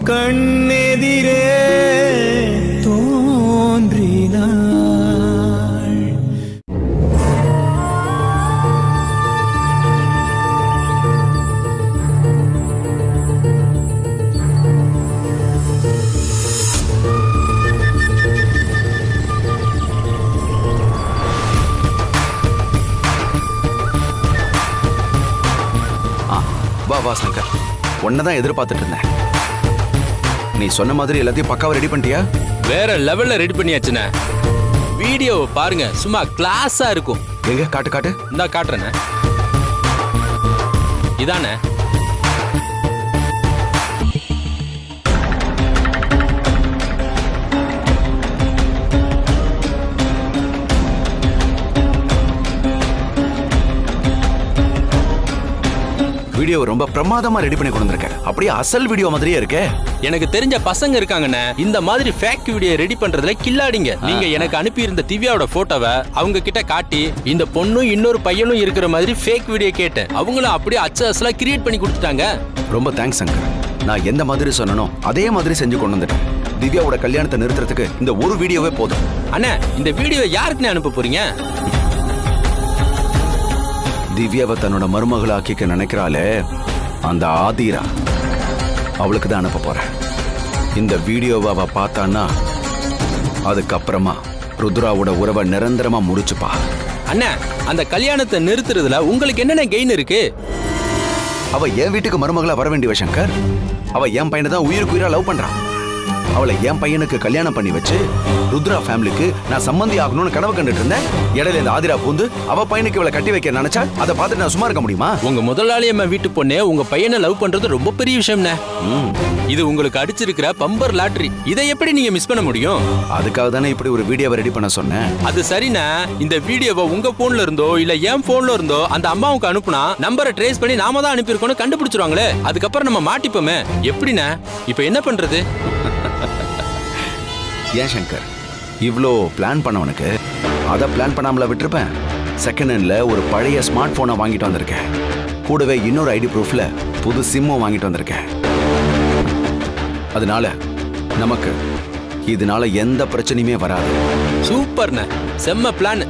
கண்ணெதிரே தோன்றினாள். வா வா சங்கர், உன்னதான் எதிர்பார்த்துட்டு இருந்தேன். நீ சொன்ன மாதிரி எல்லாத்தையும் பக்காவா ரெடி பண்ணிட்டியா? வேற லெவல்ல ரெடி பண்ணியாச்சுண்ணே. வீடியோவை பாருங்க, சும்மா கிளாஸா இருக்கும். எங்க காட்டு காட்டு. இந்தா காட்டுறேண்ணே. இதானே வீடியோ ரொம்ப பிரமாதமா ரெடி பண்ணி கொண்டு வந்திருக்க. அப்படியே அசல் வீடியோ மாதிரியே இருக்கே. எனக்கு தெரிஞ்ச பசங்க இருக்காங்கண்ணே, இந்த மாதிரி ஃபேக் வீடியோ ரெடி பண்றதுல கில்லாடிங்க. நீங்க எனக்கு அனுப்பி இருந்த திவ்யாவோட போட்டோவை அவங்க கிட்ட காட்டி இந்த பொண்ணும் இன்னொரு பையனும் இருக்கிற மாதிரி ஃபேக் வீடியோ கேட்டேன். அவங்களும் அப்படியே அச்சு அசலா கிரியேட் பண்ணி கொடுத்துட்டாங்க. ரொம்ப தேங்க்ஸ் சங்கர். நான் எந்த மாதிரி சொன்னனோ அதே மாதிரி செஞ்சு கொண்டு வந்துட்டேன். திவ்யாவோட கல்யாணத்தை நிறுத்துறதுக்கு இந்த ஒரு வீடியோவே போதும். அண்ணா, இந்த வீடியோ யாருக்குன்னு அனுப்ப போறீங்க? திவ்யாவை தன்னோட மருமகளாக்கிக்க நினைக்கிறாளே அந்த ஆதிரா, அவளுக்கு தான் அனுப்ப போறேன். இந்த வீடியோவை அவ பார்த்தான்னா அதுக்கப்புறமா ருத்ராவோட உறவை நிரந்தரமா முடிச்சுப்பா. அண்ணா, அந்த கல்யாணத்தை நிறுத்துறதுல உங்களுக்கு என்னென்ன கெயின் இருக்கு? அவ என் வீட்டுக்கு மருமகளா வர வேண்டிய சங்கர். அவ என் பையனை தான் உயிருக்கு உயிரா லவ் பண்றான். அவளை என் பையனுக்கு கல்யாணம் பண்ணி வச்சு ருத்ரா ஃபேமிலிக்கு நான் சம்பந்தி ஆகணும்னு கனவு கண்டுட்டு இருந்தேன். இடையில இந்த ஆதிரா பூந்து அவ பையனுக்கு இவளை கட்டி வைக்க நினைச்சா அதை பார்த்துட்டு நான் சும்மா இருக்க முடியுமா? உங்க முதலாளி அம்மா வீட்டு பொண்ணே உங்க பையனை லவ் பண்றது ரொம்ப பெரிய விஷயம்ண்ணே. இது உங்களுக்கு அடிச்சிருக்கிற பம்பர் லாட்டரி. இதை எப்படி நீங்க மிஸ் பண்ண முடியும்? அதுக்காக தானே இப்படி ஒரு வீடியோவை ரெடி பண்ண சொன்னேன். அது சரிண்ணா. இந்த வீடியோவை உங்க போன்ல இருந்தோ இல்ல என் போன்ல இருந்தோ அந்த அம்மாவுக்கு அனுப்புனா நம்பரை ட்ரேஸ் பண்ணி நாம தான் அனுப்பியிருக்கோம்னு கண்டுபிடிச்சிருவாங்களே. அதுக்கப்புறம் நம்ம மாட்டிப்போமே. எப்படிண்ணா இப்ப என்ன பண்றது? ஏன் சங்கர், இவ்வளோ பிளான் பண்ணவனுக்கு அதை பிளான் பண்ணாமல விட்டுருப்பேன். செகண்ட் ஹேண்ட்ல ஒரு பழைய ஸ்மார்ட் போனை வாங்கிட்டு வந்திருக்கேன். கூடவே இன்னொரு ஐடி ப்ரூஃப்ல புது சிம்மும் வாங்கிட்டு வந்திருக்கேன். அதனால நமக்கு இதனால எந்த பிரச்சனையுமே வராது. சூப்பர்ண்ண, செம்ம பிளான்.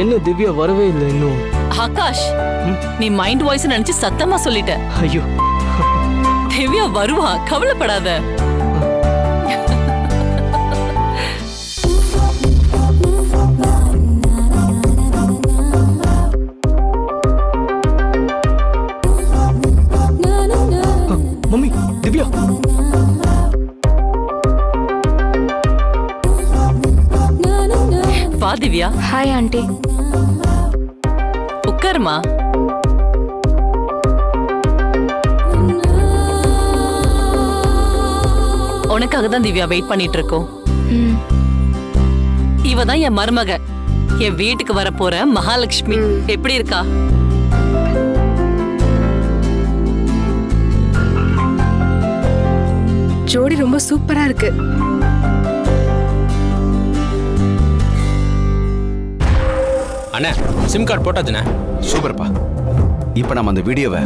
என்ன திவ்யா வரவே இல்லை இன்னும். ஆகாஷ், நீ மைண்ட் வாய்ஸ் நினைச்சு சத்தமா சொல்லிட்ட. ஐயோ, திவ்யா வருவா, கவலைப்படாத. மம்மி திவ்யா. வா திவ்யா. Hi aunty. உட்காருமா. உனக்காக தான் திவ்யா வெயிட் பண்ணிட்டு இருக்கோம். இவ தான் என் மருமக, என் வீட்டுக்கு வர போற மகாலட்சுமி. எப்படி இருக்கா? ஜோடி ரொம்ப சூப்பரா இருக்கு. அண்ணா, சிம் கார்டு போட்டாச்சுண்ணே. சூப்பர்ப்பா. இப்ப நம்ம அந்த வீடியோவை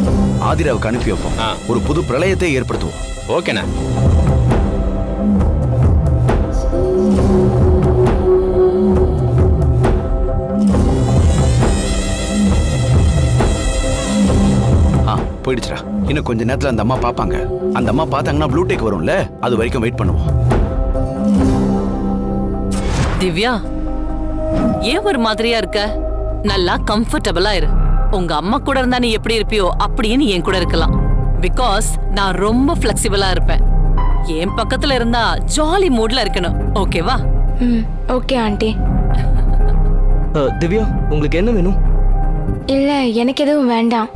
ஆதிராவுக்கு அனுப்பி வைப்போம். ஒரு புது பிரளயத்தை ஏற்படுத்துவோம். ஓகேண்ணா. போயிடுச்சுடா. இன்னும் கொஞ்ச நேரத்துல அந்த அம்மா பாப்பாங்க. அந்த அம்மா பார்த்தாங்கன்னா ப்ளூ டேக் வரும்ல, அது வரைக்கும் வெயிட் பண்ணுவோம். திவ்யா, ஏன் ஒரு மாதிரியா இருக்க? நல்லா கம்ஃபர்டபுளா இரு. உங்க அம்மா கூட இருந்தா நீ எப்படி இருப்பியோ அப்படியே நீ என் கூட இருக்கலாம். பிகாஸ் நான் ரொம்ப ஃபிளெக்சிபிளா இருப்பேன். என் பக்கத்துல இருந்தா ஜாலி மூட்ல இருக்கணும். ஓகேவா? Okay aunty. திவ்யா, உங்களுக்கு என்ன வேணும்? இல்ல, எனக்கு எதுவும் வேண்டாம்.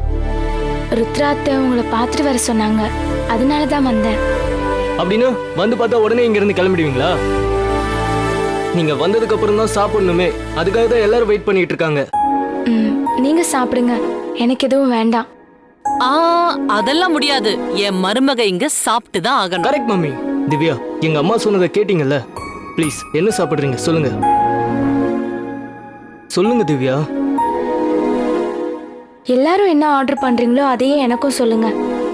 ருத்ராத்தை உங்களை பார்த்துட்டு வர சொன்னாங்க, அதனால தான் வந்தேன். அப்படின்னா வந்து பார்த்தா உடனே இங்க இருந்து கிளம்பிடுவீங்களா? நீங்க வந்ததுக்கு அப்புறம் தான் சாப்பிடணுமே, அதுக்காக தான் எல்லாரும் வெயிட் பண்ணிட்டு இருக்காங்க. நீங்க சாப்பிடுங்க, எனக்கு எதுவும் வேண்டாம். ஆ அதெல்லாம் முடியாது. என் மருமக இங்க சாப்பிட்டு தான் ஆகணும். Correct mummy. திவ்யா, எங்க அம்மா சொன்னதை கேட்டீங்கல்ல? ப்ளீஸ், என்ன சாப்பிடுறீங்க சொல்லுங்க. சொல்லுங்க திவ்யா. எல்லாரும் என்ன ஆர்டர் பண்றீங்களோ அதையே எனக்கும் சொல்லுங்க.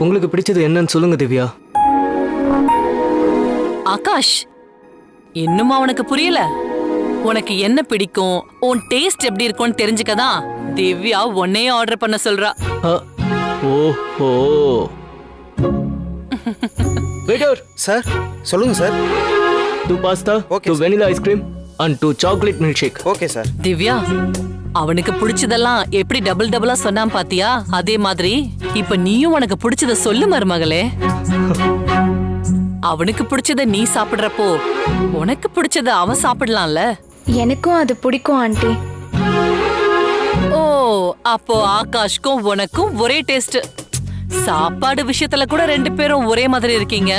உங்களுக்கு பிடிச்சது என்னன்னு சொல்லுங்க திவ்யா. ஆகாஷ், இன்னும் அவனுக்கு புரியல? உனக்கு என்ன பிடிக்கும், உன் டேஸ்ட் எப்படி இருக்கும்னு தெரிஞ்சுக்கதான் திவ்யா உன்னையே ஆர்டர் பண்ண சொல்றா. ஓஹோ. வெயிட்டர். சார் சொல்லுங்க sir. 2 pasta, Okay, 2 vanilla ice cream and 2 chocolate milk shake. Okay sir. Divya, அவனுக்கு பிடிச்சதெல்லாம் எப்படி டபுள் டபுளா சொன்னான் பாத்தியா? அதே மாதிரி இப்ப நீயும் உனக்கு பிடிச்சத சொல்லு மருமகளே. அவனுக்கு பிடிச்சத நீ சாப்பிடுறப்போ உனக்கு பிடிச்சத அவன் சாப்பிடலாம்ல. எனக்கும் அது பிடிக்கும் ஆண்டி. ஓ, அப்போ ஆகாஷ்க்கும் உனக்கும் ஒரே டேஸ்ட். சாப்பாடு விஷயத்துல கூட 2 பேரும் ஒரே மாதிரி இருக்கீங்க.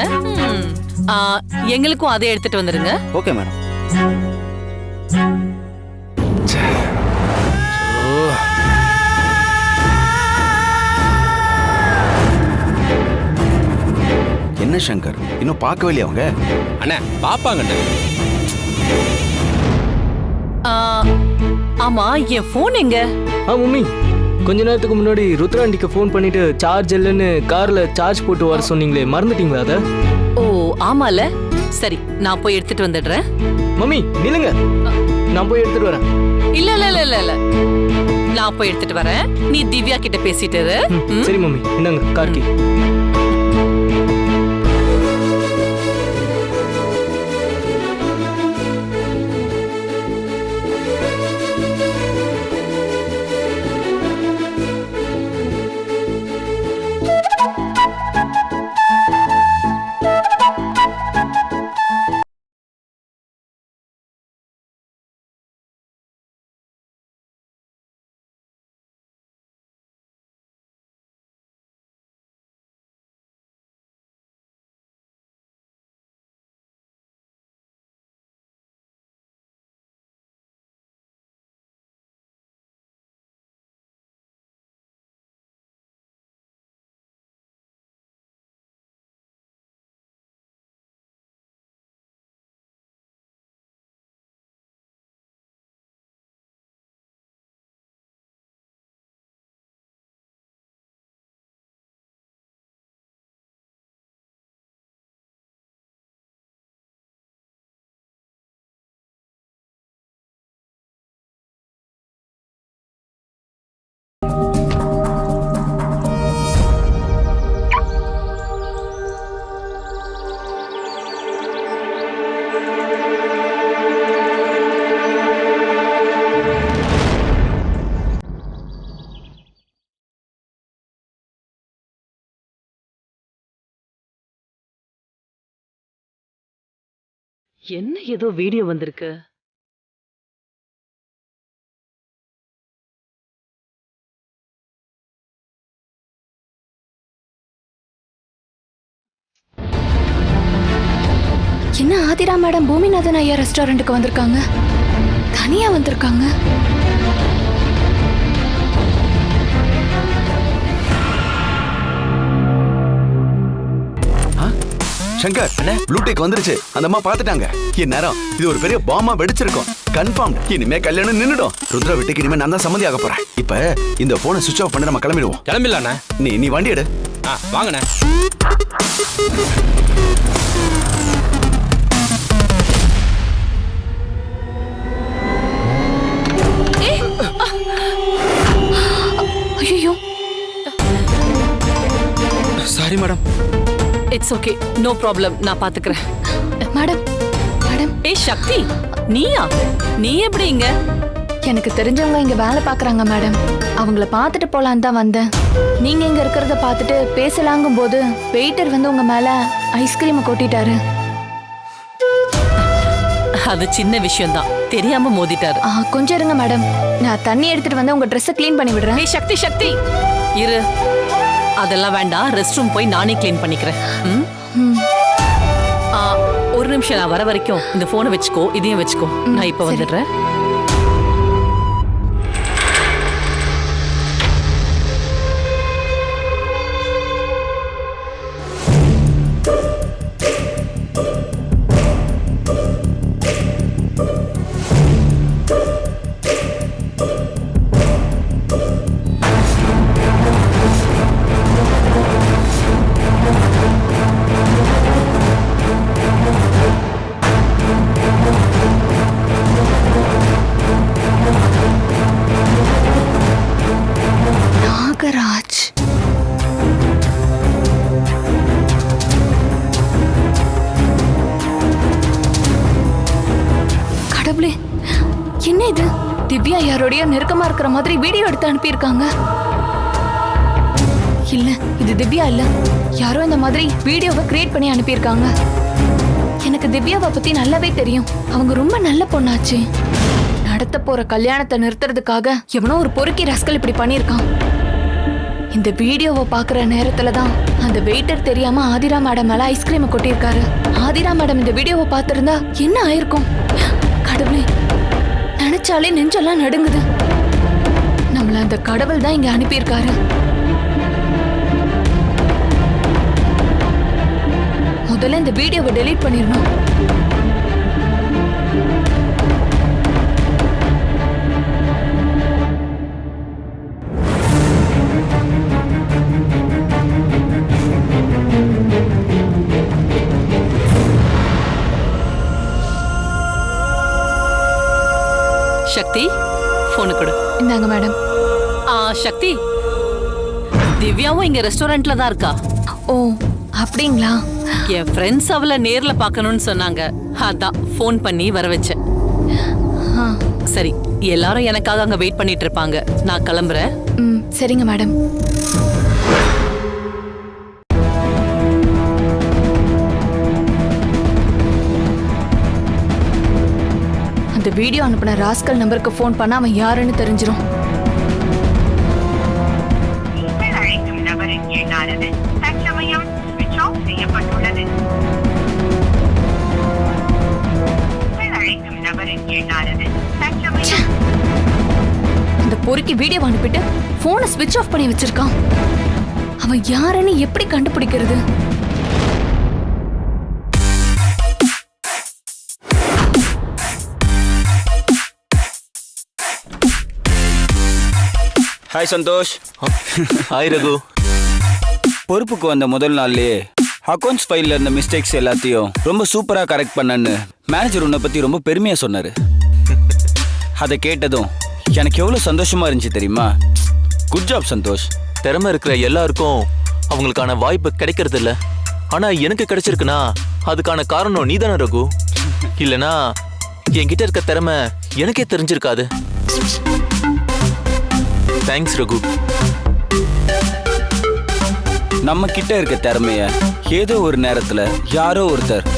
எங்களுக்கும் அதே எடுத்துட்டு வந்துருங்க. Okay madam. என்ன சங்கர், இன்னும் பார்க்கவே இல்லையா அவங்க? அண்ணே பாப்பாங்கண்ணே. ஆ, ஆமா, என் போன் எங்க? மம்மி, கொஞ்ச நேரத்துக்கு முன்னாடி ருத்ராண்டிக்கு ஃபோன் பண்ணிட்டு சார்ஜ் இல்லைன்னு கார்ல சார்ஜ் போட்டு வர சொன்னீங்களே, மறந்துட்டீங்களா அத? ஓ ஆமால. சரி, நான் போய் எடுத்துட்டு வந்துடுறேன். மம்மி நில்லுங்க, நான் போய் எடுத்துட்டு வரேன். இல்ல இல்ல இல்ல இல்ல இல்ல, நான் போய் எடுத்துட்டு வரேன். நீ திவ்யா கிட்ட பேசிட்டு இரு. சரி மம்மி, இந்தாங்க கார்கி. என்ன ஏதோ வீடியோ வந்திருக்கு. என்ன ஆதிரா மேடம் பூமிநாதன் ஐயா ரெஸ்டாரண்ட்டுக்கு வந்திருக்காங்க? தனியா வந்திருக்காங்க. சங்கர், ப்ளூடெக் வந்துருச்சு. அந்த அம்மா பாத்துட்டாங்க. என் நேரம் இது ஒரு பெரிய பாமா வெடிச்சிருக்கும். கன்ஃபார்ம் இனிமே கல்யாணம் நின்னுடும். ருத்ரா வீட்டுக்கு இனிமே நான் தான் சம்மதி ஆக போறேன். இப்ப இந்த போனை சுவிட்ச் ஆஃப் பண்ணி நம்ம கிளம்பிடுவோம். கிளம்பிடலாண்ணே. நீ வண்டி எடு. வாங்கண்ணே. ஐயோ, sorry madam. It's okay, no problem, நான் பாத்துக்கிறேன். Madam madam. ஏய் சக்தி, நீயா? நீ எப்படி இங்க? எனக்கு தெரிஞ்சவங்க இங்க வேலை பாக்குறாங்க மேடம். அவங்கள பார்த்துட்டு போலான்னு தான் வந்தேன். நீங்க இங்க இருக்கிறத பார்த்துட்டு பேசலாங்கும் போது வெயிட்டர் வந்து உங்க மேல ஐஸ்கிரீமை கொட்டிட்டாரு. அது சின்ன விஷயம் தான், தெரியாம மோதிட்டாரு. கொஞ்சம் இருங்க மேடம், நான் தண்ணி எடுத்துட்டு வந்து உங்க ட்ரெஸ்ஸை க்ளீன் பண்ணி விடுறேன். ஏய் சக்தி சக்தி இரு, அதெல்லாம் வேண்டாம். ரெஸ்ட் ரூம் போய் நானே க்ளீன் பண்ணிக்கிறேன். ஒரு நிமிஷம், நான் வர வரைக்கும் இந்த போனை வச்சுக்கோ, இதையும் வச்சுக்கோ. நான் இப்ப வந்துடுறேன். திவ்யா யாரோடய நெருக்கமா இருக்கிற மாதிரி வீடியோ எடுத்து அனுப்பியிருக்காங்க. இல்ல, இது திவ்யா இல்ல. யாரோ இந்த மாதிரி வீடியோவை கிரியேட் பண்ணி அனுப்பியிருக்காங்க. எனக்கு திவ்யாவை பத்தி நல்லாவே தெரியும். அவங்க ரொம்ப நல்ல பொண்ணாச்சு. நடத்த போற கல்யாணத்தை நிறுத்துறதுக்காக எவனோ ஒரு பொறுக்கி ரஸ்கல் இப்படி பண்ணியிருக்கான். இந்த வீடியோவை பாக்குற நேரத்துல தான் அந்த வெயிட்டர் தெரியாம ஆதிரா மேடம் மேல ஐஸ்கிரீமை கொட்டியிருக்காரு. ஆதிரா மேடம் இந்த வீடியோவை பார்த்திருந்தா என்ன ஆயிருக்கும்? கடவுளே, நினைச்சாலே நெஞ்செல்லாம் நடுங்குது. நம்மள அந்த கடவுள் தான் இங்க அனுப்பியிருக்காரு. முதல்ல இந்த வீடியோவை டெலீட் பண்ணிடணும். சக்தி, போனு கொடு. இந்தாங்க மேடம். சக்தி, திவ்யாவும் இங்க ரெஸ்டாரண்ட்ல தான் இருக்கா. ஓ, அப்படிங்களா? என் ஃப்ரெண்ட்ஸ் அவளை நேர்ல பார்க்கணும்னு சொன்னாங்க. அதான் ஃபோன் பண்ணி வர வச்சேன். சரி, எல்லாரும் எனக்காக அங்க வெயிட் பண்ணிட்டு இருப்பாங்க. நான் கிளம்புறேன். சரிங்க மேடம். அந்த வீடியோ அனுப்பின ராஸ்கல் நம்பருக்கு ஃபோன் பண்ணா அவன் யாருன்னு தெரிஞ்சிரும். அந்த பொறுக்கி வீடியோ அனுப்பிட்டு போனை ஸ்விட்ச் ஆஃப் பண்ணி வச்சிருக்கான். அவன் யாருன்னு எப்படி கண்டுபிடிக்கிறது? ஹாய் சந்தோஷ். ஹாய் ரகு. பொறுப்புக்கு வந்த முதல் நாள்லயே அக்கௌண்ட்ஸ் ஃபைல்ல இருந்த மிஸ்டேக்ஸ் எல்லாத்தையும் ரொம்ப சூப்பரா கரெக்ட் பண்ணன்னு மேனேஜர் உன்னை பத்தி ரொம்ப பெருமையா சொன்னாரு. அதை கேட்டதும் எனக்கு எவ்வளவு சந்தோஷமா இருந்துச்சு தெரியுமா? Good job Santosh. திறமை இருக்கிற எல்லாருக்கும் அவங்களுக்கான வாய்ப்பு கிடைக்கிறது இல்ல. ஆனா எனக்கு கிடைச்சிருக்குன்னா அதுக்கான காரணம் நீதானே ரகு. இல்லனா என்கிட்ட இருக்க திறமை எனக்கே தெரிஞ்சிருக்காது. தேங்க்ஸ் ரகு. நம்ம கிட்ட இருக்க திறமைய ஏதோ ஒரு நேரத்துல யாரோ ஒருத்தர்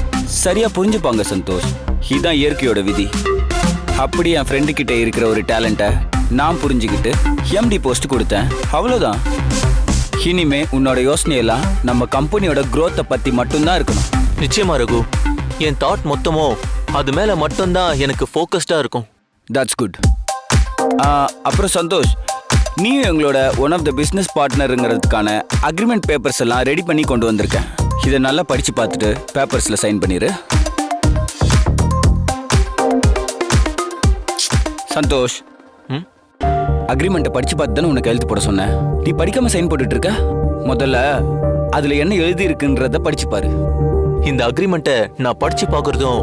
சரியா புரிஞ்சுப்பாங்க சந்தோஷ். இதுதான் இயற்கையோட விதி. அப்படி என் ஃப்ரெண்டு கிட்ட இருக்கிற ஒரு டேலண்ட்டை நான் புரிஞ்சுக்கிட்டு எம்டி போஸ்ட் கொடுத்தேன். அவ்வளவுதான். இனிமே உன்னோட யோசனையெல்லாம் நம்ம கம்பெனியோட growth-ஐ பத்தி மட்டும்தான் இருக்கணும். நிச்சயமா ரகு. என் தாட் மொத்தமோ அது மேல மட்டும்தான் எனக்கு ஃபோக்கஸ்டா இருக்கும். That's good. அப்புறம் சந்தோஷ், நீயும் எங்களோட ஒன் ஆஃப் த பிஸ்னஸ் பார்ட்னருங்கிறதுக்கான அக்ரிமெண்ட் பேப்பர்ஸ் எல்லாம் ரெடி பண்ணி கொண்டு வந்திருக்கேன். இதை நல்லா படிச்சு பார்த்துட்டு பேப்பர்ஸ்ல சைன் பண்ணிரு. சந்தோஷ், அக்ரிமெண்ட்டை படிச்சு பார்த்து தானே உனக்கு எழுத்து போட சொன்னேன். நீ படிக்காம சைன் போட்டுட்டு இருக்க. முதல்ல அதுல என்ன எழுதி இருக்குன்றத படிச்சு பாரு. இந்த அக்ரிமெண்ட்டை நான் படிச்சு பார்க்கறதும்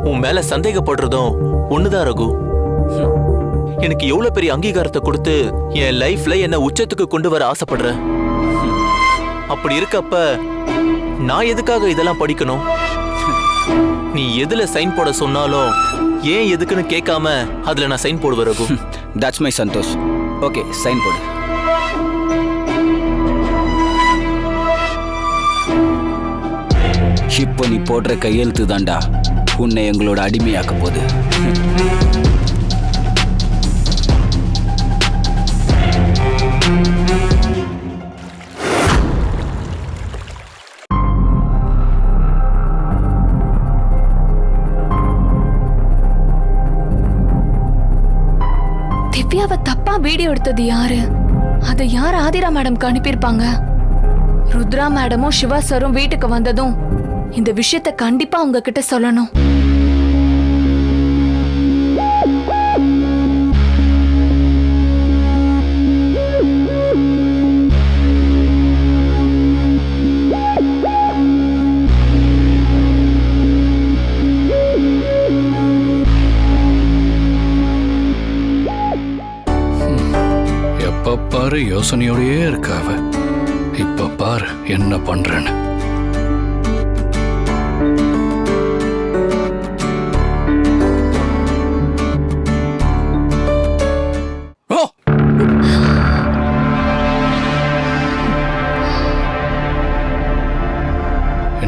உன் மேல சந்தேகப்படுறதும் ஒண்ணுதான் ரகு. எனக்கு எவ்வளவு பெரிய அங்கீகாரத்தை கொடுத்து என் லைஃப்ல என்ன உச்சத்துக்கு கொண்டு வர ஆசைப்படுற. அப்படி இருக்கப்ப நான் எதுக்காக இதெல்லாம் படிக்கணும்? நீ எதுல சைன் போட சொன்னாலும் ஏன் எதுக்குன்னு கேட்காம அதுல நான் சைன் போடுவேன் Raghu. That's my Santosh. Okay, sign போடு. இப்போ நீ போடுற கையெழுத்து தாண்டா உன்னை எங்களோட அடிமையாக்க போகுது. திவ்யாவை தப்பா வீடியோ எடுத்தது யாரு? அதை யார் ஆதிரா மேடம்க்கு அனுப்பியிருப்பாங்க? ருத்ரா மேடமும் சிவா சாரும் வீட்டுக்கு வந்ததும் இந்த விஷயத்தை கண்டிப்பா உங்ககிட்ட சொல்லணும். எப்ப பாரு யோசனையோடயே இருக்காவ. இப்ப பாரு என்ன பண்றேன்னு.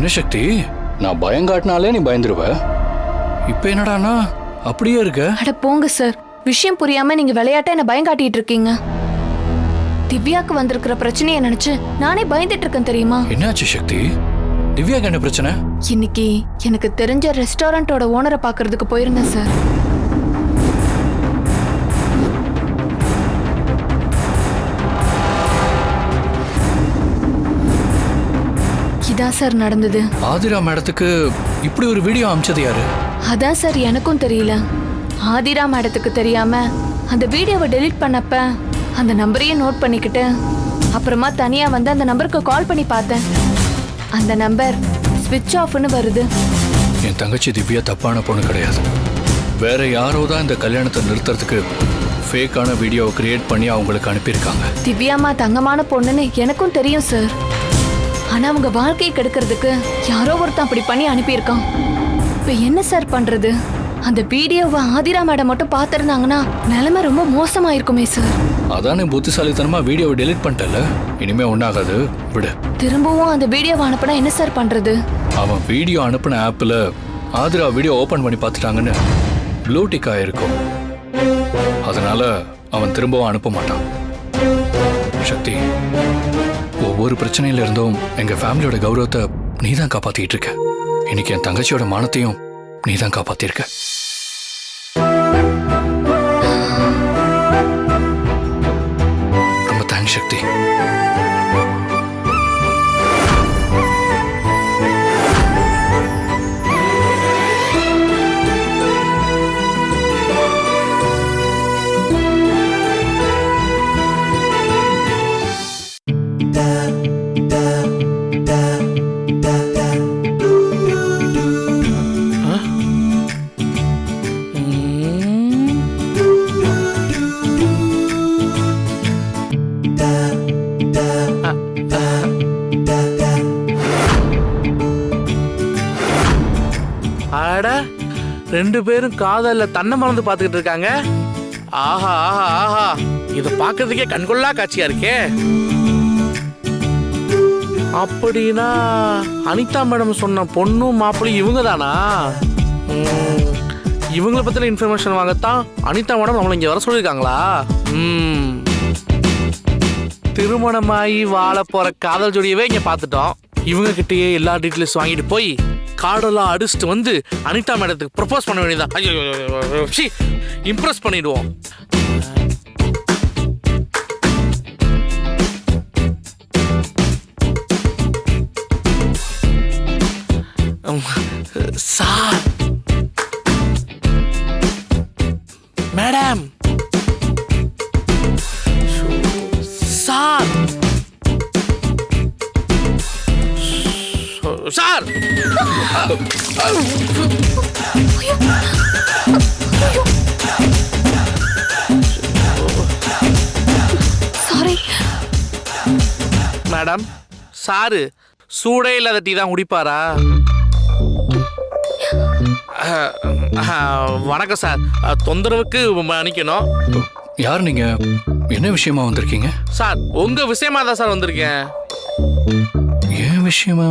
என்ன சக்தி, நான் பயம் காட்டினாலே நீ பயந்துருவ. இப்ப என்னடானா அப்படியே இருக்க? அட போங்க சார், விஷயம் புரியாம நீங்க விளையாட்ட என்ன பயம் காட்டிட்டு இருக்கீங்க. திவ்யாக்கு வந்திருக்கிற பிரச்சனையை நினைச்சு நானே பயந்துட்டு இருக்கேன் தெரியுமா? என்னாச்சு சக்தி? திவ்யாக்கு என்ன பிரச்சனை? இன்னைக்கு எனக்கு தெரிஞ்ச ரெஸ்டாரண்டோட ஓனரை பாக்குறதுக்கு போயிருந்தேன் சார். இதான் சார் நடந்தது. ஆதிரா மேடத்துக்கு இப்படி ஒரு வீடியோ அனுப்பிச்சது யாரு? அதான் சார் எனக்கும் தெரியல. ஆதிரா மேடத்துக்கு தெரியாம அந்த வீடியோவை டெலீட் பண்ணப்ப அந்த நம்பரையும் நோட் பண்ணிக்கிட்டு அப்புறமா தனியா வந்து அந்த நம்பருக்கு கால் பண்ணி பார்த்தேன். அந்த நம்பர் ஸ்விட்ச் ஆஃப்னு வருது. என் தங்கச்சி திவ்யா தப்பான பொண்ணு கிடையாது. வேற யாரோ தான் இந்த கல்யாணத்தை நிறுத்துறதுக்கு ஃபேக்கான வீடியோவை கிரியேட் பண்ணி அவங்களுக்கு அனுப்பியிருக்காங்க. திவ்யாமா தங்கமான பொண்ணுன்னு எனக்கும் தெரியும் சார். ஆனா அவங்க வாழ்க்கையை கெடுக்கிறதுக்கு யாரோ ஒருத்தன் அப்படி பண்ணி அனுப்பியிருக்கான். இப்ப என்ன சார் பண்றது? அந்த வீடியோவை ஆதிரா மேடம் மட்டும் பார்த்திருந்தாங்கன்னா நிலைமை ரொம்ப மோசமாயிருக்குமே சார். அதானே புத்திசாலித்தனமா வீடியோவை டெலீட் பண்ணிட்டல. இனிமே ஒன்னாகாது, விடு. திரும்பவும் அந்த வீடியோவை அனுப்புனா என்ன சார் பண்றது? அவன் வீடியோ அனுப்பின ஆப்ல ஆதிரா வீடியோ ஓபன் பண்ணி பார்த்துட்டாங்கன்னு ப்ளூ டிக் ஆயிருக்கும். அதனால அவன் திரும்பவும் அனுப்ப மாட்டான். சக்தி, ஒவ்வொரு பிரச்சனையில இருந்தும் எங்க ஃபேமிலியோட கௌரவத்தை நீ தான் காப்பாத்திட்டு இருக்க. இன்னைக்கு என் தங்கச்சியோட மானத்தையும் நீ தான் காப்பாத்திருக்க. ரொம்ப தேங்க்ஸ் சக்தி. அட, ரெண்டு பேரும் காதல்ல தன்னை மறந்து பார்த்துக்கிட்டு இருக்காங்க. ஆஹா ஆஹா ஆஹா, இதை பார்க்கறதுக்கே கண்கொள்ளா காட்சியா இருக்கே. அப்படின்னா அனிதா மேடம் சொன்ன பொண்ணும் மாப்பிள்ளையும் இவங்க தானா? இவங்களை பத்தின இன்ஃபர்மேஷன் வாங்கத்தான் அனிதா மேடம் நம்மளை இங்க வர சொல்லியிருக்காங்களா? திருமணமாயி வாழ போற காதல் ஜோடியவே இங்க பார்த்துட்டோம். இவங்க கிட்டயே எல்லா டீட்டெயில்ஸ் வாங்கிட்டு போய் கார்டெல்லாம் அடிச்சுட்டு வந்து அனிதா மேடத்துக்கு ப்ரப்போஸ் பண்ண வேண்டியதான். ஐயோ, இம்ப்ரெஸ் பண்ணிடுவோம். Sir, madam, sir, sir, sorry madam. Sir சூடே இல்லாத டீ தான் குடிப்பாரா? வணக்கம் சார், தொந்தரவுக்கு மன்னிக்கணும். யார் நீங்க? என்ன விஷயமா வந்திருக்கீங்க? சார், உங்க விஷயமா தான் சார் வந்திருக்கேன். ஏன் விஷயமா?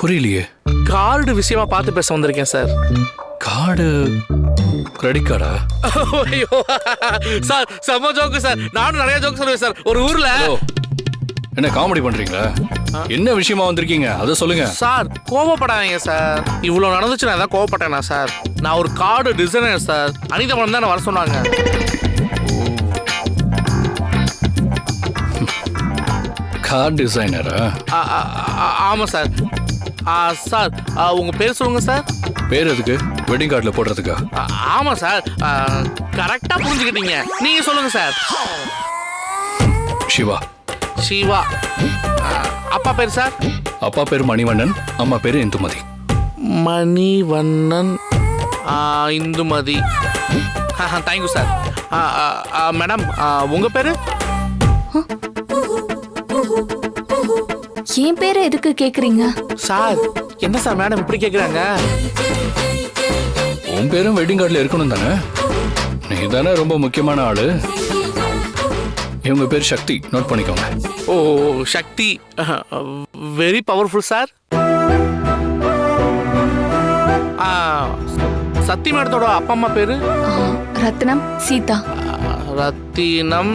புரியலையே. கார்டு விஷயமா பார்த்து பேச வந்திருக்கேன் சார். கார்டு? கிரெடிட் கார்டா? ஐயோ சார், செம்ம ஜோக்கு சார். நானும் நிறைய ஜோக்கு சொல்லுவேன் சார். ஒரு ஊர்ல என்ன காமெடி பண்றீங்களா? என்ன விஷயமா வந்திருக்கீங்க அத சொல்லுங்க. சார், கோவப்படாதீங்க சார். இவ்வளவு நடந்துச்சு, நான் தான் கோவப்பட்டேனா சார்? நான் ஒரு card designer sir. Anitha madam தான் வர சொன்னாங்க. கார்டு டிசைனரா? ஆமா சார். சார், உங்க பேர் சொல்லுங்க சார். பேர் எதுக்கு? வெட்டிங் கார்டுல போடுறதுக்கா? ஆமா சார், கரெக்டா புரிஞ்சுக்கிட்டீங்க. நீங்க சொல்லுங்க சார். சிவா. சிவா. அப்பா பேர் சார்? அப்பா பேர் மணிவண்ணன், அம்மா பேரு Indumathi. Manivannan, Indumathi. Thank you sir. Madam, உங்க பேரு? என் பேரை எதுக்கு கேக்குறீங்க? சார், என்ன சார் மேடம் இப்படி கேக்குறாங்க? உன் பேரும் வெட்டிங் கார்டுல இருக்கணும் தானே? நீ தானே ரொம்ப முக்கியமான ஆளு. இவங்க பேர் சக்தி, நோட் பண்ணிக்கோங்க. ஓ, சக்தி. Very powerful sir. ஆ, சத்தி மேடத்தோட அப்பா அம்மா பேரு ரத்னம் சீதா. ரத்தினம்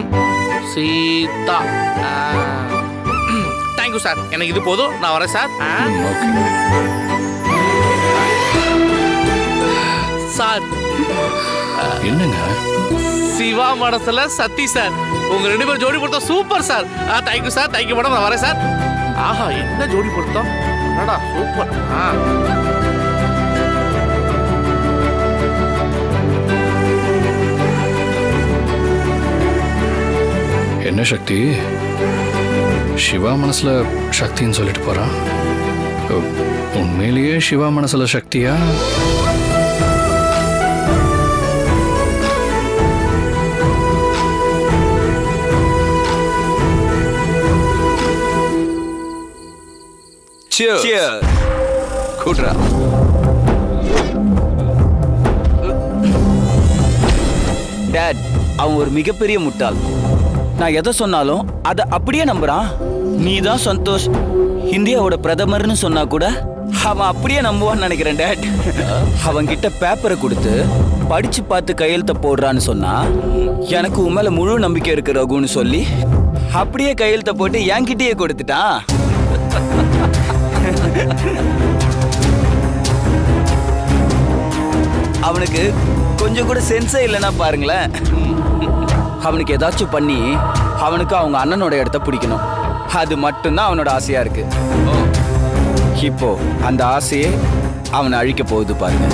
சீதா. தேங்க்யூ சார், எனக்கு இது போதும், நான் வரேன் சார். சார் என்னங்க சிவா மனசுல சத்தி சார், உங்க 2 பேரும் ஜோடி பொருத்தம் super sir. Thank you sir, thank you madam, நான் வரேன் சார். ஆஹா, என்ன ஜோடி பொருத்தம், என்னடா சூப்பர். என்ன சக்தி, சிவா மனசுல சக்தின்னு சொல்லிட்டு போறான். உண்மையிலேயே சிவா மனசுல சக்தியா? கூட்ரா. டேட், அவன் ஒரு மிகப்பெரிய முட்டாள். நான் எதை சொன்னாலும் அதை அப்படியே நம்புறான். நீ தான் சந்தோஷ் இந்தியாவோட பிரதமர்னு சொன்னா கூட அவன் அப்படியே நம்புவான்னு நினைக்கிறேன் டேட். அவன்கிட்ட பேப்பரை கொடுத்து படிச்சு பார்த்து கையெழுத்த போடுறான்னு சொன்னா எனக்கு உன் மேல முழு நம்பிக்கை இருக்கு ரகுன்னு சொல்லி அப்படியே கையெழுத்த போட்டு என்கிட்டயே கொடுத்துட்டான். அவனுக்கு கொஞ்சம் கூட சென்ஸே இல்லைன்னா பாருங்களேன். அவனுக்கு ஏதாச்சும் பண்ணி அவனுக்கு அவங்க அண்ணனோட இடத்த பிடிக்கணும், அது மட்டும்தான் அவனோட ஆசையா இருக்கு. இப்போ அந்த ஆசையே அவனை அழிக்க போகுது பாருங்க.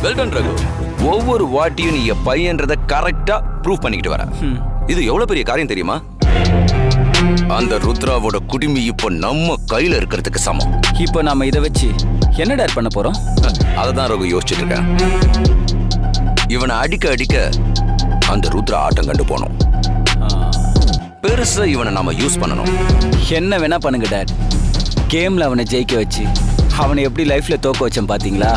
வெல்டன் ரகு, ஒவ்வொரு வாட்டியும் நீ என் பையன்றத கரெக்டா ப்ரூவ் பண்ணிக்கிட்டு வர. இது எவ்வளவு பெரிய காரியம் தெரியுமா? அந்த ருத்ராவோட குடுமி இப்போ நம்ம கையில இருக்கிறதுக்கு சமம். இப்போ நாம இதை வச்சு என்ன டேர் பண்ண போறோம்? அததான் ரகு யோசிச்சுட்டு இருக்கேன். இவனை அடிக்க அடிக்க அந்த ருத்ரா ஆட்டம் கண்டு போனோம். பெருசா இவனை நாம யூஸ் பண்ணணும். என்ன வேணா பண்ணுங்க டேட். கேம்ல அவனை ஜெயிக்க வச்சு அவனை எப்படி லைஃப்ல தோக்க வச்சேன் பாத்தீங்களா?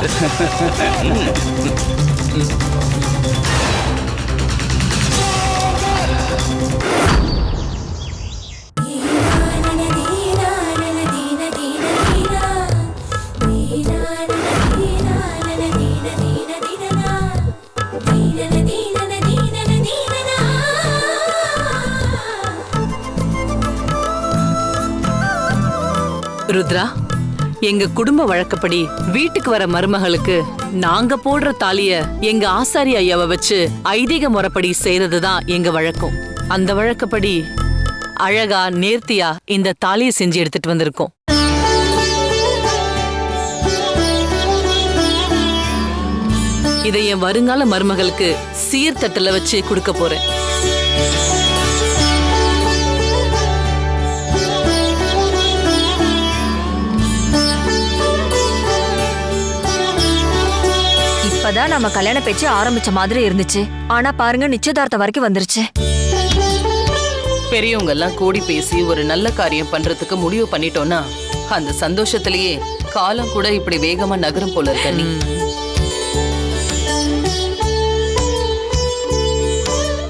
ருத்ரா, எங்க குடும்ப வழக்கப்படி வீட்டுக்கு வர மருமகளுக்கு நாங்க போடுற தாலிய எங்க ஆசாரி ஐயாவை வச்சு ஐதீக முறைப்படி செய்யறதுதான் எங்க வழக்கம். அந்த வழக்கப்படி அழகா நேர்த்தியா இந்த தாலியை செஞ்சு எடுத்துட்டு வந்திருக்கோம். இதை என் வருங்கால மருமகளுக்கு சீர்தட்டுல வச்சு கொடுக்க போறேன். இப்பதான் நம்ம கல்யாண பேச்சு ஆரம்பிச்ச மாதிரி இருந்துச்சு. ஆனா பாருங்க, நிச்சயதார்த்தம் வரைக்கும் வந்துருச்சு. பெரியவங்க எல்லாம் கூடி பேசி ஒரு நல்ல காரியம் பண்றதுக்கு முடிவு பண்ணிட்டோம்னா அந்த சந்தோஷத்திலேயே காலம் கூட இப்படி வேகமா நகரும் போல இருக்க. நீ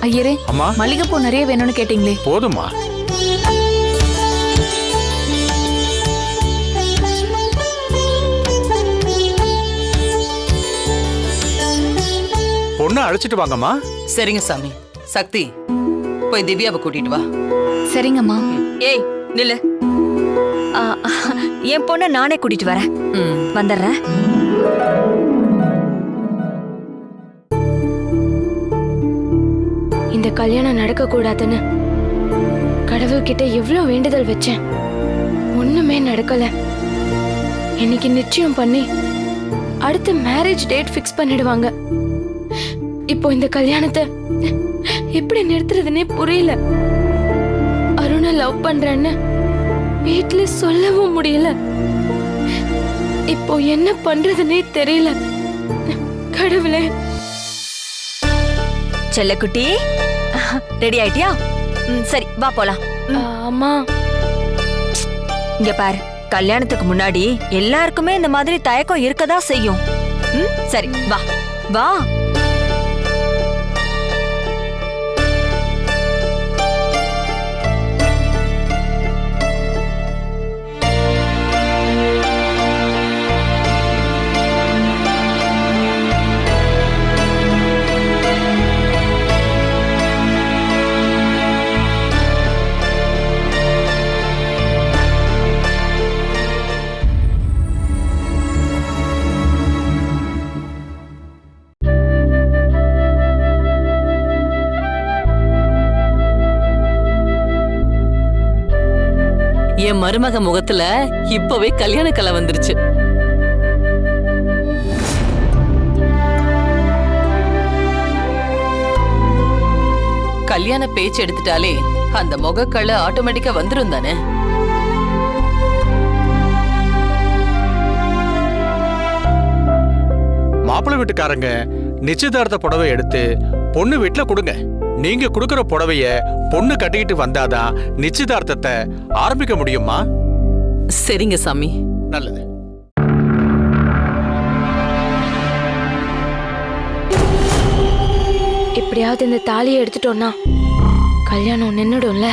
ஐயரே, அம்மா, மல்லிகைப்பூ நிறைய வேணும்னு கேட்டீங்களே, போதுமா? பொண்ணு அழைச்சிட்டு வாங்கம்மா. சரிங்க சாமி. சக்தி, போய் திவ்யாவை கூட்டிட்டு வா. சரிங்கம்மா. ஏய் நில்லு. என் பொண்ணை நானே கூட்டிட்டு வரேன். வந்துடுறேன். இந்த கல்யாணம் நடக்க கூடாதுன்னு கடவுள்கிட்ட எவ்வளவு வேண்டுதல் வச்சேன். ஒண்ணுமே நடக்கல. இன்னைக்கு நிச்சயம் பண்ணி அடுத்த மேரேஜ் டேட் ஃபிக்ஸ் பண்ணிடுவாங்க. இப்போ இந்த கல்யாணத்தை எப்படி நிறுத்துறதுன்னே புரியல. அருணை லவ் பண்றேன்னு வீட்டுல சொல்லவும் முடியல. இப்போ என்ன பண்றதுன்னே தெரியல. கடவுளே. செல்லக்குட்டி, ரெடி ஆயிட்டியா? சரி வா போலாம். அம்மா, இங்க பாரு, கல்யாணத்துக்கு முன்னாடி எல்லாருக்குமே இந்த மாதிரி தயக்கம் இருக்கதா செய்யும். சரி வா வா. என் மருமக முகத்துல இப்பவே கல்யாண கலை வந்துருச்சு. கல்யாண பேச்சு எடுத்துட்டாலே அந்த முகக்கலை ஆட்டோமேட்டிக்கா வந்துரும் தானே. மாப்பிள்ளை வீட்டுக்காரங்க நிச்சயதார்த்த புடவை எடுத்து பொண்ணு வீட்டுல கொடுங்க. நீங்க கொடுக்கற புடவைய பொண்ணு கட்டிக்கிட்டு வந்தாதான் நிச்சயதார்த்தத்தை ஆரம்பிக்க முடியுமா? சரிங்க சாமி. நல்லது. எப்படியாவது இந்த தாலியை எடுத்துட்டோம்னா கல்யாணம் நின்னுடும்ல.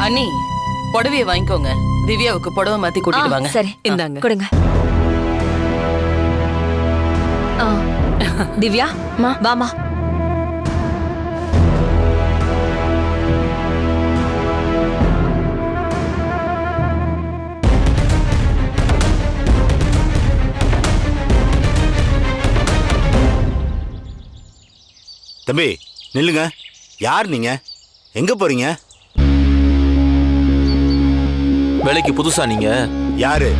அண்ணி, புடவைய வாங்கிக்கோங்க. திவ்யாவுக்கு புடவை மாத்தி கூட்டிட்டு வாங்க. சரி இந்தாங்க. கொடுங்க. திவ்யா வாமா. தம்பி நில்லுங்க. யார் நீங்க? எங்க போறீங்க? வேலைக்கு புதுசா நீங்க? யாரு?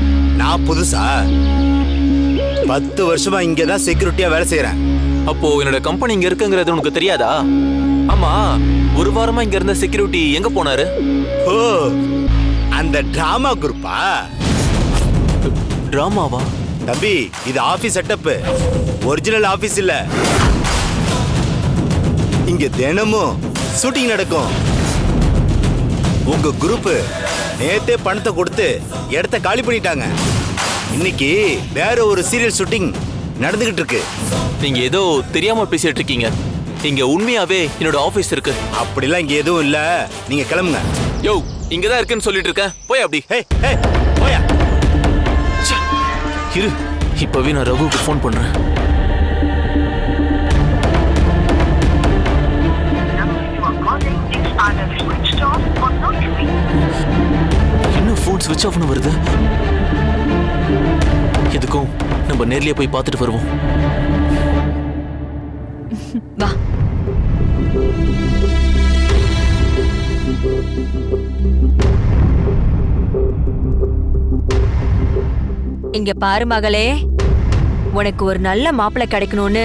நான் புதுசா? 10 வருஷமா இங்கதான் செக்யூரிட்டியா வேலை செய்யறேன். அப்போ என்னோட கம்பெனி இங்க இருக்குங்கிறது உனக்கு தெரியாதா? ஆமா, ஒரு வாரமா இங்க இருந்த செக்யூரிட்டி எங்க போனாரு? ஓ, அந்த டிராமா குரூப்பா? டிராமாவா? தம்பி, இது ஆபீஸ் செட்டப், ஒரிஜினல் ஆபீஸ் இல்ல. இங்க தினமும் ஷூட்டிங் நடக்கும். உங்க குரூப் நேத்தே பணத்தை கொடுத்து இடத்த காலி பண்ணிட்டாங்க. இன்னைக்கு வேற ஒரு சீரியல் ஷூட்டிங் நடந்துகிட்டு இருக்கு. நீங்க ஏதோ தெரியாம பேசிட்டு இருக்கீங்க. இங்க உண்மையாவே என்னோட ஆபீஸ் இருக்கு. அப்படிலாம் இங்க எதுவும் இல்ல. நீங்க கிளம்புங்க. யோ, இங்கதான் இருக்குன்னு சொல்லிட்டு இருக்கேன். போய் அப்படி. போயா. இரு, இப்பவே நான் ரகுவுக்கு ஃபோன் பண்றேன். இன்னும் ஃபோன் ஸ்விட்ச் ஆஃப்னு வருது. எதுக்கும் நம்ம நேர்லயே போய் பார்த்துட்டு வருவோம். வா. இங்க பாரு மகளே, உனக்கு ஒரு நல்ல மாப்பிள்ளை கிடைக்கணும்னு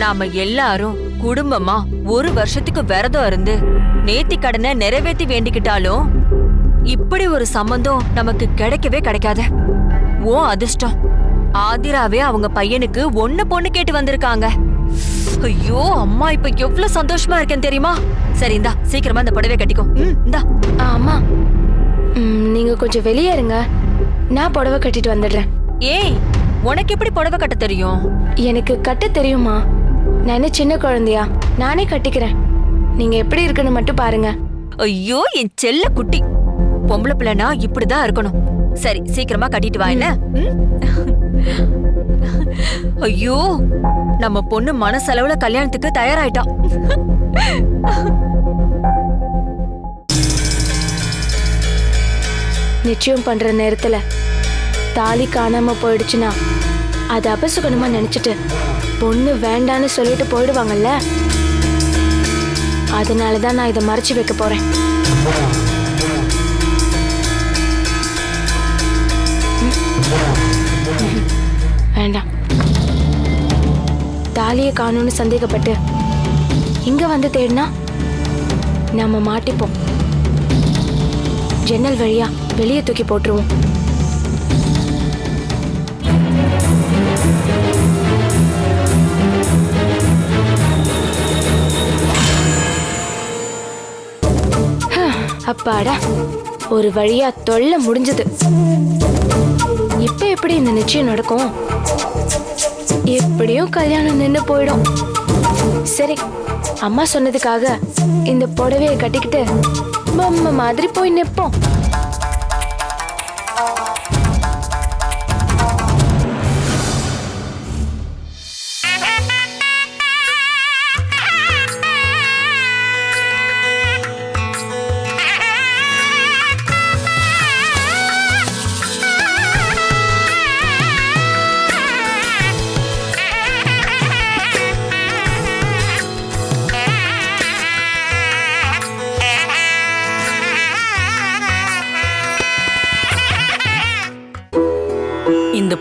நாம எல்லாரும் குடும்பமா 1 வருஷத்துக்கு விரதம் இருந்து நேத்தி கடனை நிறைவேற்றி வேண்டிக்கிட்டாலும் இப்படி ஒரு சம்பந்தம் நமக்கு கிடைக்கவே கிடைக்காது. ஓ அதிர்ஷ்டம். ஆதிராவே அவங்க பையனுக்கு பொண்ணு கேட்டு வந்திருக்காங்க. ஐயோ அம்மா, இப்ப எவ்வளவு சந்தோஷமா இருக்கேன் தெரியுமா? சரி இந்தா, சீக்கிரமா இந்த புடவை கட்டிக்கோ. இந்தா. அம்மா, நீங்க கொஞ்சம் வெளியே இருங்க, நான் புடவை கட்டிட்டு வந்துடுறேன். ஏய், உனக்கு எப்படி புடவை கட்ட தெரியும்? எனக்கு கட்ட தெரியுமா? நான் என்ன சின்ன குழந்தையா? நானே கட்டிக்கிறேன். நீங்க எப்படி இருக்குன்னு மட்டும் பாருங்க. ஐயோ என் செல்ல குட்டி, பொம்பளை பிள்ளைனா இப்படிதான் இருக்கணும். சரி சீக்கிரமா கட்டிட்டு வா. என்ன? ஐயோ, நம்ம பொண்ணு மனசளவுல கல்யாணத்துக்கு தயாராயிட்டா. நிச்சயம் பண்ற நேரத்துல தாலி காணாம போயிடுச்சுன்னா அது அபசுகனமா நினைச்சிட்டு பொண்ணு வேண்டான்னு சொல்லிட்டு போயிடுவாங்கல்ல. அதனாலதான் நான் இதை மறைச்சு வைக்க போறேன். வேண்டாம். தாலியை காணும்னு சந்தேகப்பட்டு இங்க வந்து தேடினா நாம மாட்டிப்போம். ஜன்னல் வழியா வெளியே தூக்கி போட்டுருவோம். அப்பாடா, ஒரு வழியா தொல்லை முடிஞ்சது. இப்ப எப்படி இந்த நிச்சயம் நடக்கும்? எப்படியும் கல்யாணம் நின்னு போயிடும். சரி, அம்மா சொன்னதுக்காக இந்த புடவையை கட்டிக்கிட்டு பொம்மை மாதிரி போய் நிப்போம்.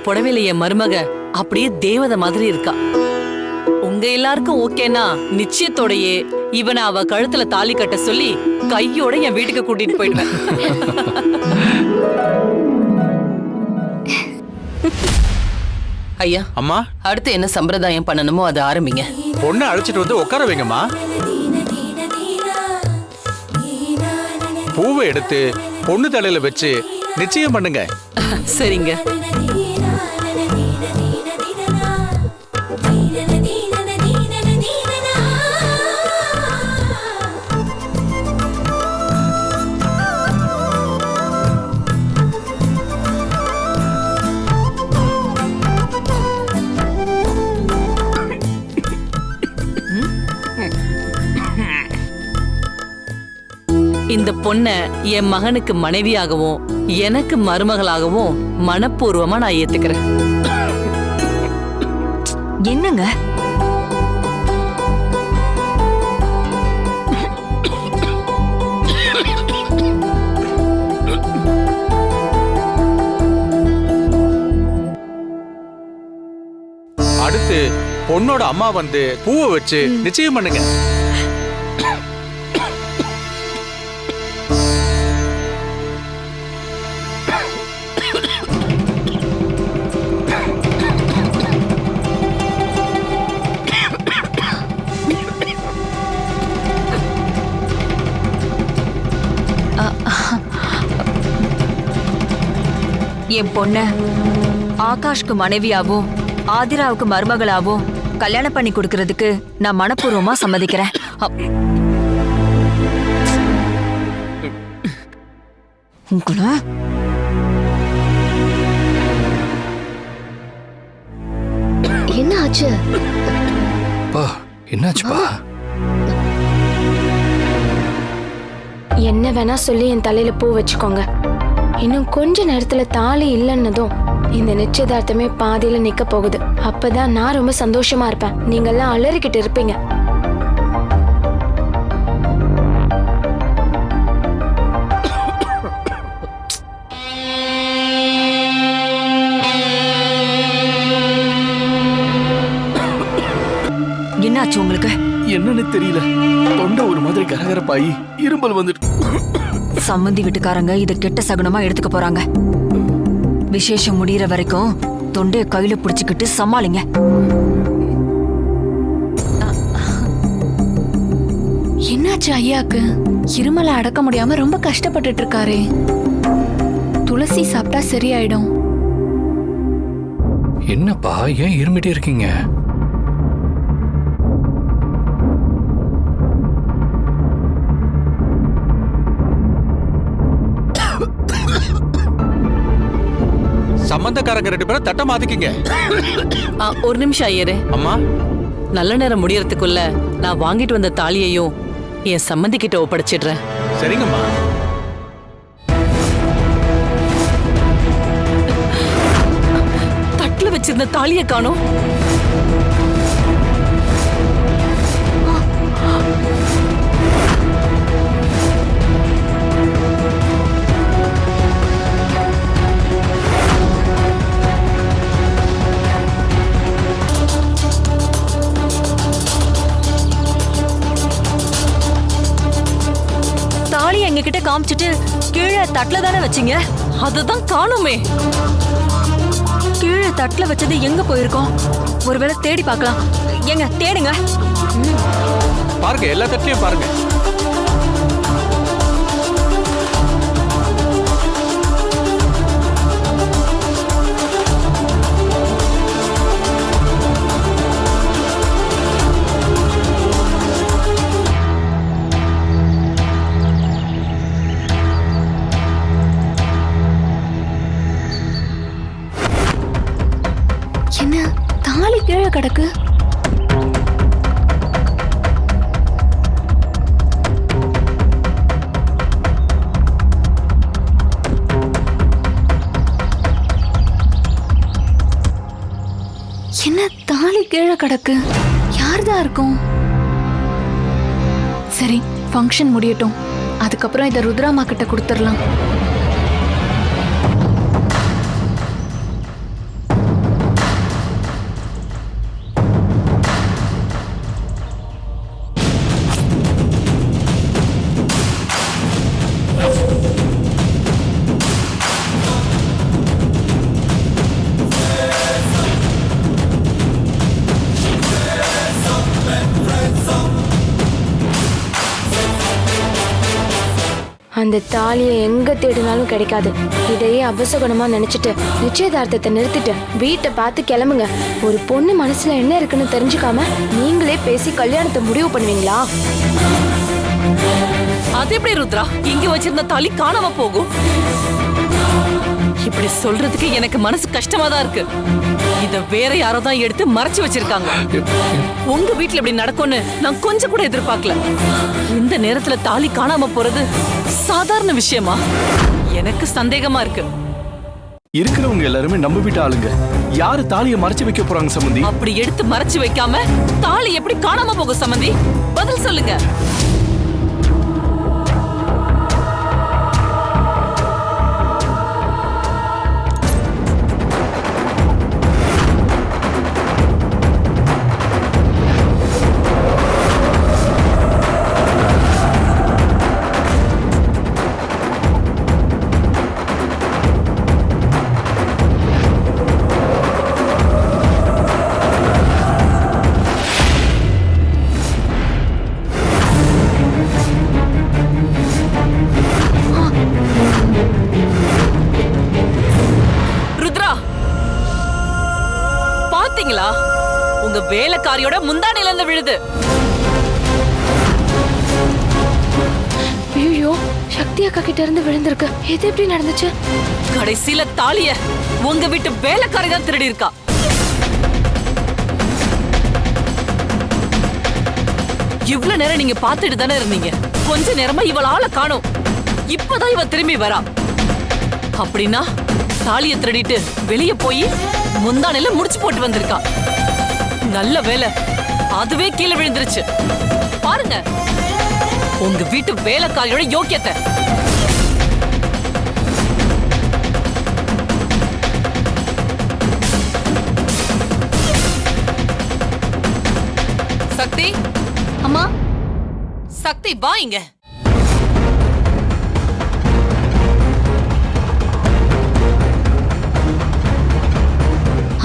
புடவையில என் மருமக அப்படியே தேவதை மாதிரி இருக்கா. உங்க எல்லாருக்கும் ஓகேனா நிச்சயத்தோடயே இவனை அவ கழுத்துல தாலி கட்ட சொல்லி கையோட என் வீட்டுக்கு கூட்டிட்டு போயிடுவேன். ஐயா, அம்மா, அடுத்து என்ன சம்பிரதாயம் பண்ணணுமோ அதை ஆரம்பிங்க. பொண்ணை அழைச்சிட்டு வந்து உட்கார வைங்கம்மா. பூவை எடுத்து பொண்ணு தலையில வச்சு நிச்சயம் பண்ணுங்க. சரிங்க. இந்த பொண்ண என் மகனுக்கு மனைவியாகவும் எனக்கு மருமகளாகவும் மனப்பூர்வமா நான் ஏத்துக்கிறேன். என்னங்க அடுத்து பொண்ணோட அம்மா வந்து பூவை வச்சு நிச்சயம் பண்ணுங்க. என் பொண்ண ஆகாஷ்க்கு மனைவியாவும் ஆதிராவுக்கு மருமகளாவும் கல்யாணம் பண்ணி கொடுக்கறதுக்கு நான் மனப்பூர்வமா சம்மதிக்கிறேன். உங்கள என்ன ஆச்சு? பா, என்னாச்சுப்பா? என்ன வேணா சொல்லி என் தலையில பூ வச்சுக்கோங்க. இன்னும் கொஞ்ச நேரத்துல தாலி இல்லைன்னதும் இந்த நிச்சயதார்த்தமே பாதியில நிக்க போகுது. அப்பதான் நான் ரொம்ப சந்தோஷமா இருப்பேன். நீங்க எல்லாம் அலறிக்கிட்டு இருப்பீங்க. என்னாச்சு உங்களுக்கு? என்னன்னு தெரியல, தொண்டை ஒரு மாதிரி கரகரப்பாயி இரும்பல் வந்துட்டு. சம்மந்தி வீட்டுக்காரங்க இத கெட்ட சகுனமா எடுத்துக்க போறாங்க. விசேஷம் முடியற வரைக்கும் தொண்டைய கையில புடிச்சுக்கிட்டு சமாளிங்க. என்னாச்சு ஐயாக்கு? இருமலை அடக்க முடியாம ரொம்ப கஷ்டப்பட்டுட்டு இருக்காரே. துளசி சாப்பிட்டா சரியாயிடும். என்னப்பா, ஏன் இருமிட்டே இருக்கீங்க? சம்பந்தக்காரங்க 2 பேரும் தட்ட மாத்திக்கிங்க. ஒரு நிமிஷம் ஐயரே. அம்மா, நல்ல நேரம் முடியறதுக்குள்ள நான் வாங்கிட்டு வந்த தாலியையும் என் சம்மந்தி கிட்ட ஒப்படைச்சிடுறேன். சரிங்கம்மா. தட்டுல வச்சிருந்த தாலியை காணோம். தாலி எங்க கிட்ட காமிச்சிட்டு கீழே தட்டுல தானே வச்சீங்க? அதுதான் காணுமே. கீழே தட்டுல வச்சது எங்க போயிருக்கோம்? ஒருவேளை தேடி பார்க்கலாம். எங்க தேடுங்க. பாருங்க, எல்லா தட்டிலையும் பாருங்க. என்ன தாலி கீழே கிடக்கு? என்ன தாலி கீழே கிடக்கு? யார்தான் இருக்கும்? சரி, ஃபங்க்ஷன் முடியட்டும். அதுக்கப்புறம் இதை ருத்ராமா கிட்ட கொடுத்துடலாம். அந்த தாலியை எங்க தேடினாலும் கிடைக்காது. இதையே அபசகுணமா நினைச்சிட்டு நிச்சயதார்த்தத்தை நிறுத்திட்டு வீட்டை பார்த்து கிளம்புங்க. ஒரு பொண்ணு மனசுல என்ன இருக்குன்னு தெரிஞ்சுக்காம நீங்களே பேசி கல்யாணத்தை முடிவு பண்ணுவீங்களா? அது எப்படி ருத்ரா இங்க வச்சிருந்த தாலி காணாம போகும்? இப்படி சொல்றதுக்கு எனக்கு மனசு கஷ்டமா தான் இருக்கு. இத வேற யாரோ தான் எடுத்து மறைச்சு வச்சிருக்காங்க. உங்க வீட்டுல இப்படி நடக்கும்னு நான் கொஞ்சம் கூட எதிர்பார்க்கல. இந்த நேரத்துல தாலி காணாம போறது சாதாரண விஷயமா? எனக்கு சந்தேகமா இருக்கு. இருக்கிறவங்க எல்லாருமே நம்ம வீட்டு ஆளுங்க. யாரு தாலியை மறைச்சு வைக்க போறாங்க சம்பந்தி? அப்படி எடுத்து மறைச்சு வைக்காம தாலி எப்படி காணாம போகும் சம்பந்தி? பதில் சொல்லுங்க. உங்க வேலைக்காரியோட முந்தானையில இருந்து விழுது. ஐயோ, சக்தி அக்கா கிட்ட இருந்து விழுந்திருக்கு. இது எப்படி நடந்துச்சு? கடைசியில தாலிய உங்க வீட்டு வேலைக்காரி தான் திருடி இருக்கா. இவ்வளவு நேரம் நீங்க பாத்துட்டு தானே இருந்தீங்க. கொஞ்ச நேரமா இவள் ஆளை காணோம். இப்பதான் இவ திரும்பி வரா. அப்படின்னா தாலிய திருடிட்டு வெளிய போய் முந்தானையில முடிச்சு போட்டு வந்திருக்கா. நல்ல வேலை, அதுவே கீழே விழுந்துருச்சு. பாருங்க உங்க வீட்டு வேலைக்காரியோட யோக்கியத்தை. சக்தி, அம்மா. சக்தி வா இங்க.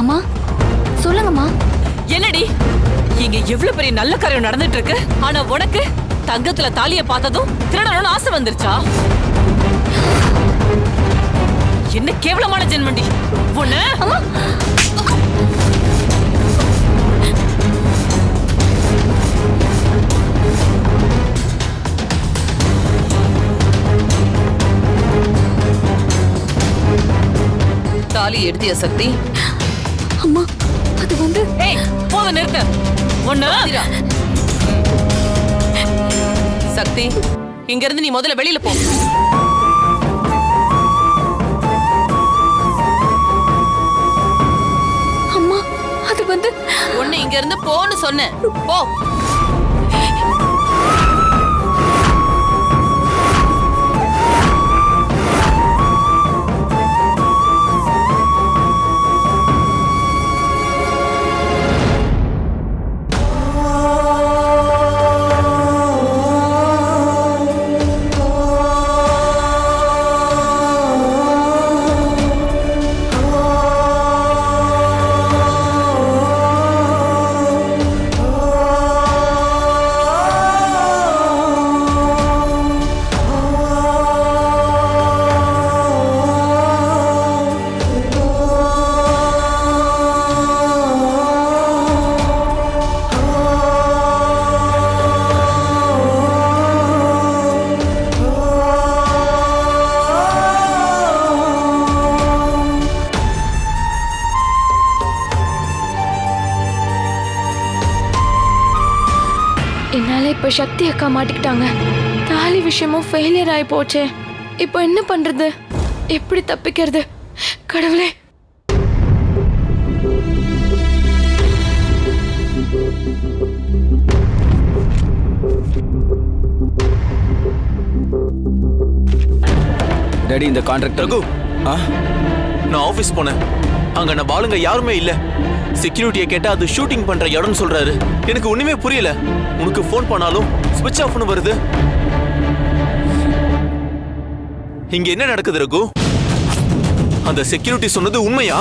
அம்மா சொல்லுங்கம்மா. என்னடி இங்க எவ்வளவு பெரிய நல்ல காரியம் நடந்துட்டு இருக்கு, ஆனா உனக்கு தங்கத்துல தாலிய பார்த்ததும் திருடணும்னு ஆசை வந்துருச்சா? என்ன கேவலமான ஜென்மண்டி உன்ன. தாலி எடுத்தியா சக்தி? அம்மா அது வந்து போத நிறுத்த. ஒண்ணு சக்தி, இங்க இருந்து நீ முதல்ல வெளியில போ. அம்மா அது வந்து ஒண்ணு இங்க இருந்து போன்னு சொன்னேன். போ. என்னால இப்ப சக்தி அக்கா மாட்டிக்கிட்டாங்க. தாலி விஷயமும் ஃபெயிலியர் ஆகி போச்சே. இப்போ என்ன பண்றது? எப்படி தப்பிக்கிறது? கடவுளே. டாடி, இந்த கான்ட்ராக்ட் ரகு, நான் ஆபீஸ் போனேன். அங்க நான் பாலுங்க யாருமே இல்ல. செக்யூரிட்டியை கேட்டா அது ஷூட்டிங் பண்ற இடம்னு சொல்றாரு. எனக்கு ஒண்ணுமே புரியல. உனக்கு போன் பண்ணாலும் ஸ்விட்ச் ஆஃப்னு வருது. இங்க என்ன நடக்குது ரகு? அந்த செக்யூரிட்டி சொன்னது உண்மையா?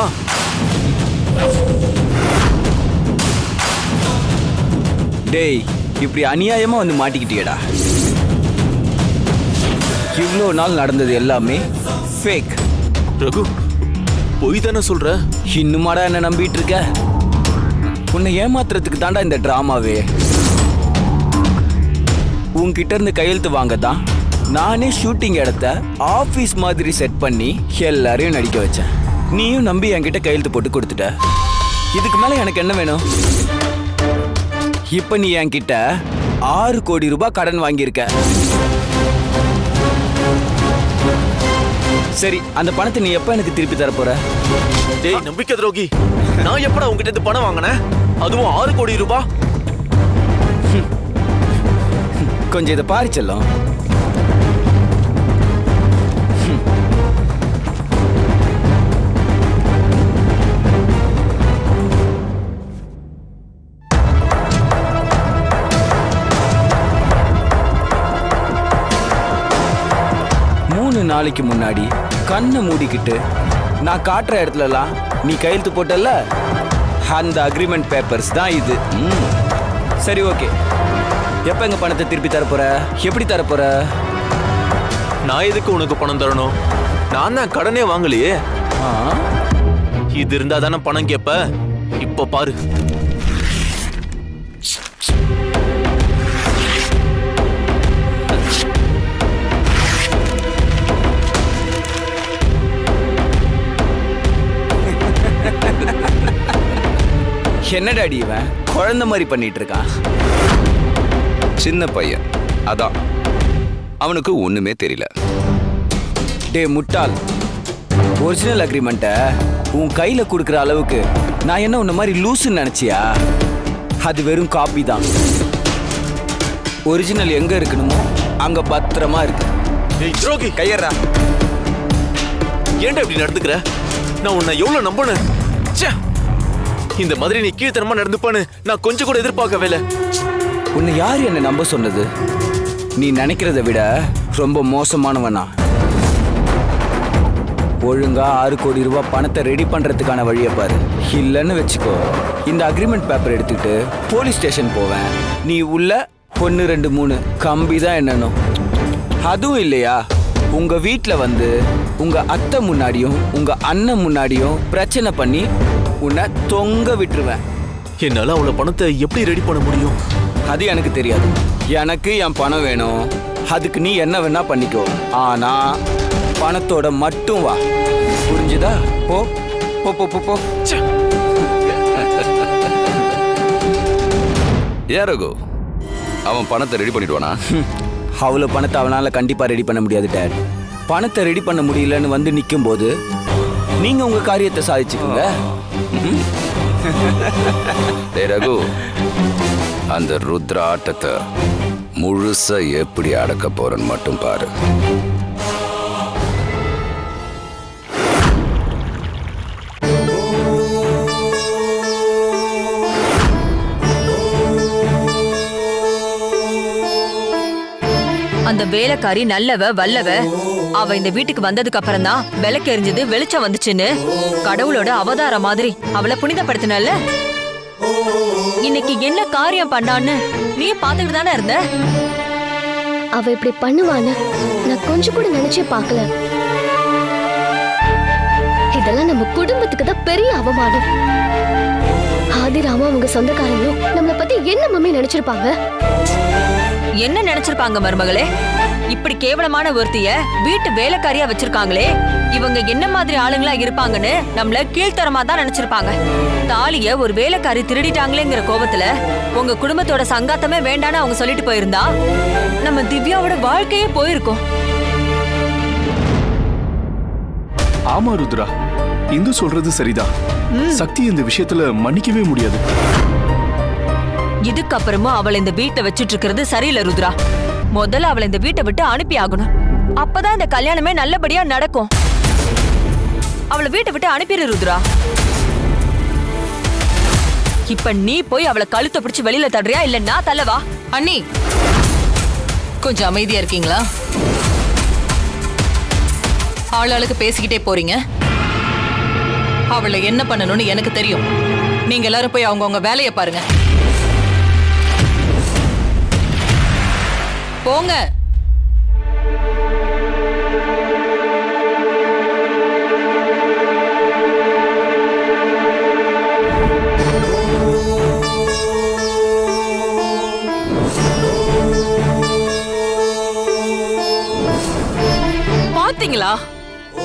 டேய், இப்படி அநியாயமா வந்து மாட்டிக்கிட்டியடா. இவ்வளோ நாள் நடந்தது எல்லாமே ஃபேக். ரகு, பொய் தானே சொல்ற? இன்னுமாடா என்ன நம்பிட்டு இருக்க? உன்னை ஏமாத்துறதுக்கு தாண்டா இந்த டிராமாவே. உன்கிட்ட இருந்து கையெழுத்து வாங்க தான் நானே ஷூட்டிங் இடத்த ஆபீஸ் மாதிரி செட் பண்ணி எல்லாரையும் நடிக்க வச்சேன். நீயும் நம்பி என்கிட்ட கையெழுத்து போட்டு கொடுத்துட்ட. இதுக்கு மேல எனக்கு என்ன வேணும்? இப்ப நீ என்கிட்ட 6 கோடி ரூபாய் கடன் வாங்கியிருக்க. சரி, அந்த பணத்தை நீ எப்ப எனக்கு திருப்பி தர போற? டேய் நம்பிக்கை துரோகி, நான் எப்படா உங்ககிட்ட இருந்து பணம் வாங்கினேன்? அதுவும் 6 கோடி ரூபாய். கொஞ்சம் இதை பாரு செல்லம். நாளைக்கு முன்னாடி கண்ணை மூடிக்கிட்டு நான் காட்டுற இடத்துலலாம் நீ கையெழுத்து போட்டல, அந்த அக்ரிமெண்ட் பேப்பர்ஸ் தான் இது. சரி, ஓகே. எப்ப எங்க பணத்தை திருப்பி தரப்போற? எப்படி தரப்போற? நான் எதுக்கு உனக்கு பணம் தரணும்? நான் தான் கடனே வாங்கலையே. இது இருந்தா தானே பணம் கேப்ப. இப்ப பாரு. என்ன டாடி இவன் குழந்தை மாதிரி பண்ணிட்டு இருக்கான்? சின்ன பையன், அதான் அவனுக்கு ஒண்ணுமே தெரியல. டே முட்டாள், ஒரிஜினல் அக்ரிமெண்ட்டை உன் கையில கொடுக்குற அளவுக்கு நான் என்ன உன்ன மாதிரி லூசுன்னு நினைச்சியா? அது வெறும் காப்பி தான். ஒரிஜினல் எங்க இருக்கணுமோ அங்க பத்திரமா இருக்கு. டேய் துரோகி, கையறா. ஏன்டா இப்படி நடந்துக்கிற? நான் உன்னை எவ்வளவு நம்பணும்? இந்த மாதிரி நீ கீழ்த்தனமா நடந்துப்பான்னு நான் கொஞ்சம் கூட எதிர்பார்க்கவே இல்லை. உன்னை யார் என்ன நம்ப சொன்னது? நீ நினைக்கிறத விட ரொம்ப மோசமானவனா. ஒழுங்கா 6 கோடி ரூபாய் பணத்தை ரெடி பண்றதுக்கான வழியை பாரு. இல்லைன்னு வச்சுக்கோ, இந்த அக்ரிமெண்ட் பேப்பர் எடுத்துக்கிட்டு போலீஸ் ஸ்டேஷன் போவேன். நீ உள்ள 1 2 3 கம்பி தான் என்னணும். அதுவும் இல்லையா, உங்க வீட்டுல வந்து உங்க அத்தை முன்னாடியும் உங்க அண்ணன் முன்னாடியும் பிரச்சனை பண்ணி உன்னை தொங்க விட்டுருவேன். என்னால அவ்வளவு பணத்தை எப்படி ரெடி பண்ண முடியும்? அது எனக்கு தெரியாது. எனக்கு என் பணம் வேணும். அதுக்கு நீ என்ன வேணா பண்ணிக்கோ. ஆனா பணத்தோட மட்டும் வா. புரிஞ்சுதா? போ போ போ போ. ஏன் ரகு, அவன் பணத்தை ரெடி பண்ணிடுவானா? அவ்வளவு பணத்தை அவனால கண்டிப்பா ரெடி பண்ண முடியாது டேட். பணத்தை ரெடி பண்ண முடியலன்னு வந்து நிற்கும் போது நீங்க உங்க காரியத்தை சாதிச்சுக்கோங்க. ரகு, அந்த ருத்ர ஆட்டத்தை முழுசா எப்படி அடக்க போறன்னு மட்டும் பாரு. அந்த வேலைக்காரி நல்லவ வல்லவ. அவ இந்த வீட்டுக்கு வந்ததுக்கு அப்புறம் தான் விளக்கு எரிஞ்சது வெளிச்சம் வந்துச்சுன்னு கடவுளோட அவதாரம் மாதிரி அவளை புனிதப்படுத்தினல்ல. இன்னைக்கு என்ன காரியம் பண்ணான்னு நீ பாத்துக்கிட்டு தானே இருந்த. அவ இப்படி பண்ணுவான்னு நான் கொஞ்சம் கூட நினைச்சே பார்க்கல. இதெல்லாம் நம்ம குடும்பத்துக்கு தான் பெரிய அவமானம். ஆதிராமா அவங்க சொந்தக்காரங்களும் நம்மளை பத்தி என்ன மம்மி நினைச்சிருப்பாங்க? என்ன நினைச்சிருப்பாங்க மருமகளே? இப்படி கேவலமான ஒருத்திய வீட்டு வேலைக்காரியா வச்சிருக்காங்களே, இவங்க என்ன மாதிரி ஆளுங்களா இருப்பாங்கன்னு நம்மள கீழ்த்தரமா தான் நினைச்சிருப்பாங்க. தாலிய ஒரு வேலைக்காரி திருடிட்டாங்களேங்கிற கோபத்துல உங்க குடும்பத்தோட சங்காத்தமே வேண்டான்னு அவங்க சொல்லிட்டு போயிருந்தா நம்ம திவ்யாவோட வாழ்க்கையே போயிருக்கும். ஆமா ருத்ரா, இந்து சொல்றது சரிதான். சக்தி இந்த விஷயத்துல மன்னிக்கவே முடியாது. இதுக்கப்புறமும் அவளை இந்த வீட்டை வச்சிட்டு இருக்கிறது சரியில்லை ருத்ரா. முதல்ல அவளை இந்த வீட்டை விட்டு அனுப்பி ஆகணும். அப்பதான் இந்த கல்யாணமே நல்லபடியா நடக்கும். அவளை வீட்டை விட்டு அனுப்பிடு ருத்ரா. இப்ப நீ போய் அவளை கழுத்தை பிடிச்சு வெளியில தடுறியா இல்ல நான் தள்ளவா? அண்ணி, கொஞ்சம் அமைதியா இருக்கீங்களா? ஆளாளுக்கு பேசிக்கிட்டே போறீங்க. அவளை என்ன பண்ணணும்னு எனக்கு தெரியும். நீங்க எல்லாரும் போய் அவங்கவுங்க வேலையை பாருங்க. போங்க. பாத்தீங்களா?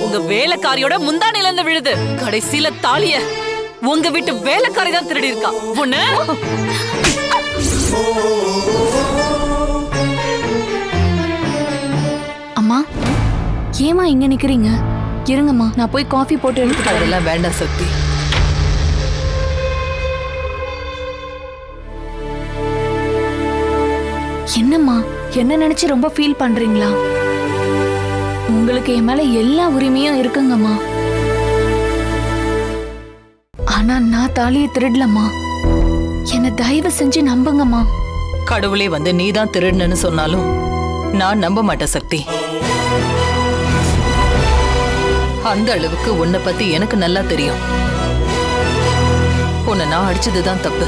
உங்க வேலைக்காரியோட முந்தானையில இருந்து விழுது. கடைசியில தாலிய உங்க வீட்டு வேலைக்காரி தான் திருடி இருக்கா. ஒண்ணு அம்மா, ஏமா இங்க நிக்கிறீங்க? இருங்கம்மா, நான் போய் காஃபி போட்டு எடுத்துட்டு வரேன். அதெல்லாம் வேண்டாம் சக்தி. என்னம்மா, என்ன நினைச்சு ரொம்ப ஃபீல் பண்றீங்களா? உங்களுக்கு என் மேல எல்லா உரிமையும் இருக்குங்கம்மா. ஆனா நான் தாலியை திருடலம்மா. என்ன தயவு செஞ்சு நம்புங்கம்மா. கடவுளே வந்து நீதான் திருடுனன்னு சொன்னாலும் நான் நம்ப மாட்டேன் சக்தி. அந்த அளவுக்கு உன்னை பத்தி எனக்கு நல்லா தெரியும். உன்னை நான் அடிச்சதுதான் தப்பு.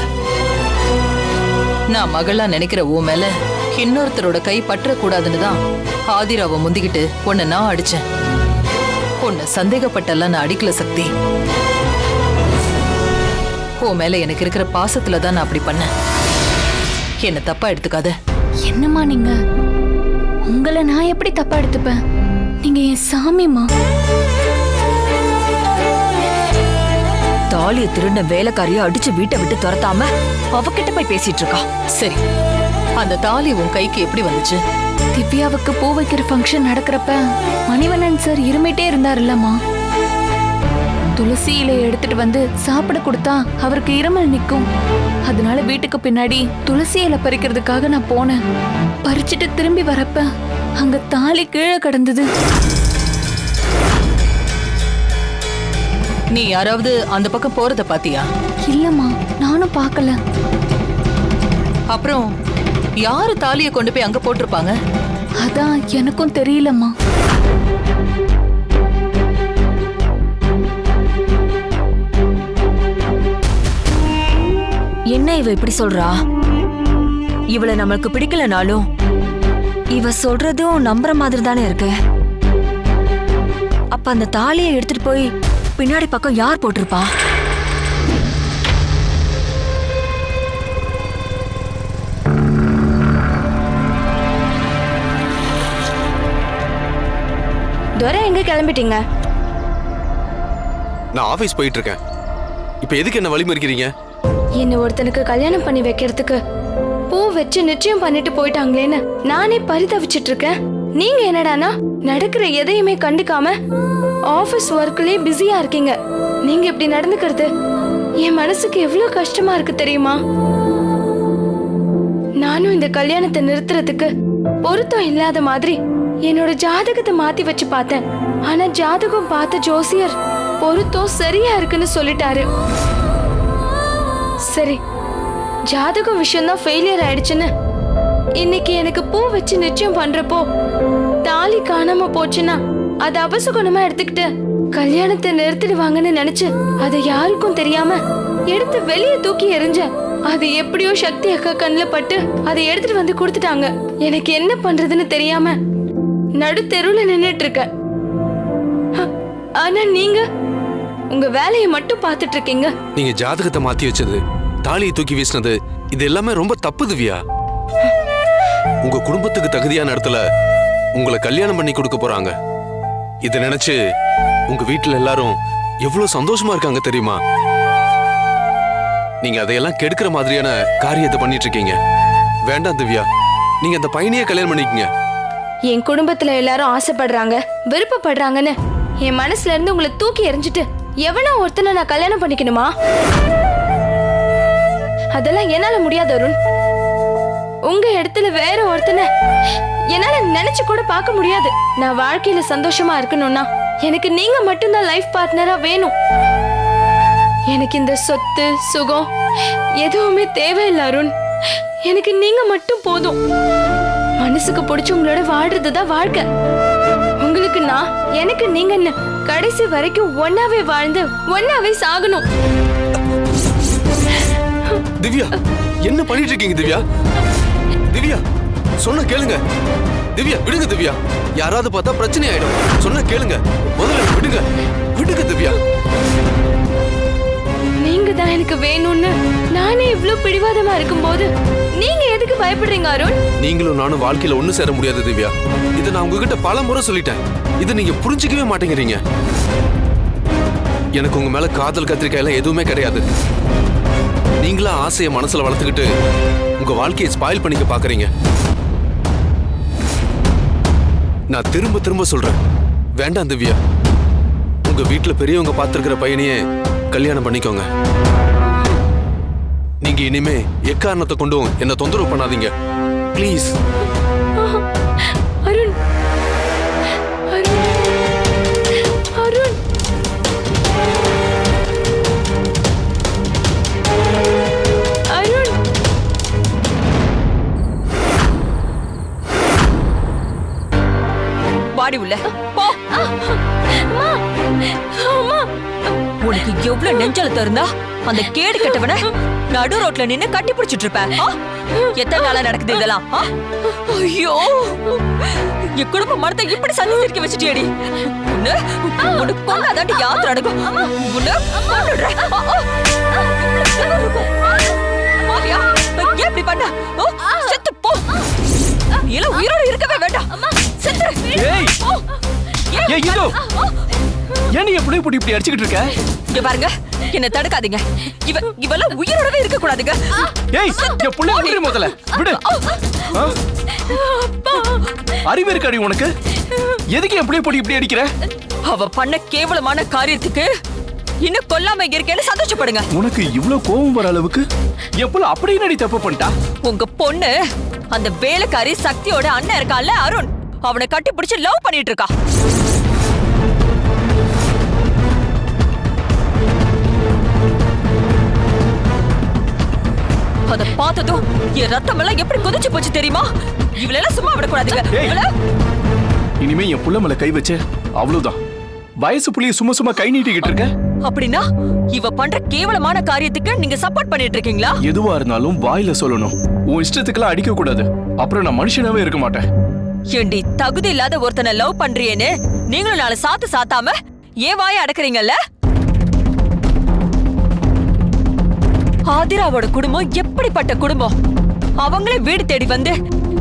நான் மகளா நினைக்கிற உன் மேல இன்னொருத்தரோட கை பற்றக்கூடாதுன்னு தான் ஆதிராவை முந்திக்கிட்டு உன்னை நான் அடிச்சேன். உன்னை சந்தேகப்பட்டெல்லாம் நான் அடிக்கல சக்தி. உன் மேல எனக்கு இருக்கிற பாசத்துல தான் நான் அப்படி பண்ணேன். என்ன தப்பா எடுத்துக்காத. என்னம்மா நீங்க? உங்களை நான் எப்படி தப்பா எடுத்துப்பேன்? நீங்க என் சாமிம்மா. தாலிய திருடின வேலைக்காரிய அடிச்சு வீட்டை விட்டு துரத்தாம அவகிட்ட போய் பேசிட்டு இருக்கா. சரி, அந்த தாலி உன் கைக்கு எப்படி வந்துச்சு? திவ்யாவுக்கு பூ வைக்கிற ஃபங்க்ஷன் நடக்கிறப்ப மணிவண்ணன் சார் இருமிட்டே இருந்தாருல்லம்மா. துளசி இலையை எடுத்துட்டு வந்து சாப்பிட கொடுத்தா அவருக்கு இருமல் நிக்கும். அதனால வீட்டுக்கு பின்னாடி துளசி இலை பறிக்கிறதுக்காக நான் போனேன். பறிச்சுட்டு திரும்பி வரப்ப அங்க தாலி கீழே கிடந்தது. நீ யாராவது அந்த பக்கம் போறத பாத்தியா? இல்லம்மா, நானும் பார்க்கல. அப்புறம் யாரு தாலிய கொண்டு போய் அங்க போட்டிருப்பாங்க? அதான் எனக்கும் தெரியலம்மா. என்ன இவ இப்படி சொல்றா? இவளை நம்மளுக்கு பிடிக்கலனாலும் இவ சொல்றதும் நம்புற மாதிரி தானே இருக்கு. அப்ப அந்த தாலியை எடுத்துட்டு போய் பின்னாடி பக்கம் யார் போட்டிருப்பா? துரை, எங்க கிளம்பிட்டீங்க? நான் ஆபீஸ் போயிட்டு இருக்கேன். இப்ப எதுக்கு என்ன வழிமறிக்கிறீங்க? என்ன ஒருத்தனுக்கு கல்யாணம் பண்ணி வைக்கிறதுக்கு பூ வச்சு நிச்சயம் பண்ணிட்டு போயிட்டாங்களேன்னு நானே பரிதவிச்சிட்டு இருக்கேன். நீங்க என்னடானா நடக்கிற எதையுமே கண்டுக்காம ஆபீஸ் ஒர்க்லயே பிஸியா இருக்கீங்க. நீங்க இப்படி நடந்துக்கிறது என் மனசுக்கு எவ்வளவு கஷ்டமா இருக்கு தெரியுமா? நானும் இந்த கல்யாணத்தை நிறுத்துறதுக்கு பொருத்தம் இல்லாத மாதிரி என்னோட ஜாதகத்தை மாத்தி வச்சு பார்த்தேன். ஆனா ஜாதகம் பார்த்த ஜோசியர் பொருத்தம் சரியா இருக்குன்னு சொல்லிட்டாரு. சரி, ஜாதகம் விஷயம் தான் ஃபெயிலியர் ஆயிடுச்சுன்னு இன்னைக்கு எனக்கு பூ வச்சு நிச்சயம் பண்றப்போ தாலி காணாம போச்சுன்னா அது அபசகுணமா எடுத்துக்கிட்டு கல்யாணத்தை நிறுத்திடுவாங்கன்னு நினைச்சு அதை யாருக்கும் தெரியாம எடுத்து வெளியே தூக்கி எறிஞ்ச. அது எப்படியோ சக்தி அக்கா கண்ணுல பட்டு அதை எடுத்துட்டு வந்து கொடுத்துட்டாங்க. எனக்கு என்ன பண்றதுன்னு தெரியாம நடு தெருவுல நின்னுட்டு இருக்கேன். ஆனா நீங்க உங்க வேலையை மட்டும் பார்த்துட்டு இருக்கீங்க. நீங்க ஜாதகத்தை மாத்தி வச்சது, தாலியை தூக்கி வீசினது, இது எல்லாமே ரொம்ப தப்பு திவ்யா. உங்க குடும்பத்துக்கு தகுதியான இடத்துல உங்களை கல்யாணம் பண்ணி கொடுக்க போறாங்க. இதை நினைச்சு உங்க வீட்டுல எல்லாரும் எவ்வளவு சந்தோஷமா இருக்காங்க தெரியுமா? நீங்க அதையெல்லாம் கெடுக்கிற மாதிரியான காரியத்தை பண்ணிட்டு இருக்கீங்க. வேண்டாம் திவ்யா, நீங்க அந்த பையனையே கல்யாணம் பண்ணிக்கங்க. என் குடும்பத்துல எல்லாரும் ஆசைப்படுறாங்க, விருப்பப்படுறாங்கன்னு என் மனசுல இருந்து உங்களை தூக்கி எறிஞ்சிட்டு எவனோ ஒருத்தனை நான் கல்யாணம் பண்ணிக்கணுமா? அதெல்லாம் என்னால முடியாது அருண். உங்க இடத்துல வேற ஒருத்தனை என்னால நினைச்சு கூட பார்க்க முடியாது. நான் வாழ்க்கையில சந்தோஷமா இருக்கணும்னா எனக்கு நீங்க மட்டும்தான் லைஃப் பார்ட்னரா வேணும். எனக்கு இந்த சொத்து சுகம் எதுவுமே தேவையில்லை அருண். எனக்கு நீங்க மட்டும் போதும். மனசுக்கு பிடிச்சவங்களோட வாழ்றதுதான் வாழ்க்கை. உங்களுக்கு நான், எனக்கு நீங்கன்னு கடைசி வரைக்கும் ஒன்னாவே வாழ்ந்து ஒன்னாவே சாகணும். திவ்யா, என்ன பண்ணிட்டு இருக்கீங்க திவ்யா? திவ்யா, சொன்ன கேளுங்க. திவ்யா, விடுங்க திவ்யா. யாராவது பார்த்தா பிரச்சனை ஆயிடும். சொன்ன கேளுங்க. முதல்ல விடுங்க, விடுங்க திவ்யா. நீங்க தான் எனக்கு வேணும்னு நானே இவ்ளோ பிடிவாதமா இருக்கும்போது நீங்க எதுக்கு பயப்படுறீங்க அருண்? நீங்களும் நானும் வாழ்க்கையில ஒண்ணு சேர முடியாது திவ்யா. இதை நான் உங்ககிட்ட பல முறை சொல்லிட்டேன். இதை நீங்க புரிஞ்சுக்கவே மாட்டேங்கிறீங்க. எனக்கு உங்க மேல காதல் கத்திரிக்காயெல்லாம் எதுவுமே கிடையாது. நீங்களா ஆசையை மனசுல வளர்த்துக்கிட்டு உங்க வாழ்க்கையை ஸ்பாயில் பண்ணிக்க பாக்குறீங்க. நான் திரும்ப திரும்ப சொல்றேன், வேண்டாம் திவ்யா. உங்க வீட்டுல பெரியவங்க பார்த்திருக்கிற பையனையே கல்யாணம் பண்ணிக்கோங்க. நீங்க இனிமே எக்காரணத்தை கொண்டும் என்ன தொந்தரவு பண்ணாதீங்க ப்ளீஸ். அருண் அருண் அருண் அருண் வாடி உள்ள போ. உனக்கு எவ்வளவு நெஞ்சலத்தை இருந்தா அந்த கேடு கட்டவன நடு ரோட்ல நின்னு கட்டி பிடிச்சிட்டு இருப்ப. எத்தனை நாளா நடக்குது இதெல்லாம்? ஐயோ, என் குடும்ப மரத்தை இப்படி சந்திச்சிருக்க வச்சுட்டியடி. உன்னை கொண்டாதாண்டி யாத்திரை நடக்கும். உன்னை கொன்னுடுறேன். மாரியா, ஏன் இப்படி பண்ண? செத்து போ. எல்லாம் உயிரோட இருக்கவே வேண்டாம். செத்துரு. ஏன் நீ எப்படி இப்படி அடிச்சுக்கிட்டு இருக்க? இங்க பாருங்க, என்ன தடுக்காதீங்க. இவெல்லாம் உயிரோடவே இருக்க கூடாதுங்க. ஏய், என் புள்ள விடு முதல்ல. விடு. அறிவு இருக்காடி உனக்கு? எதுக்கு என் புள்ள இப்படி அடிக்கிற? அவ பண்ண கேவலமான காரியத்துக்கு இன்னும் கொல்லாம இருக்கேன்னு சந்தோஷப்படுங்க. உனக்கு இவ்வளவு கோபம் வர அளவுக்கு என் புள்ள அப்படியே நடி தப்பு பண்ணிட்டா? உங்க பொண்ணு அந்த வேலைக்காரி சக்தியோட அண்ணன் இருக்கான்ல அருண், அவனை கட்டி பிடிச்சு லவ் பண்ணிட்டு இருக்கா. அத பார்த்ததும் என் ரத்தம் எல்லாம் எப்படி கொதிச்சு போச்சு தெரியுமா? இவளெல்லாம் சும்மா விடக்கூடாதுங்க. இனிமே என் புள்ள மேல கை வச்சு அவ்வளவுதான். வயசு புள்ளிய சும்மா கை நீட்டிக்கிட்டு இருக்க. அப்படின்னா இவ பண்ற கேவலமான காரியத்துக்கு நீங்க சப்போர்ட் பண்ணிட்டு இருக்கீங்களா? எதுவா இருந்தாலும் வாயில சொல்லணும். உன் இஷ்டத்துக்குலாம் அடிக்க கூடாது. அப்புறம் நான் மனுஷனாவே இருக்க மாட்டேன். ஏண்டி, தகுதி இல்லாத ஒருத்தனை லவ் பண்றியேன்னு நீங்களும் நாலு சாத்தாம ஏன் வாய அடக்குறீங்கல்ல? ஆதிராவோட குடும்பம் எப்படிப்பட்ட குடும்பம்? அவங்களே வீடு தேடி வந்து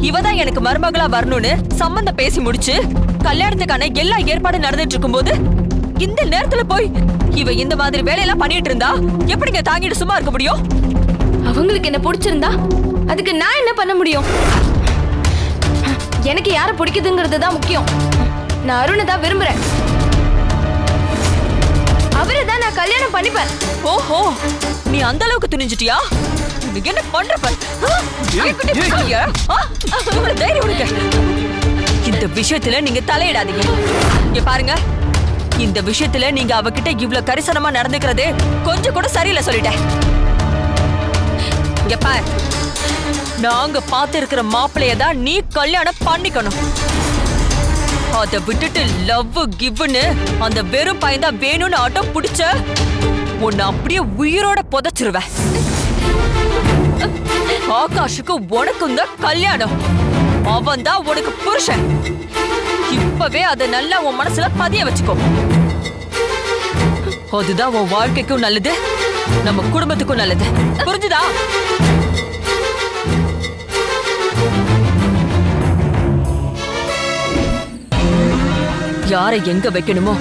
இவதான் எனக்கு மருமகளா வரணும்னு சம்பந்தம் பேசி முடிச்சு கல்யாணத்துக்கான எல்லா ஏற்பாடும் நடந்துட்டு இருக்கும் போது இந்த நேரத்துல போய் இவ இந்த மாதிரி வேலையெல்லாம் பண்ணிட்டு இருந்தா எப்படிங்க தாங்கிட்டு சும்மா இருக்க முடியும்? அவங்களுக்கு என்ன பிடிச்சிருந்தா அதுக்கு நான் என்ன பண்ண முடியும்? எனக்கு யாரை பிடிக்குதுங்கிறது தான் முக்கியம். நான் அருணை தான் விரும்புறேன். அவரை தான் நான் கல்யாணம் பண்ணிப்பேன். ஓஹோ, நீ அந்த அளவுக்கு துணிஞ்சிட்டியா? நீ என்ன பண்ற பாரு. தைரியம் உனக்கு. இந்த விஷயத்துல நீங்க தலையிடாதீங்க. இங்க பாருங்க, இந்த விஷயத்துல நீங்க அவகிட்ட இவ்வளவு கரிசனமா நடந்துக்கிறது கொஞ்சம் கூட சரியில்லை சொல்லிட்டேன். இங்க பாரு, நாங்க பார்த்து இருக்கிற மாப்பிள்ளைய தான் நீ கல்யாணம் பண்ணிக்கணும். அத விட்டுட்டு லவ் கிவ்னு அந்த வெறும் பையன் தான் வேணும்னு ஆட்டம் பிடிச்ச உன்னை அப்படியே உயிரோட புதைச்சிருவேன். ஆகாஷுக்கு உனக்கும் தான் கல்யாணம். அவன் தான் உனக்கு புருஷன். இப்பவே அதை நல்லா உன் மனசுல பதிய வச்சுக்கோ. அதுதான் உன் வாழ்க்கைக்கும் நல்லது, நம்ம குடும்பத்துக்கும் நல்லது. புரிஞ்சுதா? யாரை எங்க வைக்கணுமோ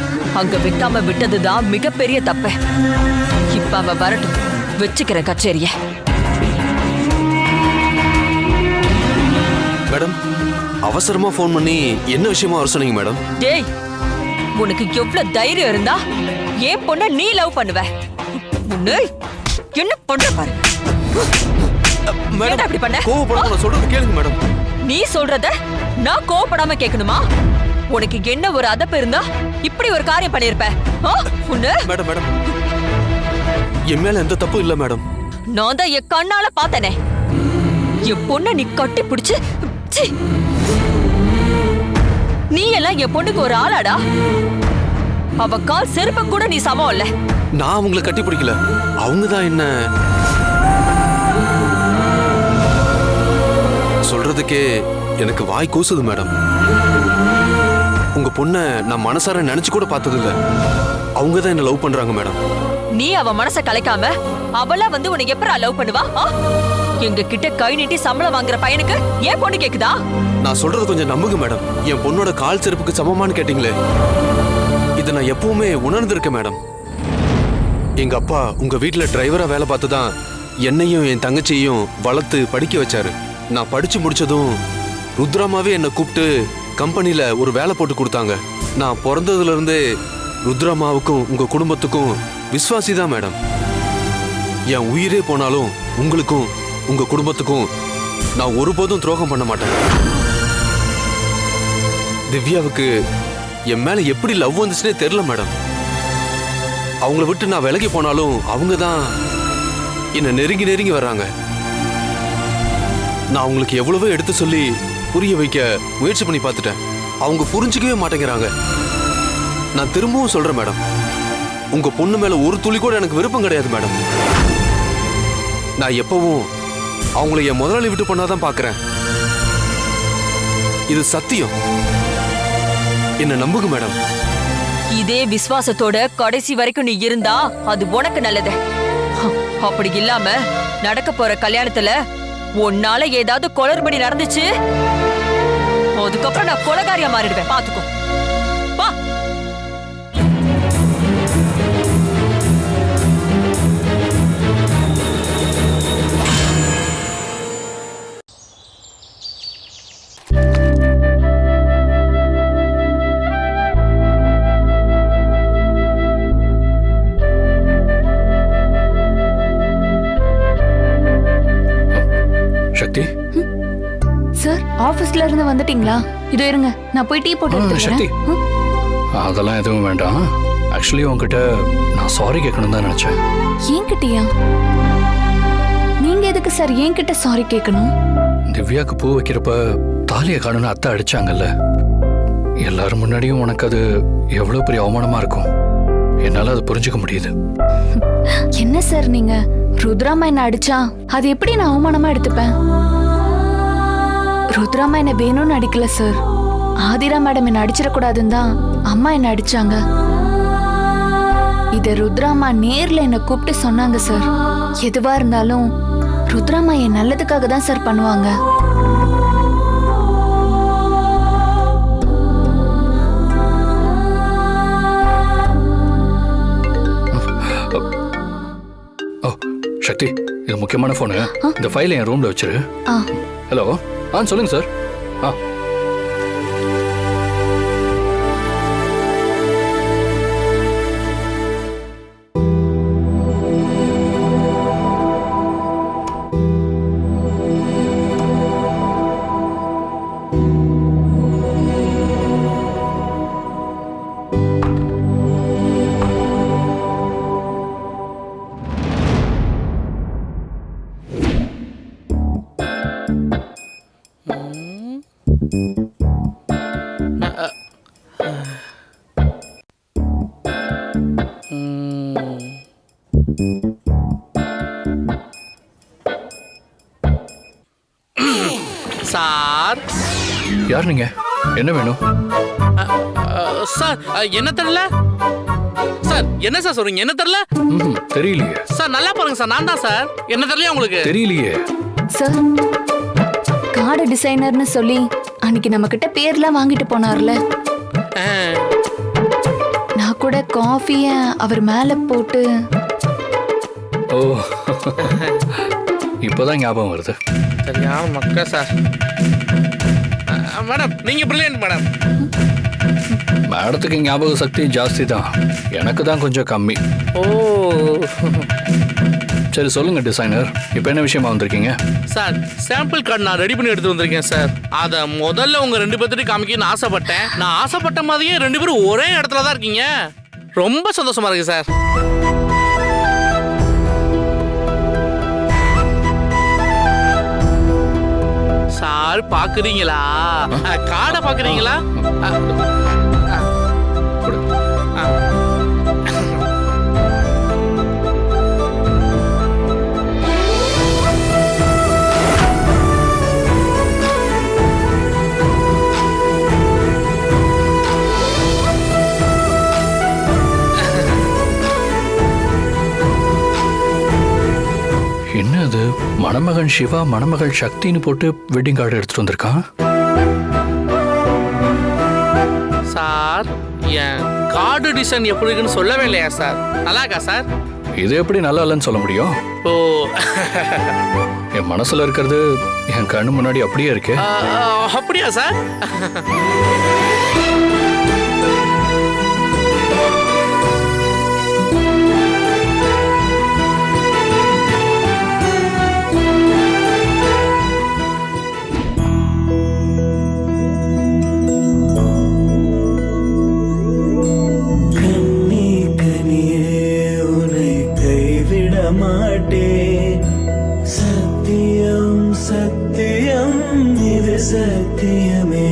அங்க வைக்காம விட்டதுதான் மிகப்பெரிய தப்பு. இப்ப அவ வரட்டும், வச்சுக்கிற கச்சேரிய. மேடம், அவசரமா போன் பண்ணி என்ன விஷயமா வர சொன்னீங்க மேடம்? டேய், உனக்கு எவ்வளவு தைரியம் இருந்தா ஏன் பொண்ண நீ லவ் பண்ணுவ? உன்னை என்ன பண்ற பாரு. மேடம், அப்படி பண்ண? கோவப்படாம சொல்றது கேளுங்க மேடம். நீ சொல்றத நான் கோவப்படாம கேட்கணுமா? உனக்கு என்ன ஒரு அதப்பு இருந்தா இப்படி ஒரு காரியம் பண்ணிருப்ப? மேடம் மேடம், என் மேல எந்த தப்பு இல்ல மேடம். நான் தான் என் கண்ணால பார்த்தனே. என் பொண்ண நீ கட்டி பிடிச்சு, நீ எல்லாம் என் பொண்ணுக்கு ஒரு ஆளாடா? அவ கால் செருப்ப கூட நீ சமம் இல்ல. நான் அவங்களை கட்டி பிடிக்கல, அவங்கதான் என்ன. சொல்றதுக்கே எனக்கு வாய் கூசுது மேடம். உங்க பொண்ண நான் மனசார நினைச்சு கூட பார்த்தது இல்ல. அவங்கதான் என்ன லவ் பண்றாங்க மேடம். நீ அவ மனசை கலைக்காம அவளா வந்து உன்னை எப்பரா லவ் பண்ணுவா? எங்க கிட்ட கை நீட்டி சம்பளம் வாங்குற பையனுக்கு ஏன் பொண்ணு கேக்குதா? நான் சொல்றது கொஞ்சம் நம்புங்க மேடம். என் பொண்ணோட கால் செருப்புக்கு சமமானு கேட்டீங்களே, இதை நான் எப்பவுமே உணர்ந்திருக்கேன் மேடம். எங்க அப்பா உங்க வீட்டுல டிரைவரா வேலை பார்த்து தான் என்னையும் என் தங்கச்சியையும் வளர்த்து படிக்க வச்சாரு. நான் படிச்சு முடிச்சதும் ருத்ராமாவே என்னை கூப்பிட்டு கம்பெனில ஒரு வேலை போட்டு கொடுத்தாங்க. நான் பிறந்ததுல இருந்தே ருத்ராமாவுக்கும் உங்க குடும்பத்துக்கும் விசுவாசி தான் மேடம். என் உயிரே போனாலும் உங்களுக்கும் உங்க குடும்பத்துக்கும் நான் ஒருபோதும் துரோகம் பண்ண மாட்டேன். திவ்யாவுக்கு என் மேல எப்படி லவ் வந்துச்சுன்னே தெரியல மேடம். அவங்கள விட்டு நான் விலகி போனாலும் அவங்க தான் என்ன நெருங்கி நெருங்கி வர்றாங்க. நான் அவங்களுக்கு எவ்வளவோ எடுத்து சொல்லி புரிய வைக்க முயற்சி பண்ணி பார்த்துட்டேன். அவங்க புரிஞ்சுக்கவே மாட்டேங்கிறாங்க. நான் திரும்பவும் சொல்றேன் மேடம், உங்க பொண்ணு மேல ஒரு துளி கூட எனக்கு விருப்பம் கிடையாது மேடம். நான் எப்பவும் அவங்கள என் முதலாளி விட்டு பண்ணாதான் பாக்குறேன். இது சத்தியம். என்ன நம்புங்க மேடம். இதே விசுவாசத்தோட கடைசி வரைக்கும் நீ இருந்தா அது உனக்கு நல்லது. அப்படி இல்லாம நடக்க போற கல்யாணத்துல உன்னால ஏதாவது குளறுபடி நடந்துச்சு, அதுக்கப்புறம் நான் கொலைகாரியா மாறிடுவேன். பாத்துக்கோ. வா. சக்தி, சார் ஆபீஸ்ல இருந்து வந்துட்டீங்களா? இதோ இருங்க, நான் போய் டீ போட்டு எடுத்துட்டு சக்தி, வரேன். அதெல்லாம் எதுவும் வேண்டாம். ஆக்சுவலி உங்ககிட்ட நான் சாரி கேட்கணும் தான் நினைச்சேன். என்கிட்டயா? நீங்க எதுக்கு சார் என்கிட்ட சாரி கேட்கணும்? திவ்யாக்கு பூ வைக்கிறப்ப தாலியை காணும்னு அத்தை அடிச்சாங்கல்ல, எல்லாரும் முன்னாடியும் உனக்கு அது எவ்வளவு பெரிய அவமானமா இருக்கும். என்னால அது புரிஞ்சுக்க முடியுது. என்ன சார் நீங்க? ருத்ராமா என்ன அடிச்சா அது எப்படி நான் அவமானமா எடுத்துப்பேன்? ருத்ராமா என்ன வேணும்னு அடிக்கல சார். ஆதிரா மேடம் என்ன அடிச்சிடக்கூடாதுன்னு தான் அம்மா என்ன அடிச்சாங்க. இத ருத்ராமா நேர்ல என்ன கூப்பிட்டு சொன்னாங்க சார். எதுவா இருந்தாலும் ருத்ராமா என் நல்லதுக்காக தான் சார் பண்ணுவாங்க. சக்தி, இது முக்கியமான போனு. இந்த ஃபைலை என் ரூம்ல வச்சிரு. ஹலோ, சொல்லுங்க சார். சார், யார் நீங்க? என்ன வேணும்? சார் என்ன தெரியல சார். என்ன சார் சொல்றீங்க? என்ன தெரியல? தெரியலையே சார். நல்லா பாருங்க சார், நான் தான் சார். என்ன தெரியல உங்களுக்கு? தெரியலையே சார். கார்டு டிசைனர்னு சொல்லி அன்னைக்கு நம்ம கிட்ட பேர்லாம் வாங்கிட்டு போனார்ல, நான் கூட காஃபிய அவர் மேல போட்டு. ஓ, இப்போதான் ஞாபகம் வருது. சரியான மக்கா சார். மேடம், நீங்க பிரில்லியன்ட் மேடம். மேடத்துக்கு ஞாபக சக்தி ஜாஸ்தி தான், எனக்கு தான் கொஞ்சம் கம்மி. ஓ, சரி சொல்லுங்க டிசைனர், இப்போ என்ன விஷயமா வந்திருக்கீங்க? சார், சாம்பிள் கார்டு நான் ரெடி பண்ணி எடுத்து வந்திருக்கேன் சார். அதை முதல்ல உங்க 2 பேர்த்திட்டு காமிக்கணும்னு ஆசைப்பட்டேன். நான் ஆசைப்பட்ட மாதிரியே 2 பேரும் ஒரே இடத்துல தான் இருக்கீங்க. ரொம்ப சந்தோஷமா இருக்கு சார். சார் பாக்குறீங்களா? கார்டை பாக்குறீங்களா? என்ன அது, மன மணமகன் சிவா மணமகள் சக்தின்னு போட்டு வெட்டிங் கார்டு எடுத்துட்டு வந்திருக்கான். சார் என் கார்டு டிசைன் எப்படி இருக்குன்னு சொல்லவே இல்லையா சார்? நல்லா இருக்கா சார்? இது எப்படி நல்லா இல்லைன்னு சொல்ல முடியும்? ஓ என் மனசுல இருக்கிறது என் கண்ணு முன்னாடி அப்படியே இருக்கு. அப்படியா சார்? சத்தியமே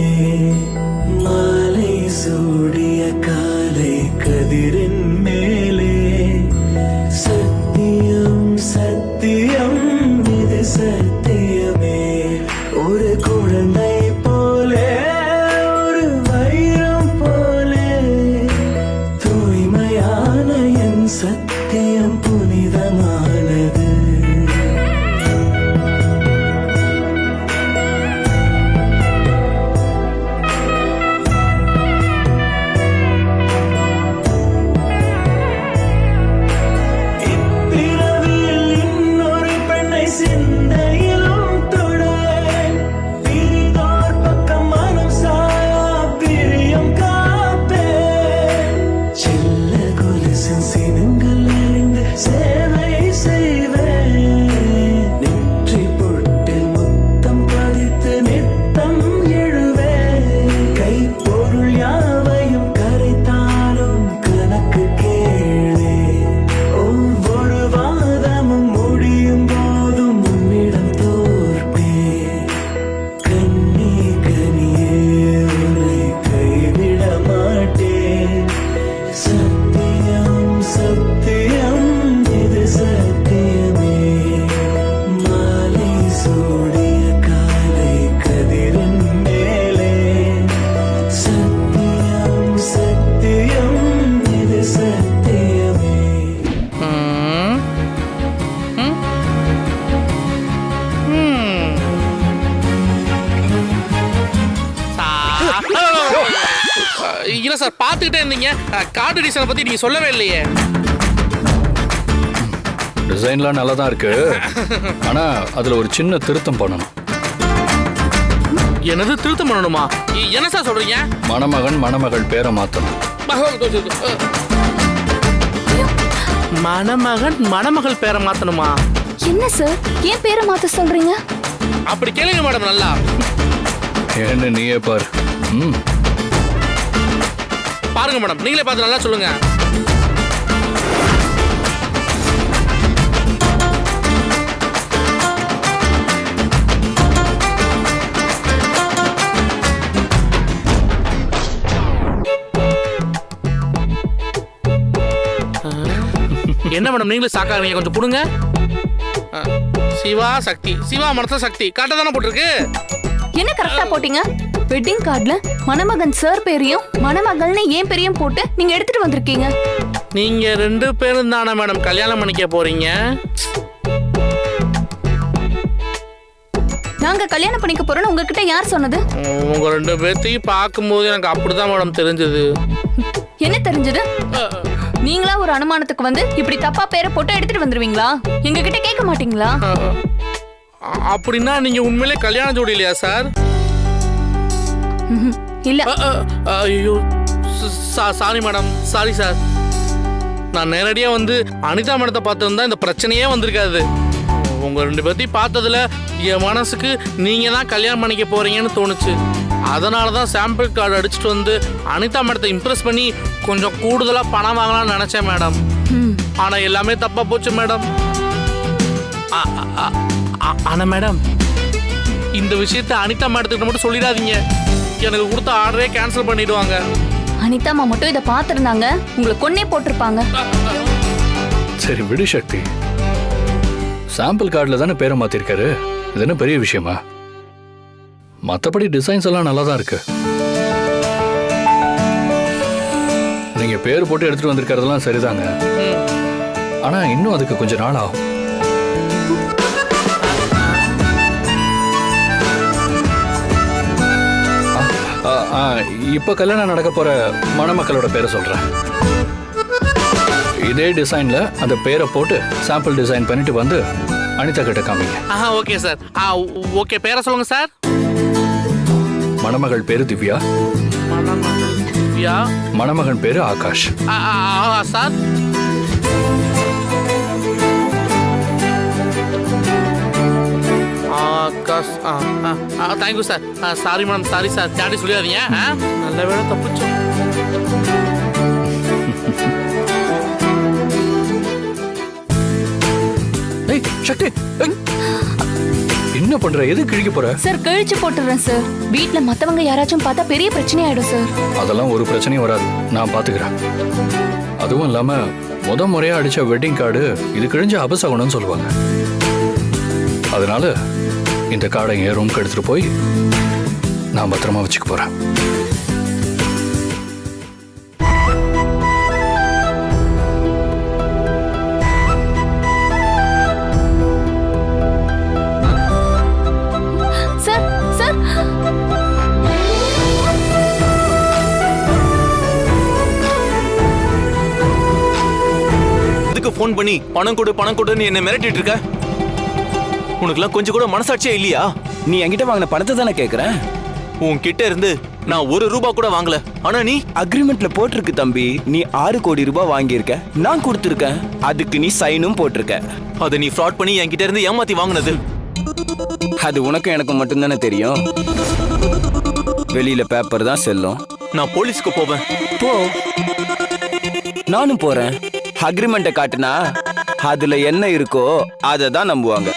மாலை சூடிய காலை கதிரின் மேலே சத்தியம் சத்தியம் இது சத்தியமே ஒரு குழந்தை போலே ஒரு வைரம் போலே தூய்மையான என் சத்தியம் புனிதமானது. இல்ல சார், பார்த்துக்கிட்டே இருந்தீங்க. கார்டு டிசைனை பத்தி நீங்க சொல்லவே இல்லையே. டிசைன்லாம் நல்லா தான் இருக்கு, ஆனா அதுல ஒரு சின்ன திருத்தம் பண்ணணும். என்னது திருத்தம் பண்ணணுமா? என்ன சார் சொல்றீங்க? மணமகன் மணமகள் பேரை மாத்தணும். மணமகன் மணமகள் பேரை மாத்தணுமா? என்ன சார், ஏன் பேரை மாத்த சொல்றீங்க? அப்படி கேளுங்க மேடம் நல்லா. என்ன நீயே பாரு. பாருங்க மேடம், நீங்களே பார்த்து நல்லா சொல்லுங்க. என்ன மேடம் நீங்களே சாக்காதீங்க, கொஞ்சம் புடுங்க. சிவா சக்தி, சிவா மனச சக்தி கரெக்டா தானே போட்டிருக்கு? என்ன கரெக்டா போட்டீங்க? வெட்டிங் கார்டுல மணமகன் சார் பேரையும் மணமகள்னு ஏன் பேரையும் போட்டு நீங்க எடுத்துட்டு வந்திருக்கீங்க. நீங்க 2 பேரும் தானே மேடம் கல்யாணம் பண்ணிக்க போறீங்க? நாங்க கல்யாணம் பண்ணிக்க போறோம்னு உங்ககிட்ட யார் சொன்னது? உங்க 2 பேர்த்தையும் பார்க்கும்போது எனக்கு அப்படிதான் மேடம் தெரிஞ்சது. என்ன தெரிஞ்சது? நீங்களா ஒரு அனுமானத்துக்கு வந்து இப்படி தப்பா பேரை போட்டு எடுத்துட்டு வந்துருவீங்களா? எங்க கிட்ட கேட்க மாட்டீங்களா? அப்படின்னா நீங்க உண்மையிலே கல்யாண ஜோடி இல்லையா சார்? இல்ல. ஐயோ சாரி மேடம், சாரி சார். நான் நேரடியா வந்து அனிதா மேடத்தை பார்த்திருந்தா இந்த பிரச்சனையே வந்திருக்காது. உங்க 2 பேர்த்தையும் பார்த்ததுல என் மனசுக்கு நீங்க தான் கல்யாணம் பண்ணிக்க போறீங்கன்னு தோணுச்சு. அதனால தான் சாம்பிள் கார்டு அடிச்சுட்டு வந்து அனிதா மேடத்தை இம்ப்ரெஸ் பண்ணி கொஞ்சம் கூடுதலா பணம் வாங்கலாம்னு நினைச்சேன் மேடம். ஆனா எல்லாமே தப்பா போச்சு மேடம். ஆனா மேடம், இந்த விஷயத்த அனிதா மேடத்துக்கிட்ட மட்டும் சொல்லிடாதீங்க. எனக்கு கொடுத்த ஆர்டரே கேன்சல் பண்ணிடுவாங்க. அனிதா அம்மா மட்டும் இதை பார்த்திருந்தாங்க, உங்களை கொன்னே போட்டிருப்பாங்க. சரி விடு சக்தி, சாம்பிள் கார்டுல தானே பேரை மாத்திருக்காரு, இது என்ன பெரிய விஷயமா? மற்றபடி டிசைன்ஸ் எல்லாம் நல்லா தான் இருக்கு. நீங்க பேர் போட்டு எடுத்துட்டு வந்திருக்கிறதெல்லாம் சரிதாங்க, ஆனா இன்னும் அதுக்கு கொஞ்சம் நாள் ஆகும். இப்ப கல்யாணம் நடக்க போற மணமக்களோட பேரை சொல்றேன். இதே டிசைன்ல அந்த பேரை போட்டு சாம்பிள் டிசைன் பண்ணிட்டு வந்து அனிதா கிட்ட காமிங்க. Okay sir. ஓகே, பேரை சொல்லுங்க சார். மணமகள் பேரு திவ்யா. திவ்யா. மணமகன் பேரு Akash. Sir. Akash. Thank you sir. Sorry madam, sorry sir. தேடி சொல்லிடாதீங்க. நல்ல வேலை தப்பிச்சோம். சக்தி, என்ன பண்ற? எது கிழிக்க போற? சார் கிழிச்சு போட்டுறேன் சார். வீட்ல மத்தவங்க யாராச்சும் பார்த்தா பெரிய பிரச்சனை ஆயிடும் சார். அதெல்லாம் ஒரு பிரச்சனையும் வராது, நான் பாத்துக்கிறேன். அதுவும் இல்லாம முறையா அடிச்ச வெட்டிங் கார்டு இது கிழிஞ்ச அபசகுணம்னு சொல்லுவாங்க. அதனால இந்த கார்டை என் ரூம்க்கு எடுத்துட்டு போய் நான் பத்திரமா வச்சுக்க போறேன். சார் சார் இதுக்கு ஃபோன் பண்ணி பணம் கொடுன்னு என்ன மிரட்டிட்டு இருக்க? உனக்குலாம் கொஞ்சம் கூட மனசாட்சியே இல்லையா? நீ என்கிட்ட வாங்கின பணத்தை தானே கேக்குறேன். உன்கிட்ட இருந்து நான் 1 ரூபா கூட வாங்கல. ஆனா நீ அக்ரிமெண்ட்ல போட்டிருக்கு தம்பி, நீ 6 கோடி ரூபாய் வாங்கியிருக்க, நான் கொடுத்துருக்கேன். அதுக்கு நீ சைனும் போட்டிருக்க. அதை நீ ஃப்ராட் பண்ணி என்கிட்ட இருந்து ஏமாத்தி வாங்கினது. அது உனக்கும் எனக்கும் மட்டும்தானே தெரியும். வெளியில பேப்பர் தான் செல்லும். நான் போலீஸ்க்கு போவேன். போ, நானும் போறேன். அக்ரிமெண்ட்டை காட்டுனா அதுல என்ன இருக்கோ அதை தான் நம்புவாங்க.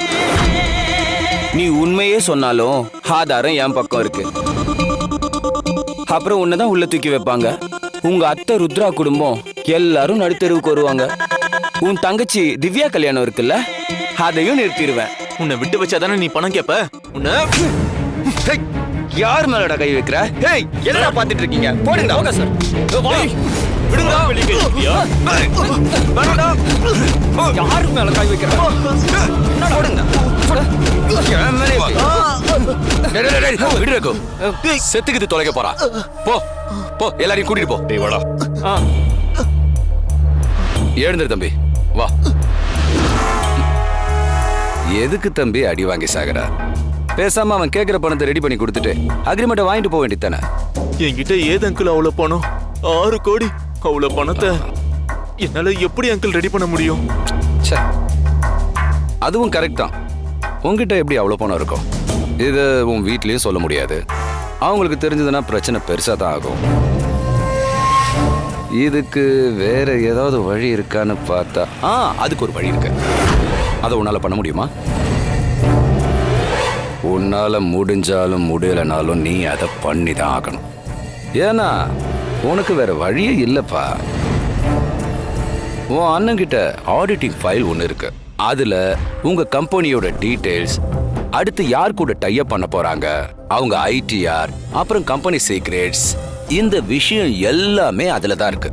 நீ உண்மையே சொன்னாலும் ஆதாரம் என் பக்கம் இருக்கு. அப்புறம் உன்னதான் உள்ள தூக்கி வைப்பாங்க. உங்க அத்தை ருத்ரா குடும்பம் எல்லாரும் நடுத்தெருவுக்கு வருவாங்க. உன் தங்கச்சி திவ்யா கல்யாணம் இருக்குல்ல, அதையும் நிறுத்திடுவேன். உன்னை விட்டு வச்சாதானே நீ பணம் கேப்ப? உன்னை யார் மேலடா கை வைக்கிற? ஹேய், என்னடா பாத்துட்டு இருக்கீங்க? போடுங்க. Okay sir. விடுங்கடா. யார் மேல கை வைக்கிற? போடுங்க. செத்துக்கிட்டு தொலைக்க போறா. போ போ, எல்லாரையும் கூட்டிட்டு போ. டேய் வாடா. எழுந்திரு தம்பி, வா. எதுக்கு தம்பி அடி வாங்கி சாகுற? பேசாம அவன் கேட்கிற பணத்தை ரெடி பண்ணி கொடுத்துட்டு அக்ரிமெண்ட்டை வாங்கிட்டு போக வேண்டியதானே? என்கிட்ட ஏது அங்கிள் அவ்வளவு பணம்? 6 கோடி. அவ்வளவு பணத்தை என்னால எப்படி அங்கிள் ரெடி பண்ண முடியும்? அதுவும் கரெக்ட் தான். உங்ககிட்ட எப்படி அவ்வளவு பணம் இருக்கும்? இது உன் வீட்லயும் சொல்ல முடியாது. அவங்களுக்கு தெரிஞ்சதுன்னா பிரச்சனை பெருசா தான் ஆகும். இதுக்கு வேற ஏதாவது வழி இருக்கான்னு பார்த்தா அதுக்கு ஒரு வழி இருக்கு. அதை உன்னால பண்ண முடியுமா? உன்னால முடிஞ்சாலும் முடியலனாலும் நீ அதை பண்ணி தான் ஆகணும். ஏன்னா உனக்கு வேற வழியே இல்லப்பா. உன் அண்ணன் கிட்ட ஆடிட்டிங் ஃபைல் ஒன்று இருக்கு. அதுல உங்க கம்பெனியோட டீடைல்ஸ், அடுத்து யார் கூட டைப் பண்ண போறாங்க, அவங்க ஐடிஆர், அப்புறம் கம்பெனி சீக்ரெட்ஸ், இந்த விஷயம் எல்லாமே அதுல தான் இருக்கு.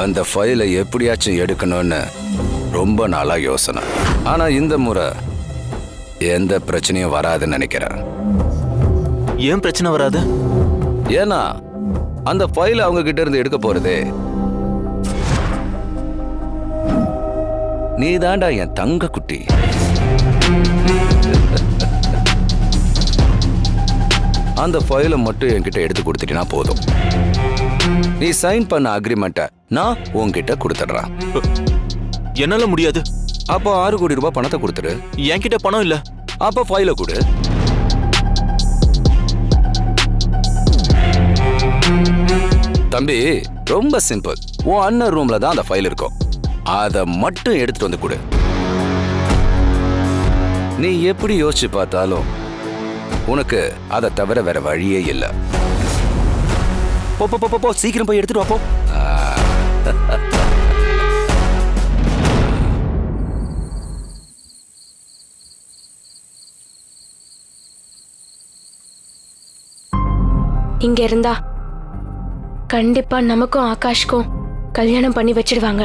அந்த ஃபைலை எப்படியாச்சும் எடுக்கணும்னு ரொம்ப நாளா யோசனை. ஆனா இந்த முறை எந்த பிரச்சனையும் வராதுன்னு நினைக்கிறேன். ஏன் பிரச்சனை வராது? ஏன்னா அந்த ஃபைல் அவங்க கிட்ட இருந்து எடுக்க போறதே நீ தாண்டா என் தங்க குட்டி. அந்த ஃபைலை மட்டும் என்கிட்ட எடுத்து கொடுத்துட்டீங்கன்னா போதும். நீ சைன் பண்ண அக்ரிமெண்ட்டை நான் உன்கிட்ட கொடுத்துடுறேன். என்னால முடியாது. அப்போ 6 கோடி ரூபாய் பணத்தை கொடுத்துரு. என்கிட்ட பணம் இல்ல. அப்போ ஃபைலை கொடு. தம்பி, ரொம்ப சிம்பிள். உன் அண்ணன் ரூம்ல தான் அந்த ஃபைல் இருக்கும். அதை மட்டும் எடுத்துட்டு வந்து கொடு. நீ எப்படி யோசிச்சு பார்த்தாலும் உனக்கு அதை தவிர வேற வழியே இல்லை. போ போ போ போ, சீக்கிரம் போய் எடுத்துட்டு வா போ. இங்க இருந்தா கண்டிப்பா நமக்கும் ஆகாஷ்க்கும் கல்யாணம் பண்ணி வச்சிடுவாங்க.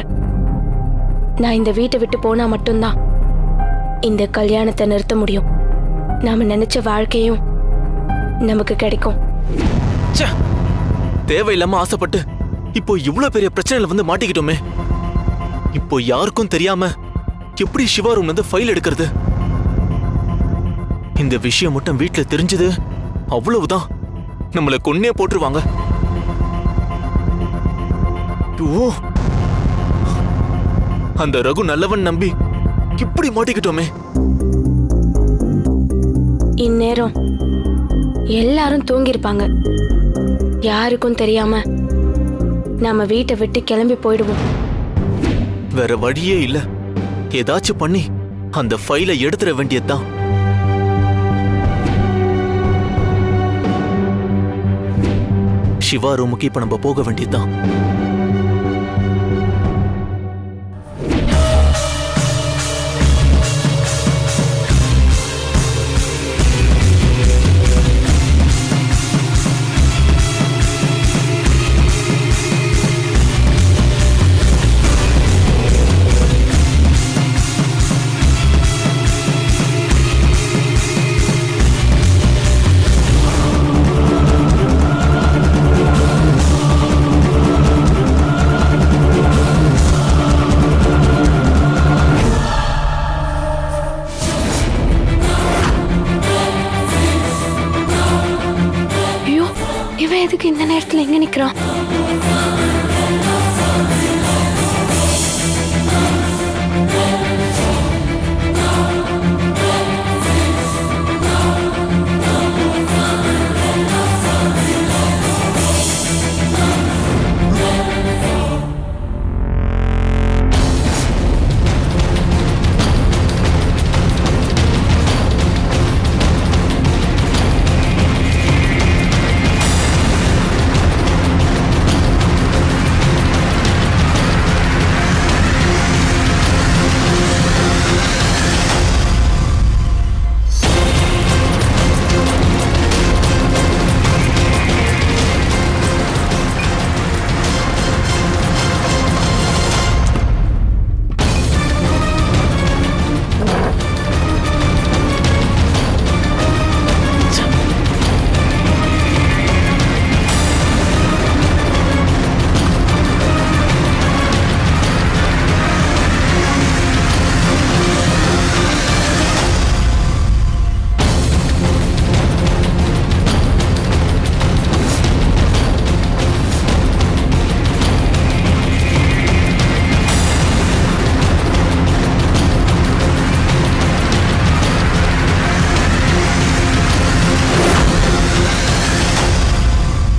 நான் இந்த வீட்டை விட்டு போனா மட்டும்தான் இந்த கல்யாணத்தை நிறுத்த முடியும். நாம நினைச்ச வாழ்க்கையும் நமக்கு கிடைக்கும். ச்சே, தேவையில்லாம ஆசைப்பட்டு இப்போ இவ்ளோ பெரிய பிரச்சனையில வந்து மாட்டிக்கிட்டோமே. இப்போ யாருக்கும் தெரியாம எப்படி சிவா ரூம்ல இருந்து ஃபைல் எடுக்கிறது? இந்த விஷயம் மட்டும் வீட்ல தெரிஞ்சது அவ்வளவுதான், நம்மள கொன்னே போட்டுருவாங்க. ஓ, அந்த ரகு நல்லவன் நம்பி இப்படி மாட்டிக்கிட்டோமே. இந்நேரம் எல்லாரும் தூங்கியிருப்பாங்க. யாருக்கும் தெரியாம நாம வீட்டை விட்டு கிளம்பி போயிடுவோம். வேற வழியே இல்ல, ஏதாச்சும் பண்ணி அந்த ஃபைலை எடுத்துட வேண்டியதுதான். சிவா ரூமுக்கு இப்ப நம்ம போக வேண்டியதுதான். ஐயோ, இவன் எதுக்கு இந்த நேரத்துல எங்க நிக்கிறான்?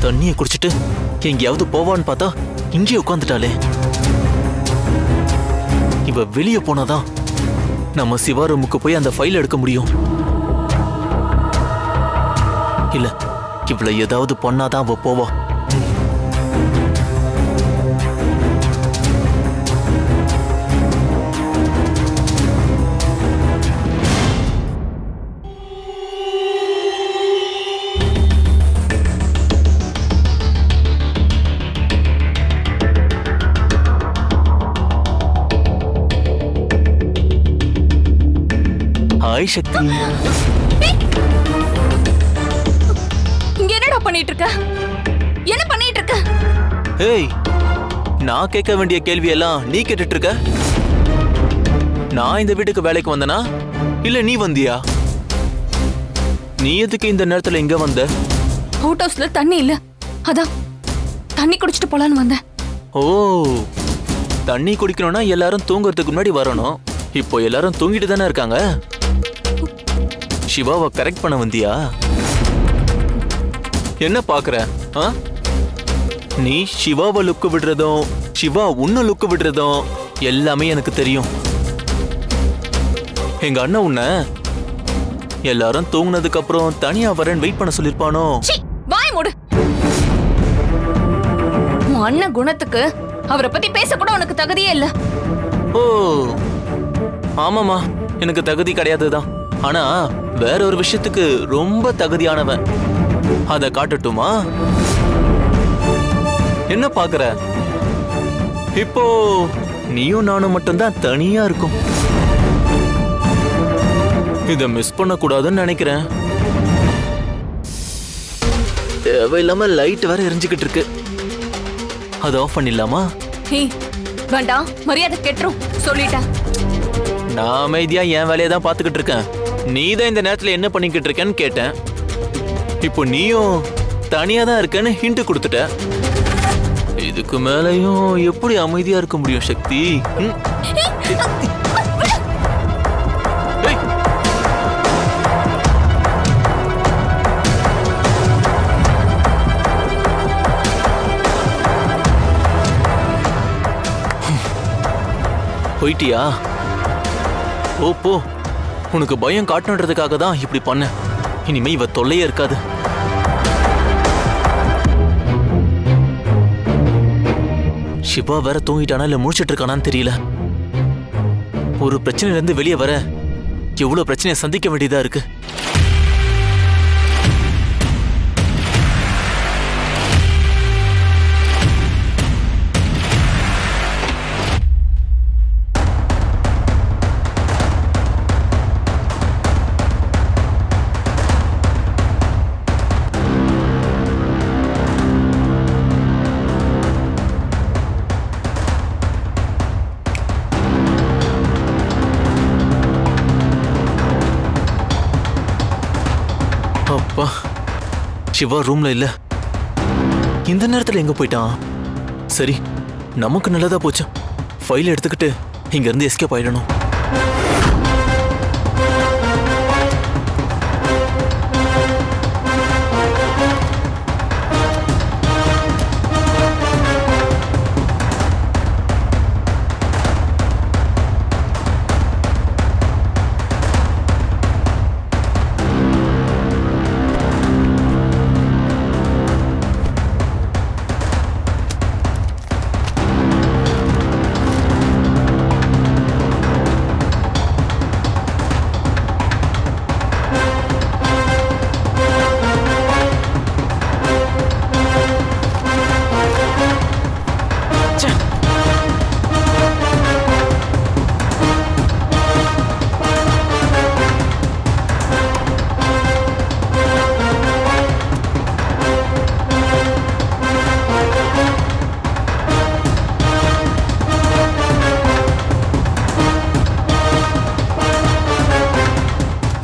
தண்ணியை குடிச்சிட்டு எங்கேயாவது போவான்னு பார்த்தா இங்கே உட்காந்துட்டாளே. இவ வெளியே போனாதான் நம்ம சிவா ரூமுக்கு போய் அந்த ஃபைல் எடுக்க முடியும். இல்ல, இவளை ஏதாவது பண்ணாதான் அவ போவா. ஹாய் சக்தி. இங்க என்னடா பண்ணிட்டு இருக்க? என்ன பண்ணிட்டு இருக்க? ஏய், நான் கேட்க வேண்டிய கேள்வி எல்லாம் நீ கேட்டுட்டு இருக்க. நான் இந்த வீட்டுக்கு வேலைக்கு வந்தனா இல்ல நீ வந்தியா? நீ எதுக்கு இந்த நேரத்துல இங்க வந்த? அவுட் ஹவுஸ்ல தண்ணி இல்ல, அதான் தண்ணி குடிச்சிட்டு போலான்னு வந்தேன். ஓ, தண்ணி குடிக்கணும்னா எல்லாரும் தூங்குறதுக்கு முன்னாடி வரணும். இப்போ எல்லாரும் தூங்கிட்டு தானே இருக்காங்க. சிவாவை கரெக்ட் பண்ண வந்தியா? என்ன பாக்குற? நீ சிவாவை லுக்கு விடுறதும் சிவா உன்ன லுக்கு விடுறதும் எல்லாமே எனக்கு தெரியும். எங்க அண்ணன் உன்ன எல்லாரும் தூங்குனதுக்கு அப்புறம் தனியா வரேன் வெயிட் பண்ண சொல்லிருப்பானோ? வாய் மூடு. உன் அண்ணன் குணத்துக்கு அவரை பத்தி பேச கூட உனக்கு தகுதியே இல்ல. ஓ ஆமாமா, எனக்கு தகுதி கிடையாதுதான். ஆனா வேற ஒரு விஷயத்துக்கு ரொம்ப தகுதியானவன். அத காட்டட்டுமா? என்ன பாக்குற? இப்போ நீயும் நானும் மட்டும்தான் தனியா இருக்கும். இத மிஸ் பண்ண கூடாதுன்னு நினைக்கிறேன். தேவையில்லாம லைட் வேற எரிஞ்சுக்கிட்டு இருக்கு. அதை ஆஃப் பண்ணிடலாமா? ஹே வேண்டாம், மரியாதை கெட்டுரும் சொல்லிட்டேன். நான் அமைதியா என் வேலையை தான் பார்த்துக்கிட்டு இருக்கேன். நீ தான் இந்த நேரத்துல என்ன பண்ணிக்கிட்டு இருக்கேன்னு கேட்டேன். இப்போ நீயும் தனியா தான் இருக்கேன்னு ஹிண்ட் கொடுத்துட்ட. இதுக்கு மேலையும் எப்படி அமைதியா இருக்க முடியும் சக்தி? போயிட்டியா? ஓ போ. உனக்கு பயம் காட்டணுன்றதுக்காக தான் இப்படி பண்ண. இனிமே இவ தொல்லையே இருக்காது. சிவா வேற தூங்கிட்டானா இல்ல முடிச்சிட்டு இருக்கானான்னு தெரியல. ஒரு பிரச்சனையில இருந்து வெளியே வர எவ்வளவு பிரச்சனையை சந்திக்க வேண்டியதா இருக்கு. அப்பா, சிவா ரூம்ல இல்ல. இந்த நேரத்துல எங்க போயிட்டான்? சரி, நமக்கு நல்லதா போச்சு. ஃபைல் எடுத்துக்கிட்டு இங்க இருந்து எஸ்கேப் ஆயிடணும்.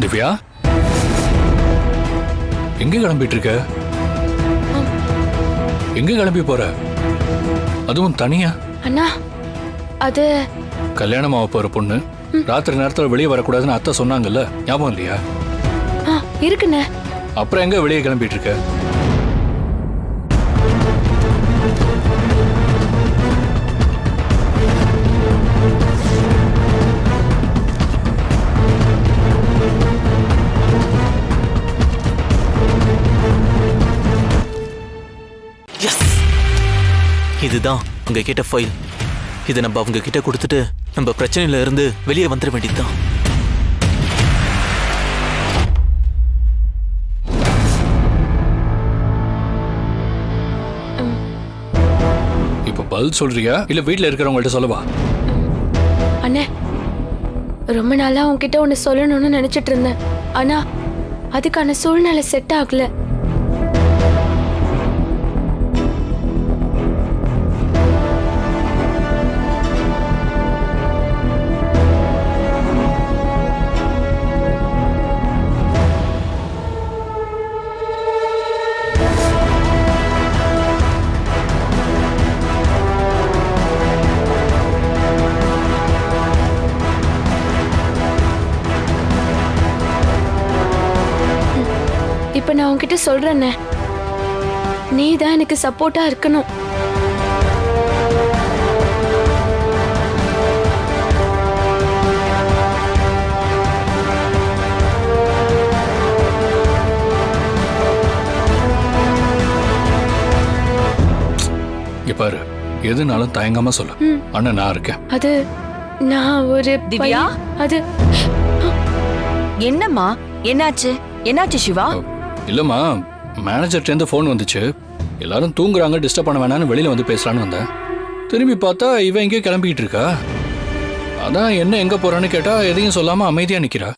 திவ்யா, எங்க கிளம்பிட்டு இருக்க? எங்க கிளம்பி போற? அதுவும் தனியா? அண்ணா, அது கல்யாணம் ஆக போற பொண்ணு ராத்திரி நேரத்துல வெளியே வரக்கூடாதுன்னு அத்தை சொன்னாங்கல்ல, ஞாபகம் இல்லையா? இருக்குண்ணே. அப்புறம் எங்க வெளியே கிளம்பிட்டு இருக்க? இதுதான் அங்க கேட்ட ஃபைல். இதை நம்ம அவங்க கிட்ட கொடுத்துட்டு நம்ம பிரச்சனையில இருந்து வெளியே வந்துட வேண்டியதுதான். இப்ப பதில் சொல்றியா இல்ல வீட்டுல இருக்கிறவங்கள்ட்ட சொல்லவா? அண்ணே, ரொம்ப நாளா உன்கிட்ட ஒன்னு சொல்லணும்னு நினைச்சிட்டு இருந்தேன். ஆனா அதுக்கான சூழ்நிலை செட் ஆகல. இப்ப நான் உன்கிட்ட சொல்றேன்னே, நீ தான் எனக்கு சப்போர்ட்டா இருக்கணும். இங்க பாரு, எதுனாலும் தயங்காம சொல்லு. அண்ணா நான் இருக்கேன். அது நான் ஒரு திவ்யா? அது என்னம்மா, என்னாச்சு? என்னாச்சு சிவா? இல்லம்மா, மேனேஜர்ட்ட இருந்து ஃபோன் வந்துச்சு. எல்லாரும் தூங்குறாங்க, டிஸ்டர்ப் பண்ண வேணாம்னு வெளியில வந்து பேசலான்னு வந்தேன். திரும்பி பார்த்தா இவன் எங்கேயோ கிளம்பிக்கிட்டு இருக்கா. அதான் என்ன எங்க போறான்னு கேட்டா எதையும் சொல்லாம அமைதியா நிக்கிறா.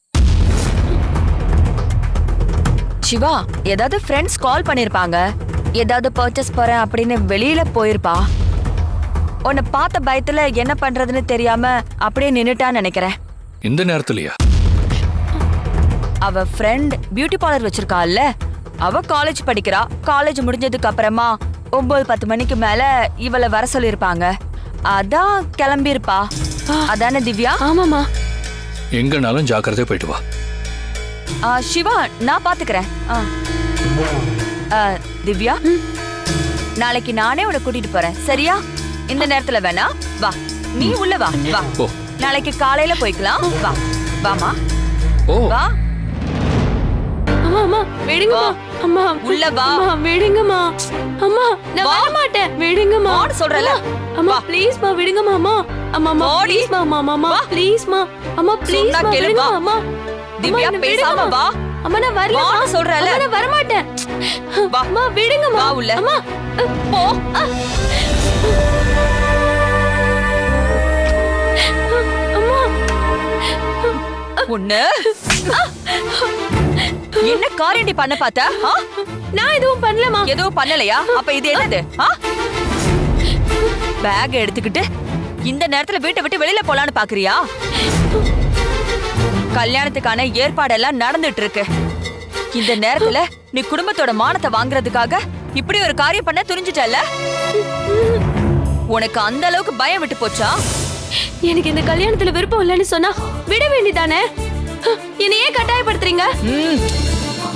சிவா, ஏதாவது ஃப்ரெண்ட்ஸ் கால் பண்ணிருப்பாங்க, ஏதாவது பர்ச்சேஸ் போறேன் அப்படின்னு வெளியில போயிருப்பா. உன்னை பார்த்த பயத்துல என்ன பண்றதுன்னு தெரியாம அப்படியே நின்னுட்டான்னு நினைக்கிறேன். இந்த நேரத்துலயா? அவ ஃப்ரெண்ட் பியூட்டி பார்லர் வச்சிருக்காள்ல, அவ காலேஜ் படிக்கிறா. காலேஜ் முடிஞ்சதுக்கு அப்புறமா 9-10 மணிக்கு மேல இவளை வர சொல்லிருப்பாங்க. அதான் கிளம்பிருப்பா. அதானே திவ்யா? ஆமாமா. எங்கனாலும் ஜாக்கிரதையா போயிட்டு வா. சிவா, நான் பாத்துக்கிறேன். திவ்யா, நாளைக்கு நானே உன்னை கூட்டிட்டு போறேன், சரியா? இந்த நேரத்துல வேணா, வா, நீ உள்ள வா. வா, நாளைக்கு காலையில போய்க்கலாம். வா வாமா, வா. அம்மா அம்மா விடுங்கம்மா. அம்மா உள்ள வா. விடுங்கம்மா. அம்மா நான் வர மாட்டேன். விடுங்கம்மா சொல்றல. அம்மா ப்ளீஸ் மா விடுங்கம்மா. அம்மா அம்மா ப்ளீஸ் மா. அம்மா ப்ளீஸ் மா. அம்மா ப்ளீஸ் மா விடுங்க. அம்மா திவ்யா பேசாம வா. அம்மா நான் வரல. வா சொல்றல. நான் வர மாட்டேன். அம்மா விடுங்கம்மா. வா உள்ள. அம்மா போ. அம்மா உன்ன என்ன காரியண்டி பண்ண பார்த்த? நான் எதுவும் பண்ணலமா. எதுவும் பண்ணலையா? அப்ப இது என்னது? பேக் எடுத்துக்கிட்டு இந்த நேரத்துல வீட்டை விட்டு வெளியில போலான்னு பாக்குறியா? கல்யாணத்துக்கான ஏற்பாடெல்லாம் நடந்துட்டு இருக்கு. இந்த நேரத்துல நீ குடும்பத்தோட மானத்தை வாங்குறதுக்காக இப்படி ஒரு காரியம் பண்ண துணிஞ்சிட்டல? உனக்கு அந்த அளவுக்கு பயம் விட்டு போச்சா? எனக்கு இந்த கல்யாணத்துல விருப்பம் இல்லைன்னு சொன்னா விட வேண்டியதானே? என்னை ஏன் கட்டாயப்படுத்துறீங்க?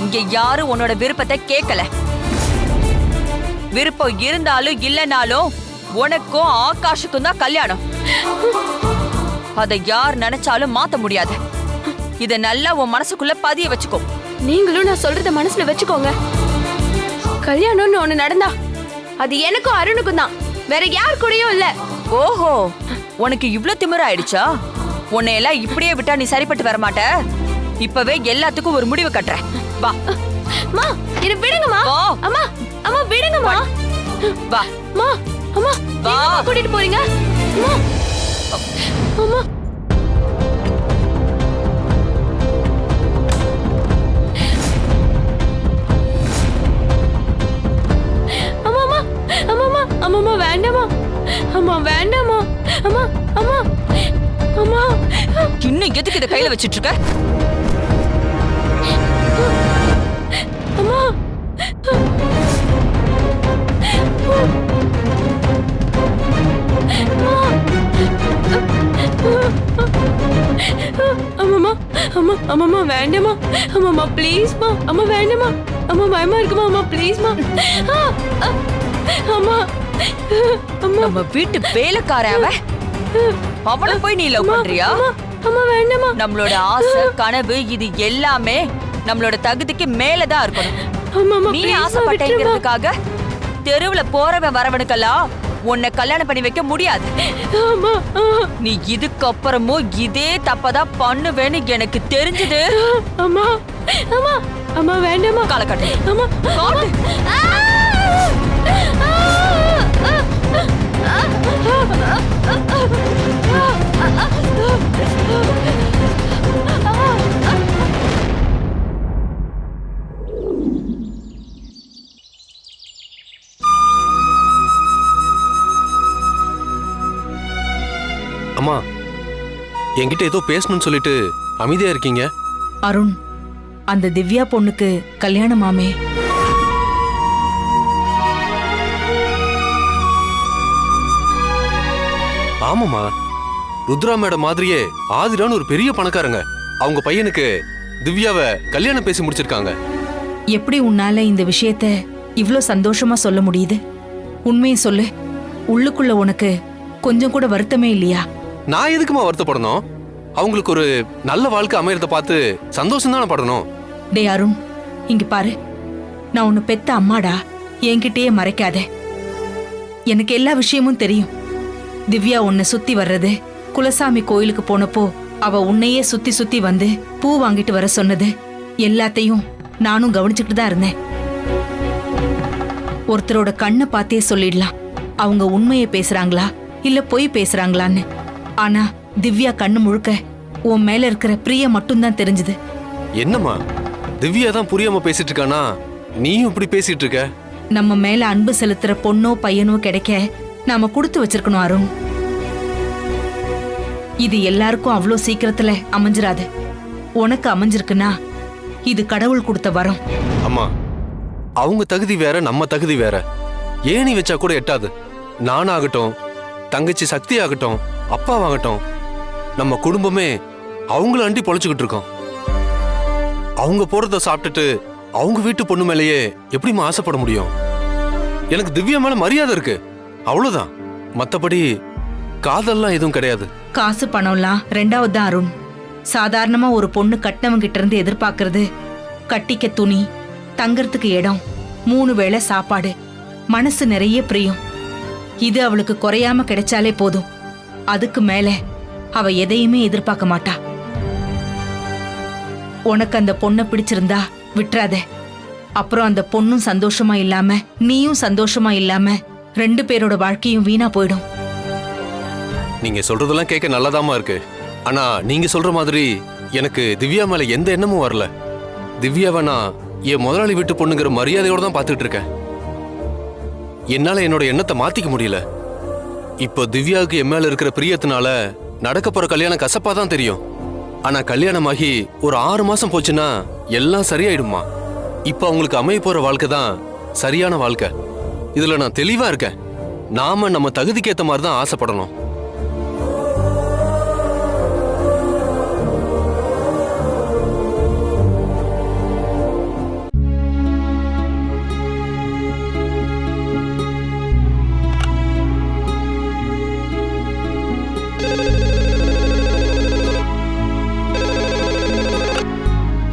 இங்க யாரும் உன்னோட விருப்பத்தை கேட்கல. விருப்பம் இருந்தாலும் இல்லனாலும் உனக்கும் ஆகாஷுக்கும் தான் கல்யாணம். அதை யார் நினைச்சாலும் மாத்த முடியாது. இத நல்லா உன் மனசுக்குள்ள பதிய வச்சுக்கோ. நீங்களும் நான் சொல்றத மனசுல வச்சுக்கோங்க. கல்யாணம்னு ஒண்ணு நடந்தா அது எனக்கும் அருணுக்கும் தான், வேற யார் கூடயும் இல்ல. ஓஹோ, உனக்கு இவ்ளோ திமிர ஆயிடுச்சா? உன்னை எல்லாம் இப்படியே விட்டா நீ சரிப்பட்டு வர மாட்ட. இப்பவே எல்லாத்துக்கும் ஒரு முடிவு கட்டுறேன். வா மா, என்ன விடுங்கம்மா. அம்மா அம்மா விடுங்கம்மா. வா மா. அம்மா வா. கூட்டிட்டு போறீங்க? அம்மா அம்மா அம்மா அம்மா வேண்டாமா. அம்மா வேண்டாமா. அம்மா அம்மா அம்மா இன்னும் எதுக்கு இத கையில வச்சிட்டு இருக்க? அம்மா அம்மா அம்மா அம்மா வேண்டாமா. அம்மா ப்ளீஸ் மா. அம்மா வேண்டாமா. அம்மா பயமா இருக்குமா. அம்மா ப்ளீஸ் மா. அம்மா அம்மா நம்ம வீட்டு வேலைக்காரன் அவனை போய் நீ லவ் பண்றியா? அம்மா வேண்டாமா. நம்மளோட ஆசை கனவு இது எல்லாமே நம்மளோட தகுதிக்கு மேலதான் இருக்கணும். நீ ஆசைப்பட்டேங்கிறதுக்காக தெருவுல போறவன் வரவனுக்கெல்லாம் உன்னை கல்யாணம் பண்ணி வைக்க முடியாது. நீ இதுக்கப்புறமும் இதே தப்பதான் பண்ணுவேன்னு எனக்கு தெரிஞ்சது. அம்மா அம்மா அம்மா வேண்டாமா. காலை காட்டு. அம்மா காட்டு. அம்மா, என்கிட்ட ஏதோ பேசணும்னு சொல்லிட்டு அமைதியா இருக்கீங்க. அருண், அந்த திவ்யா பொண்ணுக்கு கல்யாணமாமே. ஆமாமா, ருத்ரா மேடம் மாதிரியே ஆதிரான்னு ஒரு பெரிய பணக்காரங்க அவங்க பையனுக்கு திவ்யாவை கல்யாணம் பேசி முடிச்சிருக்காங்க. எப்படி உன்னால இந்த விஷயத்த இவ்ளோ சந்தோஷமா சொல்ல முடியுது? உண்மையை சொல்லு. உள்ளுக்குள்ள உனக்கு கொஞ்சம் கூட வருத்தமே இல்லையா? நான் எதுக்குமா வருத்தப்படணும்? அவங்களுக்கு ஒரு நல்ல வாழ்க்கை அமையறத பார்த்து சந்தோஷம் தானே படணும். டே அருண், இங்க பாரு, நான் உன்னை பெத்த அம்மாடா. என்கிட்டயே மறைக்காத. எனக்கு எல்லா விஷயமும் தெரியும். திவ்யா உன்னை சுத்தி வர்றது, குலசாமி கோயிலுக்கு போனப்போ அவ உன்னையே சுத்தி சுத்தி வந்து பூ வாங்கிட்டு வர சொன்னது எல்லாத்தையும் நானும் கவனிச்சுக்கிட்டு தான் இருந்தேன். ஒருத்தரோட கண்ணை பார்த்தே சொல்லிடலாம் அவங்க உண்மையை பேசுறாங்களா இல்ல பொய் பேசுறாங்களான்னு. ஆனா திவ்யா கண்ணு முழுக்க உன் மேல இருக்கிற பிரிய மட்டும்தான் தெரிஞ்சது. என்னம்மா திவ்யா தான் புரியாம பேசிட்டு இருக்கானா நீயும் இப்படி பேசிட்டு இருக்க? நம்ம மேல அன்பு செலுத்துற பொண்ணோ பையனோ கிடைக்க நாம கொடுத்து வச்சிருக்கணும் அருண். இது எல்லாருக்கும் அவ்வளோ சீக்கிரத்துல அமைஞ்சிராது. உனக்கு அமைஞ்சிருக்குன்னா இது கடவுள் கொடுத்த வரம். அம்மா, அவங்க தகுதி வேற, நம்ம தகுதி வேற. ஏணி வச்சா கூட எட்டாது. நானாகட்டும், தங்கச்சி சக்தி ஆகட்டும், அப்பாவாகட்டும், நம்ம குடும்பமே அவங்கள அண்டி பொழைச்சுக்கிட்டு இருக்கோம். அவங்க போறத சாப்பிட்டுட்டு அவங்க வீட்டு பொண்ணு மேலேயே எப்படிமா ஆசைப்பட முடியும்? எனக்கு திவ்யா மேல மரியாதை இருக்கு, அவ்வளவுதான். மத்தபடி காதல்லாம் எதுவும் கிடையாது. காசு பணம்லாம் ரெண்டாவது தான் அருண். சாதாரணமா ஒரு பொண்ணு கட்டினவங்க கிட்ட இருந்து எதிர்பார்க்கறது கட்டிக்க துணி, தங்கறதுக்கு இடம், 3 வேளை சாப்பாடு, மனசு நிறைய பிரியம். இது அவளுக்கு குறையாம கிடைச்சாலே போதும். அதுக்கு மேல அவ எதையுமே எதிர்பார்க்க மாட்டா. உனக்கு அந்த பொண்ணை பிடிச்சிருந்தா விட்டுறாத. அப்புறம் அந்த பொண்ணும் சந்தோஷமா இல்லாம நீயும் சந்தோஷமா இல்லாம 2 பேரோட வாழ்க்கையும் வீணா போயிடும். நீங்க சொல்றதெல்லாம் கேட்க நல்லதாமா இருக்கு. ஆனா நீங்க சொல்ற மாதிரி எனக்கு திவ்யா மேல எந்த எண்ணமும் வரல. திவ்யாவை நான் என் முதலாளி வீட்டு பொண்ணுங்கிற மரியாதையோட தான் பார்த்துட்டு இருக்கேன். என்னால என்னோட எண்ணத்தை மாத்திக்க முடியல. இப்போ திவ்யாவுக்கு என் மேல இருக்கிற பிரியத்தினால நடக்க போற கல்யாணம் கசப்பா தான் தெரியும். ஆனா கல்யாணமாகி ஒரு 6 மாசம் போச்சுன்னா எல்லாம் சரியாயிடுமா. இப்ப அவங்களுக்கு அமைய போற வாழ்க்கை தான் சரியான வாழ்க்கை. இதுல நான் தெளிவா இருக்கேன். நாம நம்ம தகுதிக்கு ஏத்த மாதிரி தான் ஆசைப்படணும்.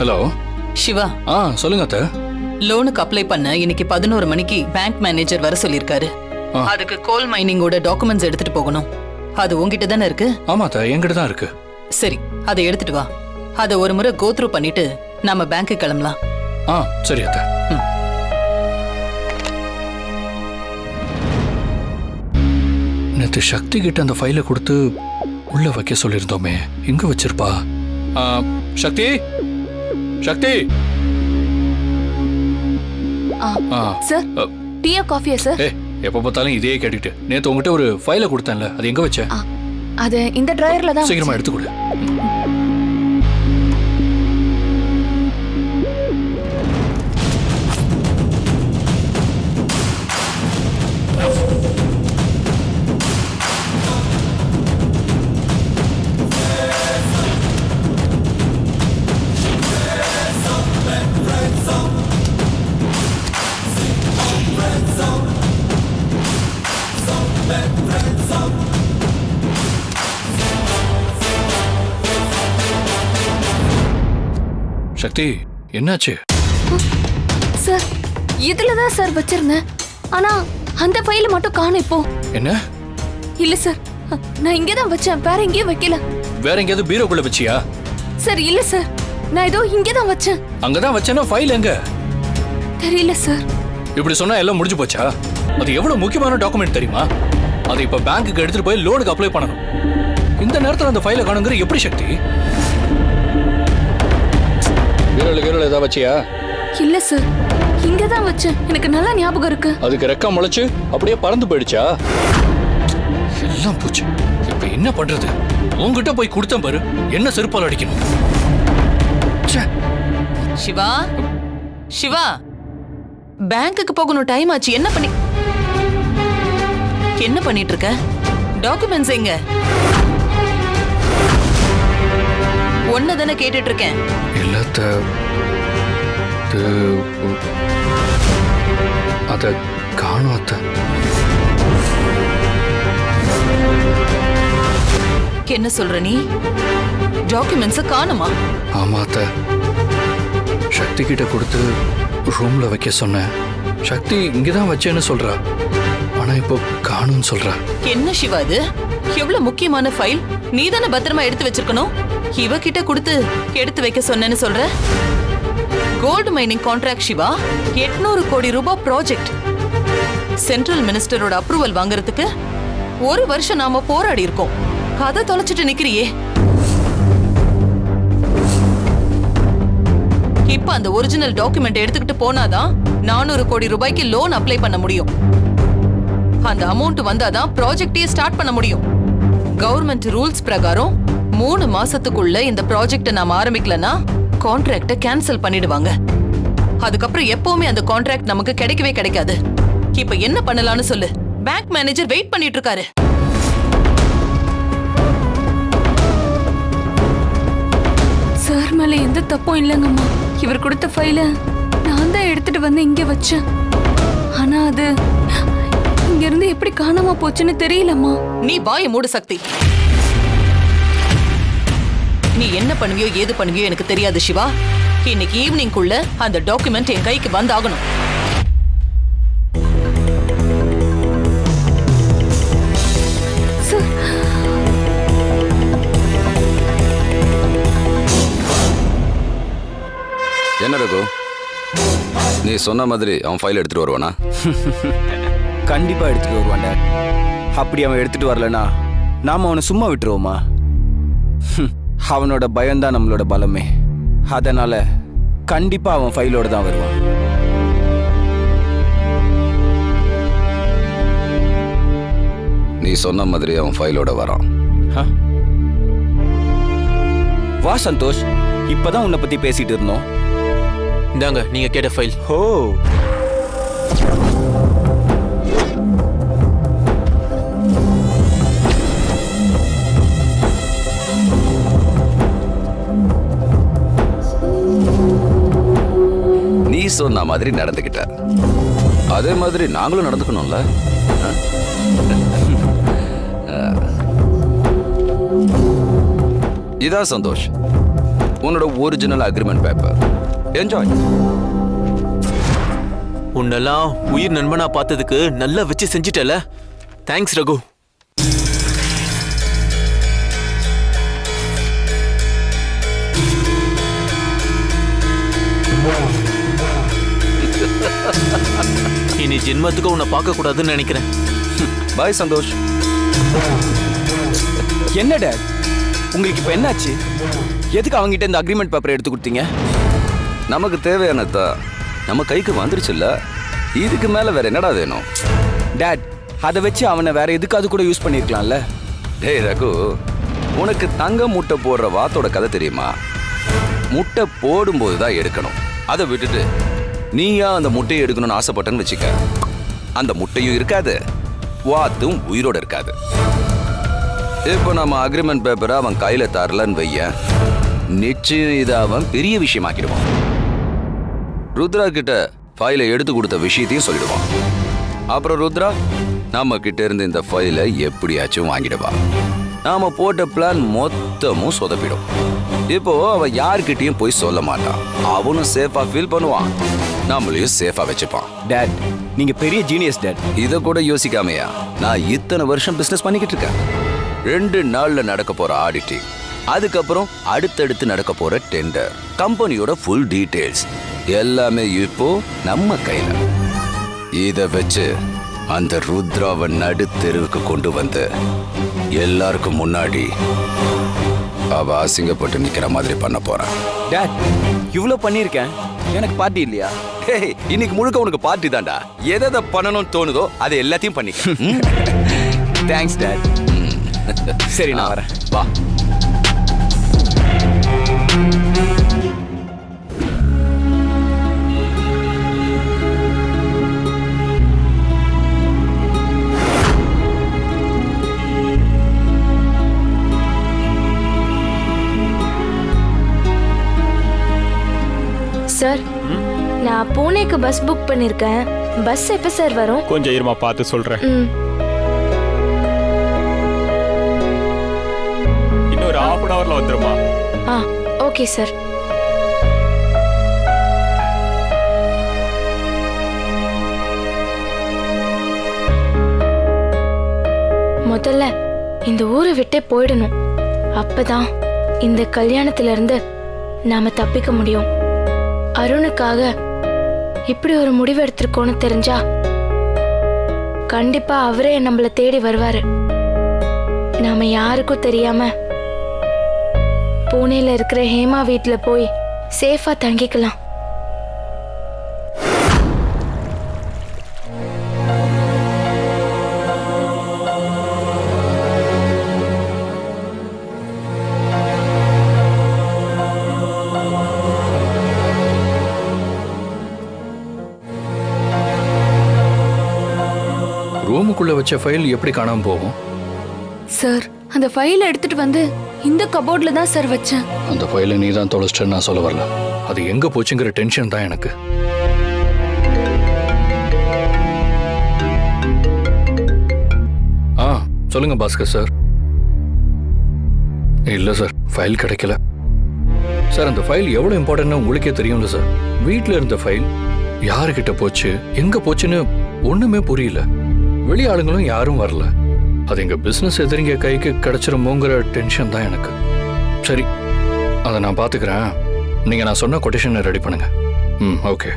ஹலோ சிவா. சொல்லுங்க அத்தை. லோனுக்கு அப்ளை பண்ண இன்னைக்கு 11 மணிக்கு பேங்க் மேனேஜர் வர சொல்லிருக்காரு. அதுக்கு கோல் மைனிங்கோட டாக்குமெண்ட்ஸ் எடுத்துட்டு போகணும். அது உங்ககிட்ட தானே இருக்கு? ஆமா அத்தை, என்கிட்ட தான் இருக்கு. சரி, அதை எடுத்துட்டு வா. அதை ஒரு முறை கோ த்ரூ பண்ணிட்டு நம்ம பேங்க்கு கிளம்பலாம். சரி அத்தை. நேற்று சக்தி கிட்ட அந்த ஃபைலை கொடுத்து உள்ள வைக்க சொல்லியிருந்தோமே, எங்க வச்சிருப்பா? சக்தி, சக்தி. சார், டீயா காஃபியா சார்? எப்ப பார்த்தாலும் இதே கேட்டுட்டு. நேத்து உங்ககிட்ட ஒரு ஃபைலை கொடுத்தேன்ல, அது எங்க வச்ச? அது இந்த டிராயர்ல தான். சீக்கிரமா எடுத்து கொடு. சக்தி, என்னாச்சு? சார், இதுலதான் சார் வச்சிருந்தேன். ஆனா அந்த ஃபைல் மட்டும் காணோம் இப்போ. என்ன? இல்ல சார், நான் இங்கே தான் வச்சேன், வேற எங்கேயும் வைக்கல. வேற எங்கேயாவது பீரோக்குள்ள வச்சியா? சார் இல்ல சார், நான் ஏதோ இங்கே தான் வச்சேன். அங்கதான் வச்சேன்னா ஃபைல் எங்க? தெரியல சார். இப்படி சொன்னா எல்லாம் முடிஞ்சு போச்சா? அது எவ்வளவு முக்கியமான டாக்குமெண்ட் தெரியுமா? அதை இப்ப பேங்க்குக்கு எடுத்துட்டு போய் லோனுக்கு அப்ளை பண்ணணும். இந்த நேரத்துல அந்த ஃபைலை காணுங்கிற எப்படி சக்தி? பீரோல ஏதாவது வச்சியா? இல்ல சார், இங்க தான் வச்சேன், எனக்கு நல்லா ஞாபகம் இருக்கு. அதுக்கு ரெக்கா முளைச்சு அப்படியே பறந்து போயிடுச்சா? எல்லாம் போச்சு. இப்ப என்ன பண்றது? உங்ககிட்ட போய் கொடுத்தேன் பாரு, என்ன செருப்பால் அடிக்கணும். சிவா, சிவா, பேங்க்குக்கு போகணும், டைம் ஆச்சு. என்ன பண்ணிட்டு இருக்க? டாக்குமெண்ட்ஸ் எங்க? ஒன்னதானே கேட்டுட்டு இருக்கேன். எல்லாத்த அத காணும் அத்த. என்ன சொல்ற நீ? டாக்குமெண்ட்ஸ் காணுமா? ஆமா அத்த, சக்தி கிட்ட கொடுத்து ரூம்ல வைக்க சொன்னேன். சக்தி இங்கதான் வச்சேன்னு சொல்றா, ஆனா இப்போ காணும்னு சொல்றா. என்ன சிவா இது? எவ்வளவு முக்கியமான ஃபைல், நீ தானே பத்திரமா எடுத்து வச்சிருக்கணும். இவகிட்ட கொடுத்து எடுத்து வைக்க சொன்னேன்னு சொல்ற. கோல்டு மைனிங் கான்ட்ராக்ட் சிவா, 800 கோடி ரூபாய் ப்ராஜெக்ட். சென்ட்ரல் மினிஸ்டரோட அப்ரூவல் வாங்குறதுக்கு 1 வருஷம் நாம போராடி இருக்கோம். அதை தொலைச்சிட்டு நிக்கிறியே. இப்ப அந்த ஒரிஜினல் டாக்குமெண்ட் எடுத்துக்கிட்டு போனாதான் 400 கோடி ரூபாய்க்கு லோன் அப்ளை பண்ண முடியும். அந்த அமௌண்ட் வந்தாதான் ப்ராஜெக்டையே ஸ்டார்ட் பண்ண முடியும். கவர்மெண்ட் ரூல்ஸ் பிரகாரம் 3 மாசத்துக்குள்ள இந்த ப்ராஜெக்ட நாம ஆரம்பிக்கலனா கான்ட்ராக்ட கேன்சல் பண்ணிடுவாங்க. அதுக்கப்புறம் எப்பவுமே அந்த கான்ட்ராக்ட் நமக்கு கிடைக்கவே கிடைக்காது. இப்ப என்ன பண்ணலாம்னு சொல்லு. பேங்க் மேனேஜர் வெயிட் பண்ணிட்டு இருக்காரு. சார் மேல எந்த தப்பும் இல்லைங்கம்மா. இவர் கொடுத்த ஃபைல நான் தான் எடுத்துட்டு வந்து இங்க வச்சேன். ஆனா அது இங்க இருந்து எப்படி காணாம போச்சுன்னு தெரியலம்மா. நீ வாயை மூடு சக்தி. நீ என்ன பண்ணுவியோ ஏது பண்ணுவியோ எனக்கு தெரியாது சிவா. இன்னைக்கு ஈவினிங்குள்ள அந்த டாக்குமெண்ட் என் கைக்கு வந்தாகணும். என்ன ரகு, நீ சொன்ன மாதிரி அவன் ஃபைல் எடுத்துட்டு வருவானா? கண்டிப்பா எடுத்துட்டு வருவான் டாட். அப்படி அவன் எடுத்துட்டு வரலனா நாம அவனை சும்மா விட்டுருவோமா? அவனோட பயம்தான் நம்மளோட பலமே. அதனால கண்டிப்பா அவன் ஃபைலோட தான் வருவான். நீ சொன்ன மாதிரி அவன் ஃபைலோட வரான். வா சந்தோஷ், இப்பதான் உன்னை பத்தி பேசிட்டு இருந்தோம். இந்தாங்க நீங்க கேட்ட ஃபைல். ஓ, நீ சொன்ன மாதிரி நடந்துக்கிட்ட, அதே மாதிரி நாங்களும் நடந்துக்கணும்ல. இதான் சந்தோஷ், உன்னோட ஒரிஜினல் அக்ரிமெண்ட் பேப்பர். என்ஜாய். உன்னெல்லாம் உயிர் நண்பனா பார்த்ததுக்கு நல்லா வச்சு செஞ்சிட்டல. தேங்க்ஸ் ரகு. இனி ஜென்மத்துக்கு உன்னை பார்க்க கூடாதுன்னு நினைக்கிறேன். பாய் சந்தோஷ். என்ன டாட், உங்களுக்கு இப்ப என்னாச்சு? எதுக்கு அவங்ககிட்ட இந்த அக்ரிமெண்ட் பேப்பர் எடுத்து கொடுத்தீங்க? நமக்கு தேவையானதா நம்ம கைக்கு வந்துருச்சுல்ல, இதுக்கு மேல வேற என்னடா வேணும்? டாட், அதை வச்சு அவனை வேற எதுக்காவது கூட யூஸ் பண்ணிருக்கலாம்ல. டேய் ரகு, உனக்கு தங்க முட்டை போடுற வாத்தோட கதை தெரியுமா? முட்டை போடும்போது தான் எடுக்கணும். அதை விட்டுட்டு நீயா அந்த முட்டையை எடுக்கணும்னு ஆசைப்பட்டேன்னு வச்சுக்க, அந்த முட்டையும் இருக்காது, வாத்தும் உயிரோட இருக்காது. இப்போ நம்ம அக்ரிமெண்ட் பேப்பரை அவன் கையில தரலன்னு வைய, நிச்சயம் இதை அவன் பெரிய விஷயமாக்கிடுவான். ருத்ரா கிட்ட ஃபைலை எடுத்து கொடுத்த விஷயத்தையும் சொல்லிடுவான். அப்புறம் ருத்ரா நம்ம கிட்ட இருந்து இந்த ஃபைலை எப்படியாச்சும் வாங்கிடுவா. நாம போட்ட பிளான் மொத்தமும் சொதப்பிடும். இப்போ அவன் யார்கிட்டயும் போய் சொல்ல மாட்டான். அவனும் சேஃபா ஃபீல் பண்ணுவான், நம்மளையும் சேஃபா வச்சுப்பான். டாட், நீங்க பெரிய ஜீனியஸ் டாட். இதை கூட யோசிக்காமையா நான் இத்தனை வருஷம் பிசினஸ் பண்ணிக்கிட்டு இருக்கேன். 2 நாள்ல நடக்க போற ஆடிட்டிங், அதுக்கப்புறம் அடுத்தடுத்து நடக்க போற டெண்டர், கம்பெனியோட ஃபுல் டீடைல்ஸ் எல்லாமே இப்போ நம்ம கையில. இத வச்சு அந்த ருத்ராவை நடுத்தெருவுக்கு கொண்டு வந்து எல்லாருக்கும் முன்னாடி அவ அசிங்கப்பட்டு நிக்கிற மாதிரி பண்ண போறான். டாட், இவ்வளவு பண்ணிருக்கேன், எனக்கு பார்ட்டி இல்லையா? ஹேய், இன்னைக்கு முழுக்க உனக்கு பார்ட்டி தான்டா. எதை பண்ணணும்னு தோணுதோ அதை எல்லாத்தையும் பண்ணிக்க. Thanks dot. சரி, நான் வரேன். வா. சார், நான் பூனேக்கு பஸ் புக் பண்ணிருக்கேன். பஸ் எப்ப சார் வரும்? கொஞ்சம் இருமா, பார்த்து சொல்றேன். இன்னொரு 1/2 hourல வந்துருமா? Okay sir. முதல்ல இந்த ஊரை விட்டே போயிடணும். அப்பதான் இந்த கல்யாணத்துல இருந்து நாம தப்பிக்க முடியும். அருணுக்காக இப்படி ஒரு முடிவு எடுத்திருக்கோன்னு தெரிஞ்சா கண்டிப்பா அவரே நம்மள தேடி வருவாரு. நாம யாருக்கும் தெரியாம பூனேல இருக்கிற ஹேமா வீட்டுல போய் சேஃபா தங்கிக்கலாம். ரூமுக்குள்ள வச்ச ஃபைல் எப்படி காணாம போகும்? சார் அந்த ஃபைலை எடுத்துட்டு வந்து இந்த கபோர்ட்ல தான் சார் வச்சேன். அந்த ஃபைலை நீ தான் தொலைச்சிட்டேன்னு நான் சொல்ல வரல. அது எங்க போச்சுங்கிற டென்ஷன் தான் எனக்கு. சொல்லுங்க பாஸ்கர் சார். இல்ல சார், ஃபைல் கிடைக்கல சார். அந்த ஃபைல் எவ்வளவு இம்பார்ட்டன்ட்னு உங்களுக்கே தெரியும்ல சார். வீட்ல இருந்த ஃபைல் யாருக்கிட்ட போச்சு, எங்க போச்சுன்னு ஒண்ணுமே புரியல. வெளி ஆளுங்களும் யாரும் வரல. அது எங்க பிசினஸ் எதிரிங்க கைக்கு கிடைச்சிருமோங்கிற டென்ஷன் தான் எனக்கு. சரி, அதை நான் பாத்துக்கிறேன். நீங்க நான் சொன்ன கொட்டேஷனை ரெடி பண்ணுங்க. ஓகே.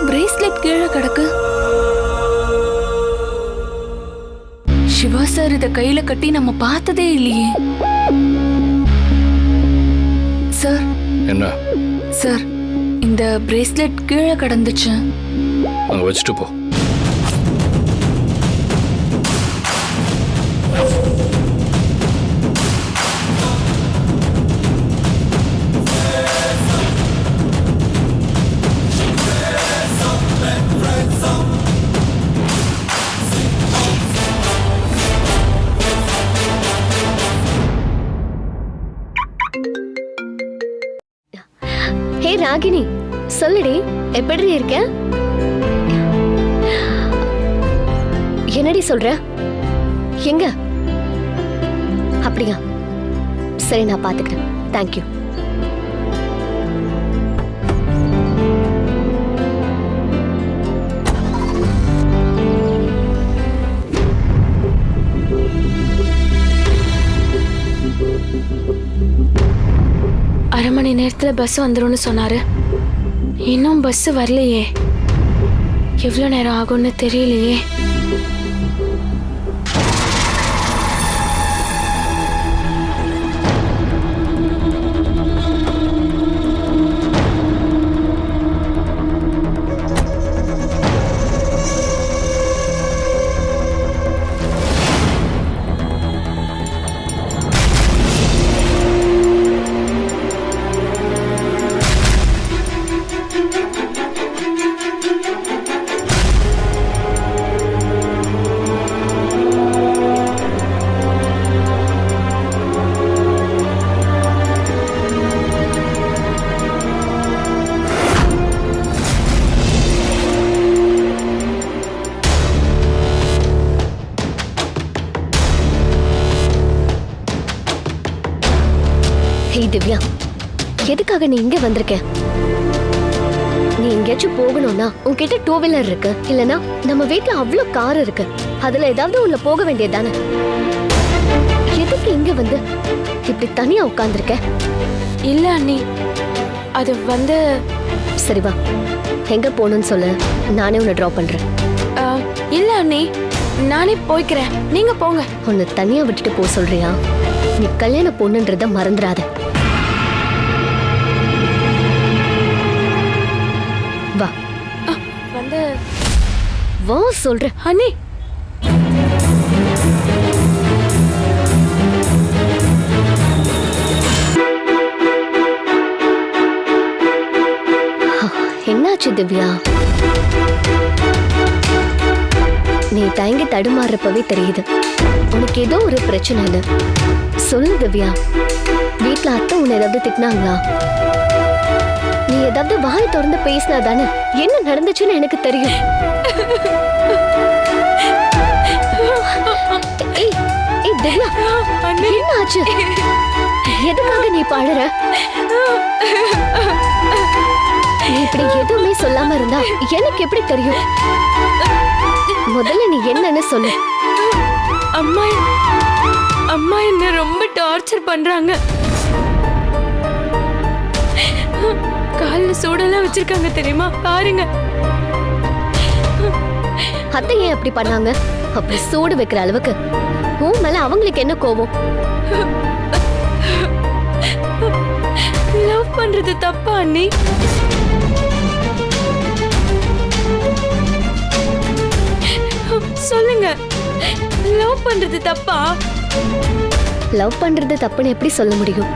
பிரேஸ்லெட் கீழே கிடக்கு. சிவா சார் இத கையில கட்டி நம்ம பார்த்ததே இல்லையே. சார். என்ன சார், இந்த பிரேஸ்லெட் கீழே கிடந்துச்சு. அங்க வச்சுட்டு போ. ஹே ராகினி, சொல்லுடி, எப்படி இருக்க? என்னடி சொல்ற? எங்க? அப்படியா? சரி, நான் பாத்துக்கிறேன். தேங்க்யூ. அரை மணி நேரத்துல பஸ் வந்துரும்னு சொன்னாரு. இன்னும் பஸ் வரலையே. எவ்வளவு நேரம் ஆகும்னு தெரியலையே. ஹே திவ்யா, எதுக்காக நீ இங்க வந்திருக்க? நீ எங்கேயாச்சும் போகணும்னா உன்கிட்ட டூ வீலர் இருக்கு, இல்லனா நம்ம வீட்ல அவ்வளோ கார் இருக்கு. அதுல ஏதாவது உள்ள போக வேண்டியதானே? எதுக்கு இங்க வந்து இப்படி தனியா உட்கார்ந்துருக்க? இல்ல அண்ணி, அது வந்து சரி வா, எங்க போகணும்னு சொல்லு, நானே உன்னை ட்ராப் பண்றேன். இல்ல அண்ணி, நானே போய்க்கிறேன், நீங்க போங்க. உன்னை தனியா விட்டுட்டு போக சொல்றியா? நீ கல்யாண பொண்ணுன்றத மறந்துடாத. வா வந்து வா சொல்றேன். அண்ணி, என்னாச்சு திவ்யா? நீ தயங்கி தடுமாறுறப்பவே தெரியுது உனக்கு ஏதோ ஒரு பிரச்சனை. சொல்லு திவ்யா, வீட்ல அத்தை உன்னை ஏதாவது திட்டினாங்களா? நீ ஏதாவது வாய் திறந்து பேசினா தானே என்ன நடந்துச்சுன்னு எனக்கு தெரியும். திவ்யா, என்ன ஆச்சு? எதுக்காக நீ பாடுற? நீ இப்படி எதுவுமே சொல்லாம இருந்தா எனக்கு எப்படி தெரியும்? முதல்ல நீ என்னன்னு சொல்லு. அம்மா, அம்மா என்ன ரொம்ப டார்ச்சர் பண்றாங்க. கால்ல சூடெல்லாம் வச்சிருக்காங்க தெரியுமா? பாருங்க. அத்தை ஏன் அப்படி பண்ணாங்க? அப்படி சூடு வைக்கிற அளவுக்கு உன் மேல அவங்களுக்கு என்ன கோவம்? லவ் பண்றது தப்பா அண்ணி? சொல்லுங்க, லவ் பண்றது தப்பா? லவ் பண்றது தப்புன்னு எப்படி சொல்ல முடியும்?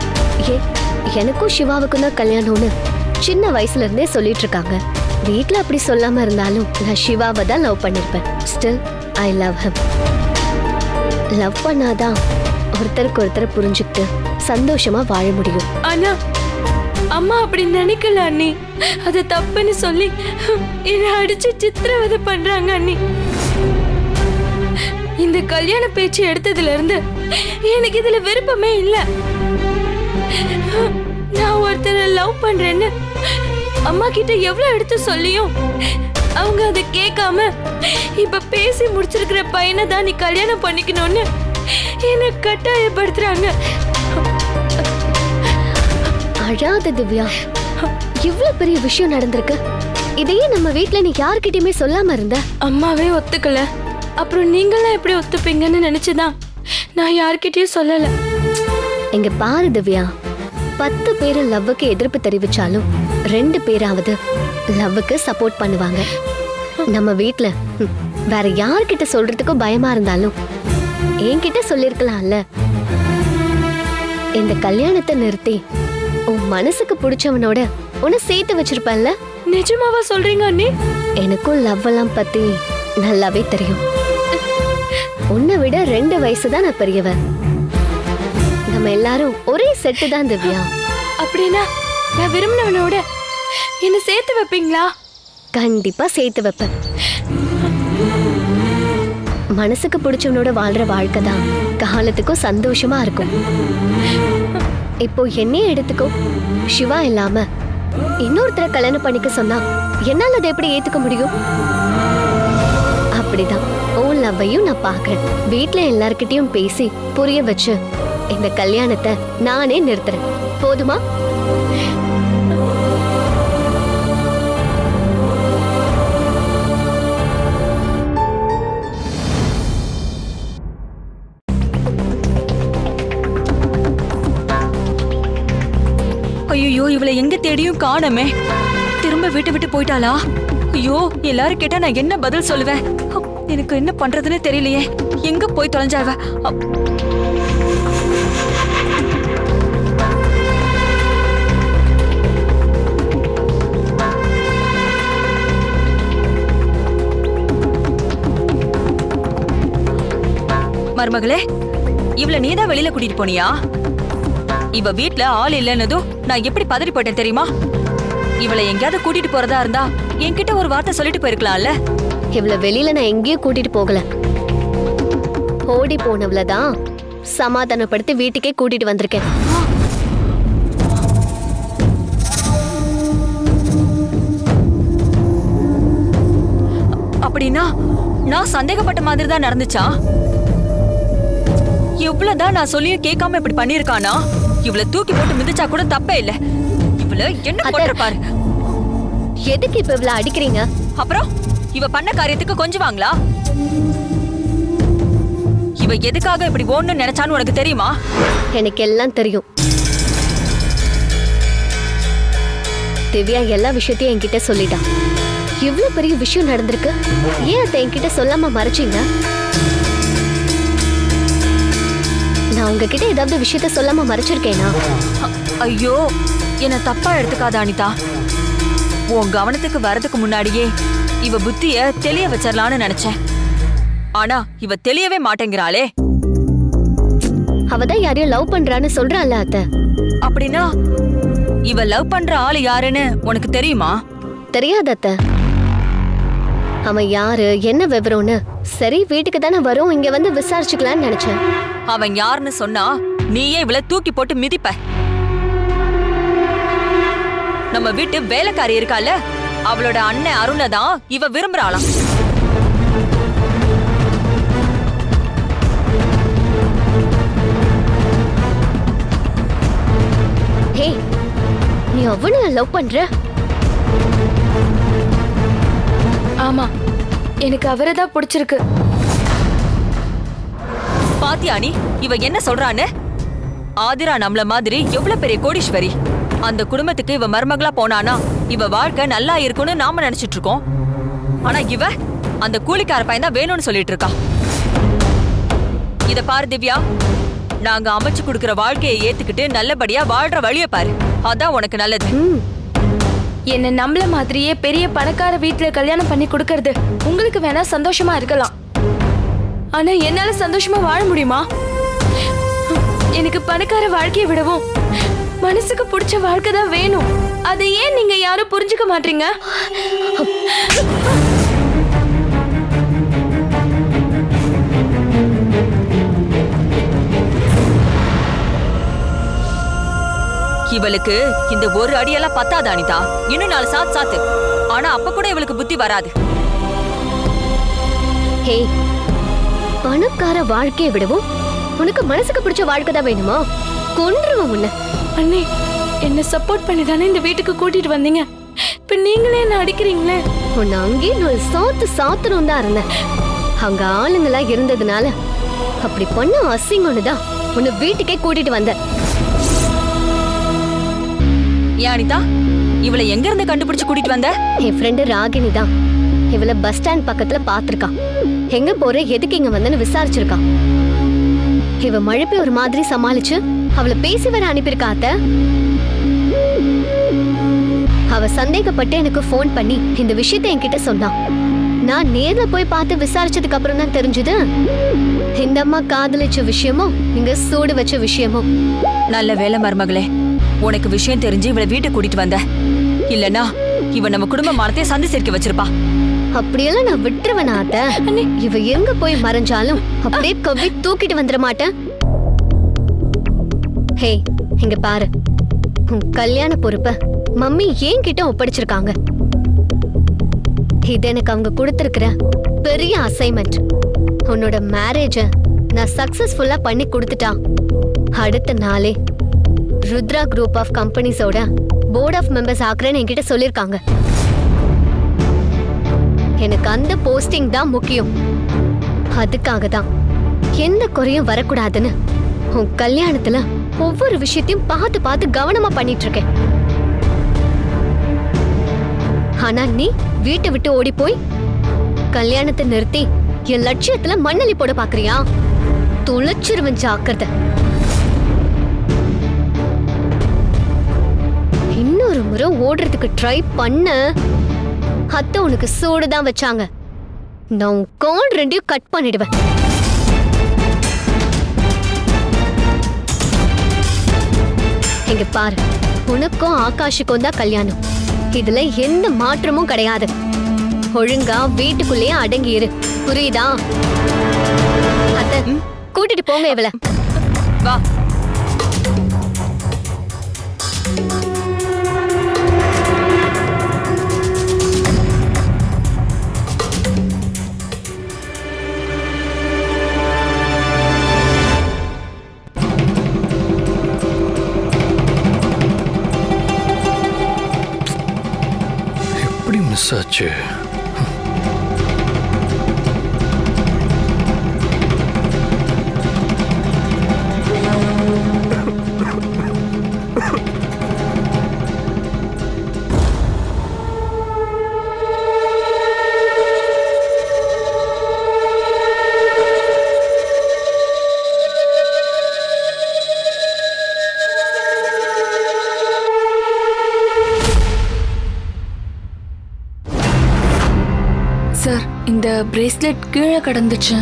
எனக்கும் சிவாவுக்கும் தான் கல்யாணம்னு சின்ன வயசுல இருந்தே சொல்லிட்டு இருக்காங்க. வீட்ல அப்படி சொல்லாம இருந்தாலும் நான் சிவாவை தான் லவ் பண்ணிருப்பேன். Still I love him. Love பண்ணாதான் ஒருத்தருக்கு ஒருத்தர் புரிஞ்சுக்கிட்டு சந்தோஷமா வாழ முடியும். ஆனா அம்மா அப்படி நினைக்கல அண்ணி. அது தப்புன்னு சொல்லி என்னை அடிச்சு சித்திரவதை பண்றாங்க அண்ணி. இந்த கல்யாண பேச்சு எடுத்ததுல இருந்து எனக்கு இதுல விருப்பமே இல்ல. நான் ஒருத்தரை லவ் பண்றேன்னு அம்மா கிட்ட எவ்வளவு எடுத்து சொல்லியும் அவங்க அதை கேட்காம இப்ப பேசி முடிச்சிருக்கிற பையனை தான் நீ கல்யாணம் பண்ணிக்கணும்னு என்ன கட்டாயப்படுத்துறாங்க. அழாத திவ்யா, இவ்வளவு பெரிய விஷயம் நடந்திருக்கு. இதையே நம்ம வீட்ல நீ யார்கிட்டயுமே சொல்லாம இருந்த. அம்மாவே ஒத்துக்கல, அப்புறம் நீங்களாம் எப்படி ஒத்துப்பீங்கன்னு நினைச்சுதான் நான் யார்கிட்டயும் சொல்லல. இங்க பாரு திவ்யா, 10 பேரு லவ்வுக்கு எதிர்ப்பு தெரிவிச்சாலும் 2 பேராவது லவ்வுக்கு சப்போர்ட் பண்ணுவாங்க. நம்ம வீட்ல வேற யார்கிட்ட சொல்றதுக்கும் பயமா இருந்தாலும் என்கிட்ட சொல்லிருக்கலாம்ல. இந்த கல்யாணத்தை நிறுத்தி உன் மனசுக்கு பிடிச்சவனோட உன்னை சேர்த்து வச்சிருப்பல்ல. நிஜமாவா சொல்றீங்க அண்ணி? எனக்கும் லவ் எல்லாம் பத்தி நல்லாவே தெரியும். உன்னை விட 2 வயசு தான் நான் பெரியவ. நம்ம எல்லாரும் ஒரே செட்டு தான் திவ்யா. அப்படின்னா நான் விரும்பினவனோட என்ன சேர்த்து வைப்பீங்களா? கண்டிப்பா சேர்த்து வைப்பேன். மனசுக்கு பிடிச்சவனோட வாழ்ற வாழ்க்கை தான் காலத்துக்கும் சந்தோஷமா இருக்கும். இப்போ என்னையே எடுத்துக்கோ, சிவா இல்லாம இன்னொருத்தரை கல்யாணம் பண்ணிக்க சொன்னா என்னால அதை எப்படி ஏத்துக்க முடியும்? அப்படிதான் உன் லவ்வையும் நான் பாக்குறேன். வீட்ல எல்லார்கிட்டயும் பேசி புரிய வச்சு இந்த கல்யாணத்தை நானே நிறுத்துறேன். போதுமா? ஐயோ, இவளை எங்க தேடியும் காணோமே. திரும்ப வீட்டை விட்டு போயிட்டாளா? ஐயோ, எல்லாரும் கேட்டா நான் என்ன பதில் சொல்லுவேன்? எனக்கு என்ன பண்றதுன்னு தெரியலையே. எங்க போய் தொலைஞ்சாவ? மருமகளே, இவள நீதான் வெளியில கூட்டிட்டு போனியா? இவ வீட்ல ஆள் இல்லைன்னதும் நான் எப்படி பதறி போயிட்டேன் தெரியுமா? இவளை எங்கேயாவது கூட்டிட்டு போறதா இருந்தா என்கிட்ட ஒரு வார்த்தை சொல்லிட்டு போயிருக்கலாம்ல. இவள வெளியில நான் எங்கேயும் கூட்டிட்டு போகல. ஓடி போனவளதான் சமாதானப்படுத்தி வீட்டுக்கே கூட்டிட்டு வந்திருக்கேன். அப்படின்னா நான் சந்தேகப்பட்ட மாதிரி தான் நடந்துச்சா? எவ்வளவுதான் நான் சொல்லியும் கேட்காம இப்படி பண்ணிருக்கானா? இவளை தூக்கி போட்டு மிதிச்சா கூட தப்பே இல்ல. இவள என்ன பண்ற பாரு. எதுக்கு இப்ப இவள அடிக்கிறீங்க? அப்புறம் இவ பண்ண காரியத்துக்கு கொஞ்சுவாங்களா? இவ எதுக்காக இப்படி ஓடணும்னு நினைச்சான்னு உனக்கு தெரியுமா? எனக்கு எல்லாம் தெரியும். திவ்யா எல்லா விஷயத்தையும் என்கிட்ட சொல்லிட்டா. இவ்வளவு பெரிய விஷயம் நடந்திருக்கு, ஏன் அதை என்கிட்ட சொல்லாம மறைச்சீங்க? நான் உங்ககிட்ட ஏதாவது விஷயத்த சொல்லாம மறைச்சிருக்கேனா? ஐயோ, என்ன தப்பா எடுத்துக்காத அனிதா. உன் கவனத்துக்கு வரதுக்கு முன்னாடியே இவ புத்திய தெளிய வச்சிடலான்னு நினைச்சேன். ஆனா இவ தெளியவே மாட்டேங்கிறாளே. அவதான் யாரையும் லவ் பண்றான்னு சொல்றாள் அத்தை. அப்படின்னா இவ லவ் பண்ற ஆளு யாருன்னு உனக்கு தெரியுமா? தெரியாது அத்தை. அவன் யாரு, என்ன விவரம்னு சரி வீட்டுக்கு தானே வரும், இங்க வந்து விசாரிச்சுக்கலான்னு நினைச்சேன். அவன் யாருன்னு சொன்னா நீயே இவள தூக்கி போட்டு மிதிப்ப. நம்ம வீட்டு வேலைக்காரி இருக்கால, அவளோட அண்ணன் அருணதான் இவ விரும்புறாளாம். ஹே, நீ அவனை லவ் பண்ற? ஆமா, எனக்கு அவரை தான் பிடிச்சிருக்கு. பாத்தியானி இவ என்ன சொல்றான்னு? ஆதிரா நம்மள மாதிரி எவ்வளவு பெரிய கோடீஸ்வரி. அந்த குடும்பத்துக்கு இவ மருமகளா போனானா இவ வாழ்க்கை நல்லா இருக்கும்னு நாம நினைச்சிட்டு இருக்கோம். ஆனா இவ அந்த கூலிக்கார பையன் தான் வேணும்னு சொல்லிட்டு இருக்கா. இத பாரு திவ்யா, நாங்க அமைச்சு கொடுக்கிற வாழ்க்கையை ஏத்துக்கிட்டு நல்லபடியா வாழ்ற வழிய பாரு. அதான் உனக்கு நல்லது. என்ன நம்மள மாதிரியே பெரிய பணக்கார வீட்டுல கல்யாணம் பண்ணி கொடுக்கறது உங்களுக்கு வேணா சந்தோஷமா இருக்கலாம். ஆனா என்னால சந்தோஷமா வாழ முடியுமா? எனக்கு பணக்கார வாழ்க்கையை விடவும் மனசுக்கு பிடிச்ச வாழ்க்கை தான் வேணும். அதை ஏன் நீங்க யாரும் புரிஞ்சுக்க மாட்டீங்க? இவளுக்கு இந்த ஒரு அடியெல்லாம் பத்தாது அனிதா. இன்னும் 4 சாத்து. ஆனா அப்ப கூட இவளுக்கு புத்தி வராது. ஹே, பணக்கார வாழ்க்கையை விடவும் உனக்கு மனசுக்கு பிடிச்ச வாழ்க்கை தான் வேணுமா? கொன்றுவோம் உன்னை. அண்ணே, என்ன சப்போர்ட் பண்ணி தானே இந்த வீட்டுக்கு கூட்டிட்டு வந்தீங்க. இப்ப நீங்களே என்ன அடிக்கிறீங்களே? உன்னை அங்கேயே நான் சாத்தணும் தான் இருந்தேன். அங்க ஆளுங்களா இருந்ததுனால அப்படி பண்ண அசிங்கம்னு தான் உன்னை வீட்டுக்கே கூட்டிட்டு வந்தேன். ஏன் அனிதா, இவளை எங்க இருந்து கண்டுபிடிச்சு கூட்டிட்டு வந்த? என் ஃப்ரெண்டு ராகினி தான் இவளை பஸ் ஸ்டாண்ட் பக்கத்துல பாத்திருக்கான். எங்க போற, எதுக்கு இங்க வந்தன்னு விசாரிச்சிருக்கான். இவ மழைப்பை ஒரு மாதிரி சமாளிச்சு அவளை பேசி வர அனுப்பியிருக்காத்த. அவ சந்தேகப்பட்டு எனக்கு ஃபோன் பண்ணி இந்த விஷயத்தை என்கிட்ட சொன்னான். நான் நேர்ல போய் பார்த்து விசாரிச்சதுக்கு அப்புறம் தான் தெரிஞ்சது இந்த அம்மா காதலிச்ச விஷயமும் இங்க சூடு வச்ச விஷயமும். நல்ல வேலை மருமகளே, உனக்கு விஷயம் தெரிஞ்சு இவளை வீட்டுக்கு கூட்டிட்டு வந்த. இல்லனா இவ நம்ம குடும்ப மானத்தை சந்தி சேர்க்க வச்சிருப்பா. அப்படியெல்லாம் நான் விட்டுருவேன் ஆத்த. இவ எங்க போய் மறைஞ்சாலும் அப்படியே கவ்வி தூக்கிட்டு வந்துட மாட்டேன். ஹே, இங்க பாரு, உன் கல்யாண பொறுப்ப மம்மி ஏன் கிட்ட ஒப்படைச்சிருக்காங்க. இது எனக்கு அவங்க கொடுத்திருக்கிற பெரிய அசைன்மெண்ட். உன்னோட மேரேஜ நான் சக்சஸ்ஃபுல்லா பண்ணி கொடுத்துட்டா அடுத்த நாளே ருத்ரா குரூப் ஆஃப் கம்பெனிஸோட போர்ட் ஆஃப் மெம்பர்ஸ் ஆக்குறேன்னு என்கிட்ட சொல்லிருக்காங்க. எனக்கு அந்த போஸ்டிங் தான் முக்கியம். அதுக்காக தான் எந்த குறையும் வரக்கூடாதுன்னு உன் கல்யாணத்துல ஒவ்வொரு விஷயத்தையும் பார்த்து பார்த்து கவனமா பண்ணிட்டு இருக்கேன். ஆனா நீ வீட்டை விட்டு ஓடி போய் கல்யாணத்தை நிறுத்தி என் லட்சியத்துல மண்ணலி போட பாக்குறியா? துளைச்சிருவன் ஜாக்கிரதை. இன்னொரு முறை ஓடுறதுக்கு ட்ரை பண்ண அத்தை உனக்கு சூடுதான் வச்சாங்க. நான் உன் கால் 2 கட் பண்ணிடுவேன். இங்க பாரு, உனக்கும் ஆகாஷுக்கும் தான் கல்யாணம். இதுல எந்த மாற்றமும் கிடையாது. ஒழுங்கா வீட்டுக்குள்ளேயே அடங்கி இரு, புரியுதா? அத்தை, கூட்டிட்டு போங்க இவள. வா. எப்படி மிஸ் ஆச்சு? சார், இந்த பிரேஸ்லெட் கீழே கடந்துச்சு.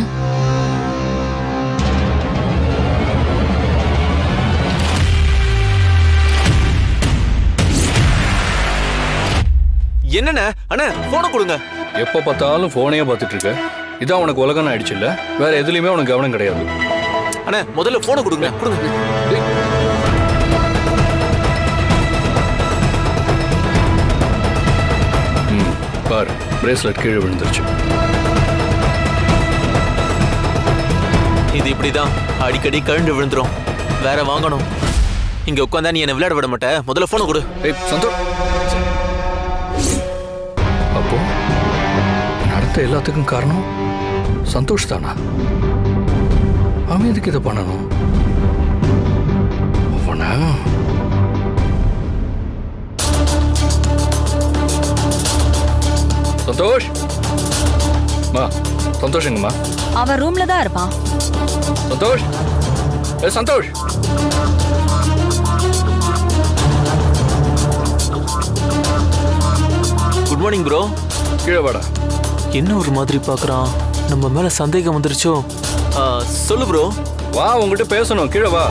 என்னண்ணே? அண்ணா போனை கொடுங்க. எப்போ பார்த்தாலும் போனையே பார்த்துட்டு இருக்க. இதான் உனக்கு உலகம் ஆயிடுச்சு இல்ல? வேற எதுலயுமே உனக்கு கவனம் கிடையாது. அண்ணா முதல்ல போனை கொடுங்க. கொடுங்க. பாரு, பிரேஸ்லெட் கீழே விழுந்துருச்சு. இது இப்படிதான் அடிக்கடி கழண்டு விழுந்துரும். வேற வாங்கணும். இங்க உட்காந்தா நீ என்ன விளையாட விட மாட்ட. முதல்ல போனை கொடு. சந்தோஷ், அப்போ நடத்த எல்லாத்துக்கும் காரணம் சந்தோஷ் தானா? அவன் எதுக்கு இதை பண்ணணும்? அவனா சந்தோஷ் மா சந்தோஷங்கம்மா. அவன் ரூம்ல தான் இருப்பான். Santosh Santosh good morning bro. கீழே வாடா. என்ன ஒரு மாதிரி பார்க்கறான்? நம்ம மேல சந்தேகம் வந்துருச்சோ? சொல்லு ப்ரோ. வா, உங்ககிட்ட பேசணும். கீழே வா.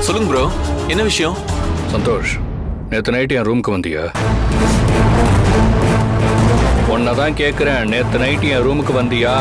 சொல்லுங்க ப்ரோ, என்ன விஷயம்? சந்தோஷ், நேத்து நைட் என் ரூமுக்கு வந்தியா? உன்னதான் கேக்குறேன், நேத்து நைட் என் ரூமுக்கு வந்தியா?